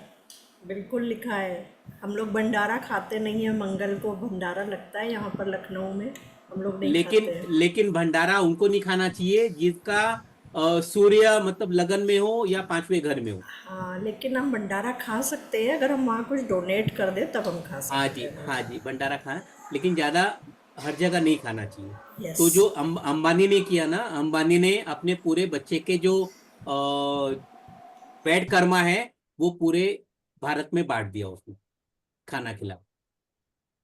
बिल्कुल लिखा है। हम लोग भंडारा खाते नहीं है, मंगल को भंडारा लगता है यहाँ पर लखनऊ में, हम लोग नहीं खाते हैं। लेकिन भंडारा उनको नहीं खाना चाहिए जिसका सूर्य मतलब लगन में हो या 5वें घर में हो। हाँ, लेकिन हम भंडारा खा सकते हैं, अगर हम वहाँ कुछ डोनेट कर दे तब हम खा सकते हैं। हाँ जी भंडारा खाना, लेकिन ज्यादा हर जगह नहीं खाना चाहिए। यस। तो जो अंबानी ने किया ना, अंबानी ने अपने पूरे बच्चे के जो बैड कर्मा है वो पूरे भारत में बांट दिया उसने खाना खिला।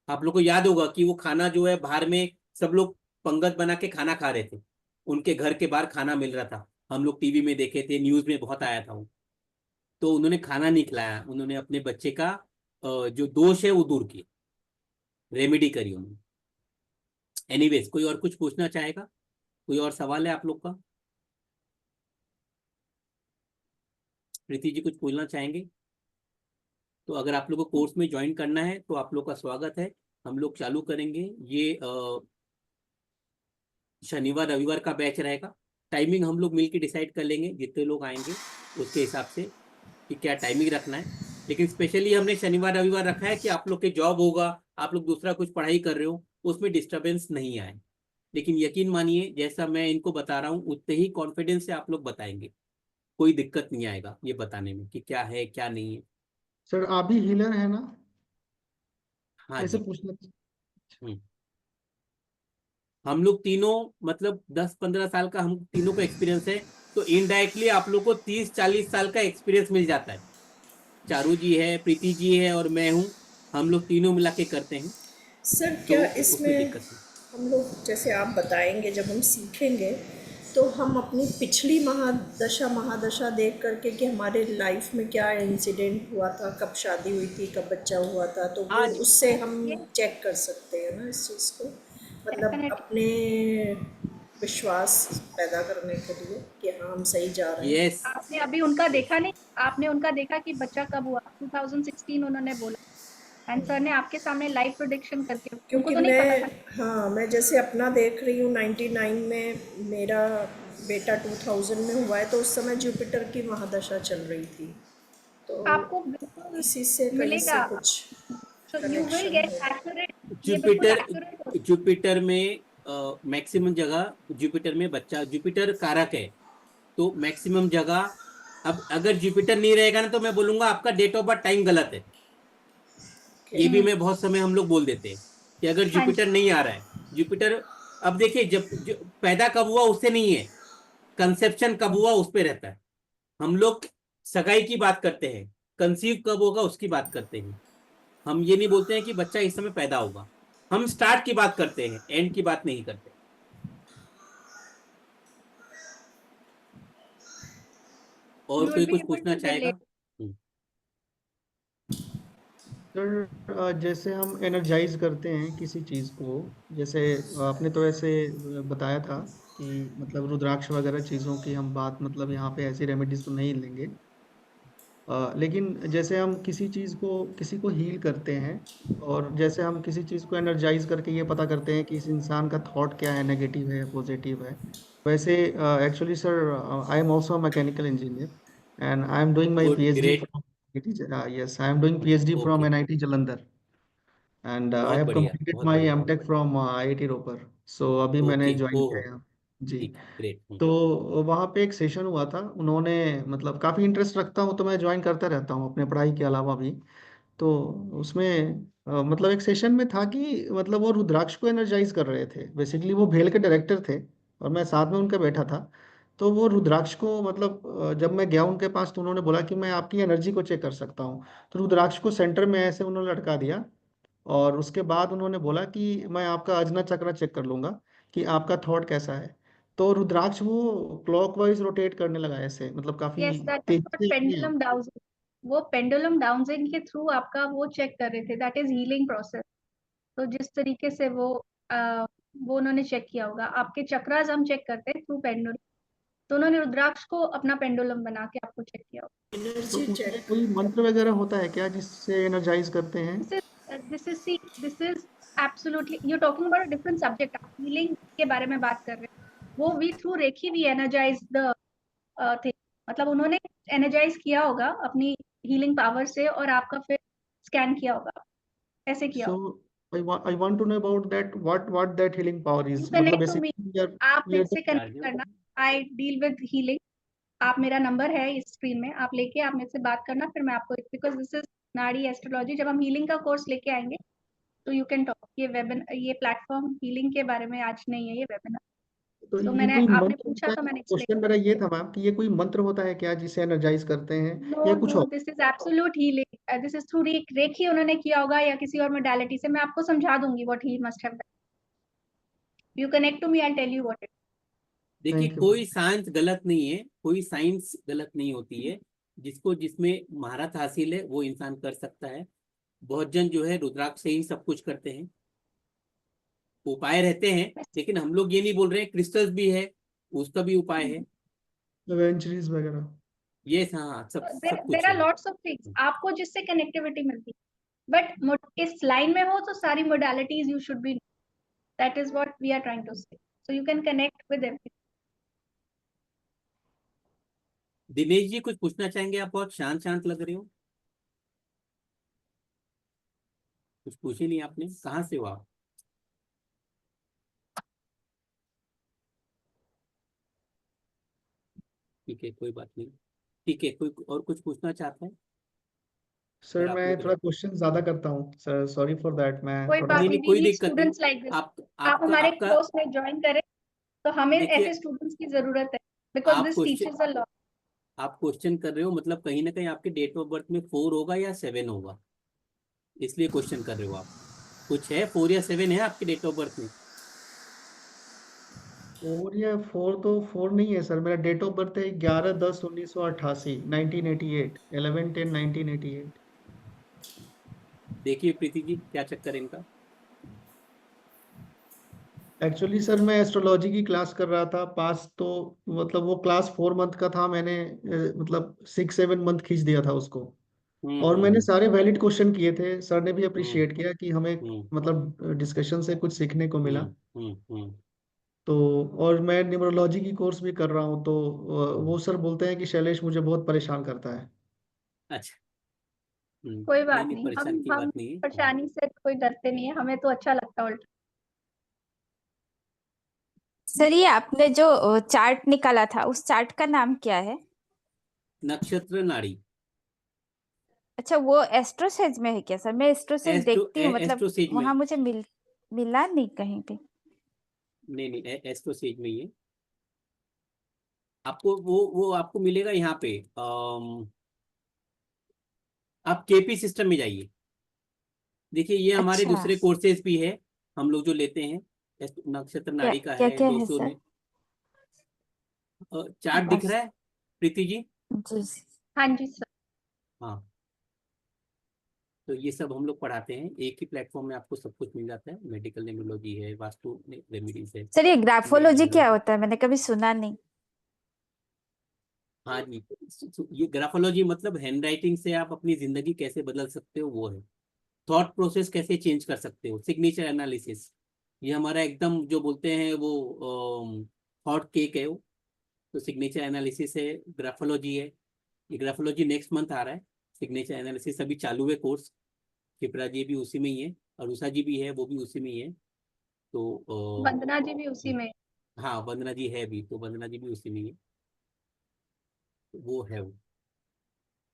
आप लोग को याद होगा कि वो खाना जो है बाहर में सब लोग पंगत बना के खाना खा रहे थे, उनके घर के बाहर खाना मिल रहा था, हम लोग टीवी में देखे थे, न्यूज में बहुत आया था वो। तो उन्होंने खाना नहीं खिलाया, उन्होंने अपने बच्चे का जो दोष है वो दूर किया, रेमेडी करी उन्होंने। एनीवेज, कोई और कुछ पूछना चाहेगा? कोई और सवाल है आप लोग का? प्रीति जी कुछ पूछना चाहेंगे? तो अगर आप लोग को कोर्स में ज्वाइन करना है तो आप लोग का स्वागत है। हम लोग चालू करेंगे, ये शनिवार रविवार का बैच रहेगा। टाइमिंग हम लोग मिलकर डिसाइड कर लेंगे, जितने लोग आएंगे उसके हिसाब से कि क्या टाइमिंग रखना है। लेकिन स्पेशली हमने शनिवार रविवार रखा है कि आप लोग के जॉब होगा, आप लोग दूसरा कुछ पढ़ाई कर रहे हो, उसमें डिस्टर्बेंस नहीं आए। लेकिन यकीन मानिए जैसा मैं इनको बता रहा हूँ उतने ही कॉन्फिडेंस से आप लोग बताएंगे, कोई दिक्कत नहीं आएगा ये बताने में कि क्या है क्या नहीं है। सर आप भी हीलर है ना? हाँ ऐसे जी। पूछना। हम लोग तीनों मतलब 10-15 साल का हम तीनों को एक्सपीरियंस है, तो इनडायरेक्टली आप लोग को 30-40 साल का एक्सपीरियंस मिल जाता है। चारू जी है, प्रीति जी है और मैं हूँ, हम लोग तीनों मिला के करते हैं। सर क्या तो इसमें दिक्कत नहीं। हम लोग जैसे आप बताएंगे, जब हम सीखेंगे तो हम अपनी पिछली महादशा देख करके कि हमारे लाइफ में क्या इंसिडेंट हुआ था, कब शादी हुई थी, कब बच्चा हुआ था, तो वो उससे हम चेक कर सकते हैं ना इस चीज़ को, मतलब अपने विश्वास पैदा करने के लिए कि हाँ हम सही जा रहे हैं। Yes. आपने अभी उनका देखा नहीं, आपने उनका देखा कि बच्चा कब हुआ? 2016 उन्होंने बोला, एंड सर ने आपके सामने लाइव प्रेडिक्शन करके, क्योंकि तो नहीं पता था। हाँ मैं जैसे अपना देख रही हूँ, 99 में मेरा बेटा 2000 में हुआ है, तो उस समय जुपिटर की महादशा चल रही थी, तो आपको बिल्कुल इसी से कहीं मिलेगा। से कुछ So you will get accurate, Jupiter में मैक्सिमम जगह जुपिटर में बच्चा, जुपिटर कारक है तो मैक्सिमम जगह। अब अगर जुपिटर नहीं रहेगा ना तो मैं बोलूंगा आपका डेट ऑफ बर्थ टाइम गलत है। ये भी मैं बहुत समय हम लोग बोल देते हैं कि अगर जुपिटर नहीं आ रहा है, जुपिटर अब देखिए जब पैदा कब हुआ उससे नहीं है, कंसेप्शन कब हुआ उस पे रहता है। हम लोग सगाई की बात करते हैं, कंसीव कब होगा उसकी बात करते हैं। हम ये नहीं बोलते हैं कि बच्चा इस समय पैदा होगा, हम स्टार्ट की बात करते हैं, एंड की बात नहीं करते। और You कोई would be कुछ able पूछना to चाहेगा? relate. सर जैसे हम एनर्जाइज करते हैं किसी चीज़ को, जैसे आपने तो ऐसे बताया था कि मतलब रुद्राक्ष वगैरह चीज़ों की हम बात मतलब यहाँ पे ऐसी रेमेडीज तो नहीं लेंगे, लेकिन जैसे हम किसी चीज़ को किसी को हील करते हैं और जैसे हम किसी चीज़ को एनर्जाइज करके ये पता करते हैं कि इस इंसान का थॉट क्या है, नेगेटिव है पॉजिटिव है। वैसे actually sir I am also mechanical engineer and I am doing my good, PhD great, from yes, I am doing PhD from okay, NIT Jalandhar and I बहुत have बढ़िया, completed बहुत my बढ़िया, MTech from IIT Ropar. So अभी मैंने okay, join ओहो, किया है। जी। ठीक, ग्रेट। तो वहाँ पे एक सेशन हुआ था, उन्होंने मतलब काफ़ी इंटरेस्ट रखता हूँ तो मैं ज्वाइन करता रहता हूँ अपने पढ़ाई के अलावा भी। तो उसमें मतलब एक सेशन में था कि मतलब वो रुद्राक्ष को एनर्जाइज कर रहे थे। बेसिकली वो भेल के डायरेक्टर थे और मैं साथ में उनके बैठा था। तो वो रुद्राक्ष को मतलब जब मैं गया उनके पास तो उन्होंने बोला कि मैं आपकी एनर्जी को चेक कर सकता हूँ। तो रुद्राक्ष को सेंटर में ऐसे उन्होंने लटका दिया और उसके बाद उन्होंने बोला कि मैं आपका अजना चक्र चेक कर लूंगा कि आपका थॉट कैसा है। तो रुद्राक्ष वो क्लॉकवाइज रोटेट करने लगा ऐसे, मतलब काफी Yes, that is तेजी what से अपने pendulum आप। dowsing. वो पेंडुलम डाउनजिंग के थ्रू आपका वो चेक कर रहे थे, दैट इज हीलिंग प्रोसेस। तो जिस तरीके से वो उन्होंने चेक किया होगा, आपके चक्रास हम चेक करते हैं थ्रू पेंडुलम, तो उन्होंने रुद्राक्ष को अपना पेंडुलम बना के आपको चेक किया होगा। तो एनर्जी उसमें चेक। कोई मंत्र वगैरह होता है क्या जिससे एनर्जाइज करते हैं? This is absolutely, you talking about different subject. आप हीलिंग के बारे में बात कर रहे हैं, वो we through Reiki we energise the thing. मतलब उन्होंने एनर्जाइज किया होगा अपनी हीलिंग पावर से और आपका फिर स्कैन किया होगा, ऐसे किया सो होगा। I want to know about that, what that healing power you is, मतलब कनेक्ट टू मी, बेसिकली आप we मेरे are से कनेक्ट करना। I deal with healing. आप, मेरा नंबर है इस स्क्रीन में, आप लेके आप मेरे से बात करना, फिर मैं आपको, बिकॉज दिस इज नाड़ी एस्ट्रोलॉजी। जब हम हीलिंग का कोर्स लेके आएंगे तो यू कैन टॉक। ये प्लेटफॉर्म हीलिंग के बारे में आज नहीं है, ये वेबिनार। तो तो ये कोई आपने मंत्र पूछा होता तो है? मैंने क्वेश्चन एक्सप्लेन। मेरा ये था मैम कि ये कोई मंत्र होता है क्या जिसे एनर्जाइज करते हैं नो या कुछ नो, और? This is absolute healing. This is through reiki उन्होंने किया होगा या किसी और मोडालिटी से। मैं आपको समझा दूंगी what he must have done. You connect to me, I tell you what it. देखिए, थैंक यू मैम। कोई साइंस गलत नहीं है, कोई साइंस गलत नहीं होती है। जिसको जिसमें महारत हासिल है वो इंसान कर सकता है। बहुत जन जो है रुद्राक्ष से ही सब कुछ करते हैं, उपाय रहते हैं। लेकिन हम लोग ये नहीं बोल रहे हैं, क्रिस्टल्स भी है, उसका भी उपाय है। एवेंचुरीज वगैरह। ये हाँ, सब सब देयर कुछ आर है। लॉट्स ऑफ थिंग्स आपको जिससे कनेक्टिविटी मिलती है, बट इस लाइन में हो तो सारी modalities you should be, that is what we are trying to say. So you can connect with everything. Dinesh ji कुछ पूछना चाहेंगे? आप बहुत शांत शांत लग रहे हो, कुछ पूछे नहीं आपने। कहाँ से हो आप? ठीक है, कोई बात नहीं। ठीक है, कोई और कुछ पूछना चाहता है? सर फिर आप मैं लोग थोड़ा क्वेश्चन ज्यादा करता हूँ सर, सॉरी फॉर दैट, मैं कोई थोड़ा। बात नहीं नहीं, नहीं, वी कोई नीड दिक्कत नहीं। Students like this. आप आप आपका हमारे आपका कोर्स में ज्वाइन करें तो हमें देखिए, ऐसे स्टूडेंट्स की जरूरत है, बिकॉज आप this question teachers a lot. आप क्वेश्चन कर रहे हो, मतलब कहीं ना कहीं आपके डेट ऑफ बर्थ में 4 होगा या 7 होगा, इसलिए क्वेश्चन कर रहे हो आप। कुछ है, 4 या 7 है आपके डेट ऑफ बर्थ में? 4 तो 4 नहीं है सर, मेरा डेट ऑफ बर्थ है 11/10/1988, 1988, 11/10/1988। देखिए प्रीति जी, क्या चक्कर है इनका। एक्चुअली सर मैं एस्ट्रोलॉजी की क्लास कर रहा था पास, तो मतलब वो क्लास 4 मंथ का था, मैंने मतलब 6-7 मंथ खींच दिया था उसको। और मैंने हम्म, सारे वैलिड क्वेश्चन किए थे, सर ने भी हम्म, अप्रिशिएट किया कि हमें हम्म, मतलब डिस्कशन से कुछ सीखने को मिला। हम्म, हम्म, हम्म, तो और मैं न्यूमरोलॉजी की कोर्स भी कर रहा हूँ, तो वो सर बोलते हैं कि शैलेश मुझे बहुत परेशान करता है। अच्छा। कोई नहीं बात नहीं, नहीं, परेशान हम की हम बात नहीं है। परेशानी से कोई डरते नहीं है, हमें तो अच्छा लगता है उल्टा। सर ये आपने जो चार्ट निकाला था उस चार्ट का नाम क्या है? नक्षत्र नाड़ी। अच्छा, वो एस्ट्रोसेज में है क्या सर? मैं एस्ट्रोसेज देखती हूँ, मतलब एस्ट्रोसेज में। वहां मुझे मिला नहीं कहीं पे। नहीं नहीं, एस्ट्रोसेज में ही है। आपको वो आपको मिलेगा यहाँ पे। आप केपी सिस्टम में जाइए। देखिए ये हमारे अच्छा दूसरे कोर्सेज भी है, हम लोग जो लेते हैं, नक्षत्र क्या नाड़ी का क्या है क्या है 200 सर? चार्ट दिख बस रहा है प्रीति जी? जी हाँ जी सर। हाँ, तो ये सब हम लोग पढ़ाते हैं, एक ही प्लेटफॉर्म में आपको सब कुछ मिल जाता है। मेडिकल न्यूमरोलॉजी है, वास्तु रेमेडीज है, सर, ये ग्राफोलॉजी क्या न्यूमरोलॉजी। होता है? मैंने कभी सुना नहीं। हाँ जी, ये ग्राफोलॉजी मतलब हैंड राइटिंग से आप अपनी जिंदगी कैसे बदल सकते हो वो है। थॉट प्रोसेस कैसे चेंज कर सकते हो, सिग्नेचर एनालिसिस, ये हमारा एकदम जो बोलते हैं वो हॉट केक है वो। तो सिग्नेचर एनालिसिस है, ग्राफोलॉजी है। ये ग्राफोलॉजी नेक्स्ट मंथ आ रहा है, सिग्नेचर एनालिसिस अभी चालू है कोर्स। शिप्रा जी भी उसी में ही है, और उषा जी भी है, वो भी उसी में ही है। तो वंदना जी भी उसी में। हाँ, वंदना जी है भी, तो वंदना जी भी उसी में ही है, तो वो है वो।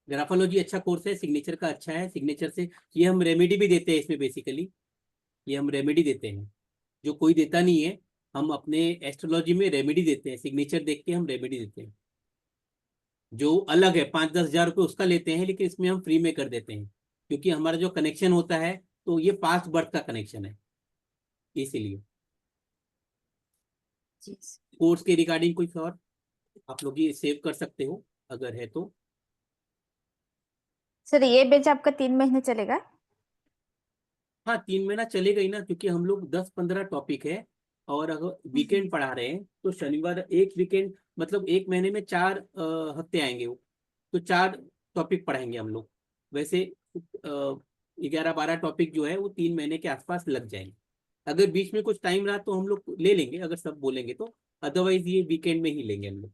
ग्राफोलॉजी अच्छा कोर्स है, सिग्नेचर का अच्छा है। सिग्नेचर से ये हम रेमेडी भी देते हैं इसमें, बेसिकली ये हम रेमेडी देते हैं, जो कोई देता नहीं है। हम अपने एस्ट्रोलॉजी में रेमेडी देते हैं, सिग्नेचर देख के हम रेमेडी देते हैं, जो अलग है। 5-10 हजार रुपये उसका लेते हैं, लेकिन इसमें हम फ्री में कर देते हैं, क्योंकि हमारा जो कनेक्शन होता है तो ये पास्ट बर्थ का कनेक्शन है, इसीलिए। जी कोर्स के रिगार्डिंग कुछ और आप लोग ये सेव कर सकते हो अगर है तो। सर, ये बैच आपका 3 महीने चलेगा? हाँ, 3 महीना चलेगा ही ना, क्योंकि हम लोग 10-15 टॉपिक है, और अगर वीकेंड पढ़ा रहे हैं तो शनिवार एक वीकेंड, मतलब एक महीने में 4 हफ्ते आएंगे वो, तो 4 टॉपिक पढ़ाएंगे हम लोग। वैसे 11-12 टॉपिक जो है वो 3 महीने के आसपास लग जाएंगे। अगर बीच में कुछ टाइम रहा तो हम लोग ले लेंगे, अगर सब बोलेंगे तो। अदरवाइज ये वीकेंड में ही लेंगे हम लोग।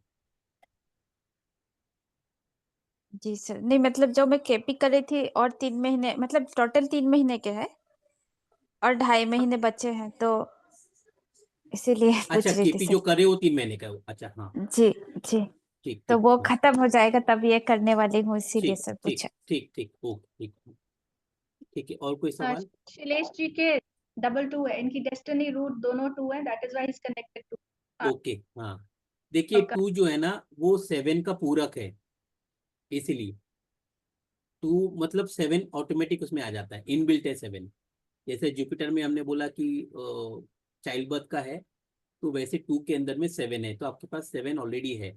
जी सर, नहीं मतलब जो मैं केपी कर रही थी, और 3 महीने मतलब टोटल 3 महीने के हैं, और 2.5 महीने बचे हैं, तो इसीलिए अच्छा, पूछ रही थी केपी सर। जो करे वो 3 महीने का हो, अच्छा हाँ। जी जी। ठीक तो ठीक वो हाँ, खत्म हो जाएगा तब ये करने वाली हूँ, इसीलिए ठीक सर ठीक पूछा। ठीक ठीक ओके, ठीक ठीक है। और कोई सवाल? शिलेश जी के 2-2 है, इनकी डेस्टिनी रूट दोनों 2 है, that is why is connected to. Okay हाँ, देखिए 2 जो है ना वो 7 का पूरक है, इसीलिए 2 मतलब 7 ऑटोमेटिक उसमें आ जाता है, इनबिल्ट है 7। जैसे जुपिटर में हमने बोला कि चाइल्ड बर्थ का है, तो वैसे 2 के अंदर में 7 है, तो आपके पास 7 ऑलरेडी है,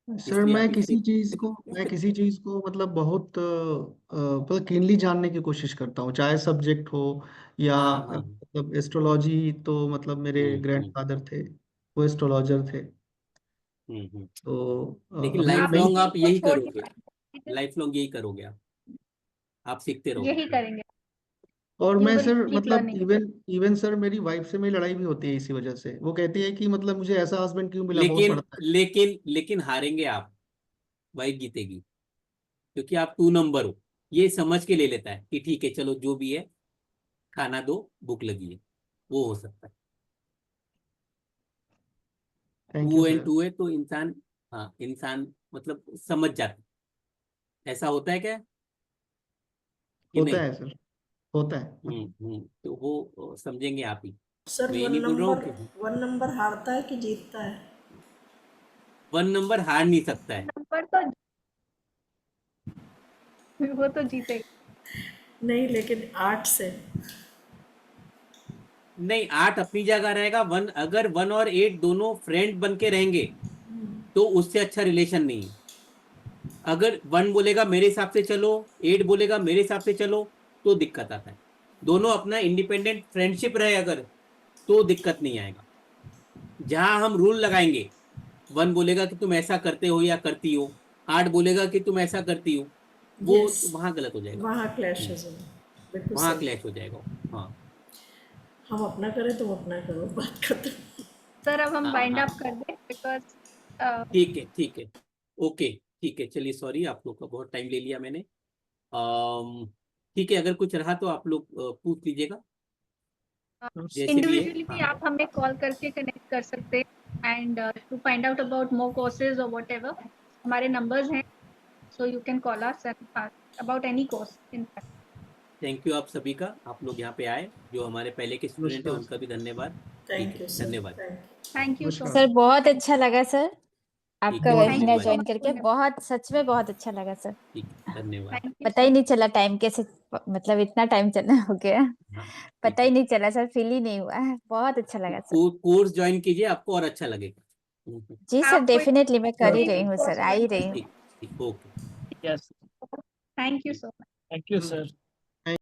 सर इसलिए मैं आप इससे। किसी चीज को मतलब बहुत मतलब कीनली जानने की कोशिश करता हूँ, चाहे सब्जेक्ट हो या हाँ हाँ। मतलब एस्ट्रोलॉजी। तो मतलब मेरे हम्म। ग्रैंडफादर थे, वो एस्ट्रोलॉजर थे। हम्म। तो लेकिन अभी लाइफ नहीं। लॉन्ग आप को यही छोड़ करोगे, के लाइफ लॉन्ग यही करोगे आप सीखते रहोगे। यही करेंगे। और यू मैं विल सर कीप मतलब लर्निंग। इवन इवन सर मेरी वाइफ से मेरी लड़ाई भी होती है इसी वजह से। वो कहती है कि मतलब मुझे ऐसा हस्बैंड क्यों मिला, बहुत लेकिन पढ़ता है। लेकिन हारेंगे आप, वाइफ जीतेगी, क्योंकि आप 2 नंबर हो। ये समझ के ले लेता है कि ठीक है चलो जो भी है, खाना दो, भूख लगी है, वो हो सकता है। Thank you 2 and sir. 2 है तो इंसान, हाँ इंसान मतलब समझ जाता है। ऐसा होता है क्या कि होता नहीं? है सर, होता है। तो वो समझेंगे आप ही। सर मैं ये नहीं बोल रहा हूँ कि 1 नंबर हारता है कि जीतता है? 1 नंबर हार नहीं सकता है। नंबर तो वो तो जीतेगा। नहीं, लेकिन 8 से। नहीं, 8 अपनी जगह रहेगा। 1 अगर 1 और 8 दोनों फ्रेंड बन के रहेंगे तो उससे अच्छा रिलेशन नहीं है। अगर 1 बोलेगा मेरे हिसाब से चलो, 8 बोलेगा मेरे हिसाब से चलो, तो दिक्कत आता है। दोनों अपना इंडिपेंडेंट फ्रेंडशिप रहे अगर, तो दिक्कत नहीं आएगा। जहां हम रूल लगाएंगे, 1 बोलेगा कि तुम ऐसा करते हो या करती हो, 8 बोलेगा कि तुम ऐसा करती हो, वो यस, वहां गलत हो जाएगा। वहाँ क्लैश हो जाएगा। बिल्कुल वहां सही। क्लैश हो जाएगा। हाँ हम अपना करें, तुम अपना करो, बात खत्म। सर अब हम हाँ बाइंड हाँ, अप कर दें बिकॉज ठीक है ठीक है, ओके ठीक है। चलिए सॉरी, आप लोग का बहुत टाइम ले लिया मैंने। ठीक है, अगर कुछ रहा तो आप लोग पूछ लीजिएगा, जैसे भी है। इंडिविजुअली भी हाँ आप हमें कॉल करके कनेक्ट कर सकते हैं and to find out about more courses और व्हाटएवर हमारे नंबर्स हैं, so you can call us and ask about any course in fact. Thank you आप सभी का, आप लोग यहाँ पे आए, जो हमारे पहले के स्टूडेंट है नमस्कार उनका भी धन्यवाद। ठीक थैंक है, यू सर, धन्यवाद। Thank you. Thank you so नमस्कार। मच। सर बहुत अच्छा लगा सर। आपका है, वेबिनार धन्यवाद। ज्वाइन करके बहुत सच में बहुत अच्छा लगा सर। ठीक है, धन्यवाद। थैंक यू पता ही नहीं चला टाइम कैसे, मतलब इतना टाइम चला हो गया, हाँ, पता ठीक ही है। नहीं चला सर, फील ही नहीं हुआ। बहुत अच्छा लगा सर। कोर्स ज्वाइन कीजिए, आपको और अच्छा लगेगा। जी सर, आपको डेफिनेटली मैं कर ही कोई रही भी हूँ कोर्स सर, आ ही रही हूँ। ठीक, okay. Yes, thank you so much. Thank you sir.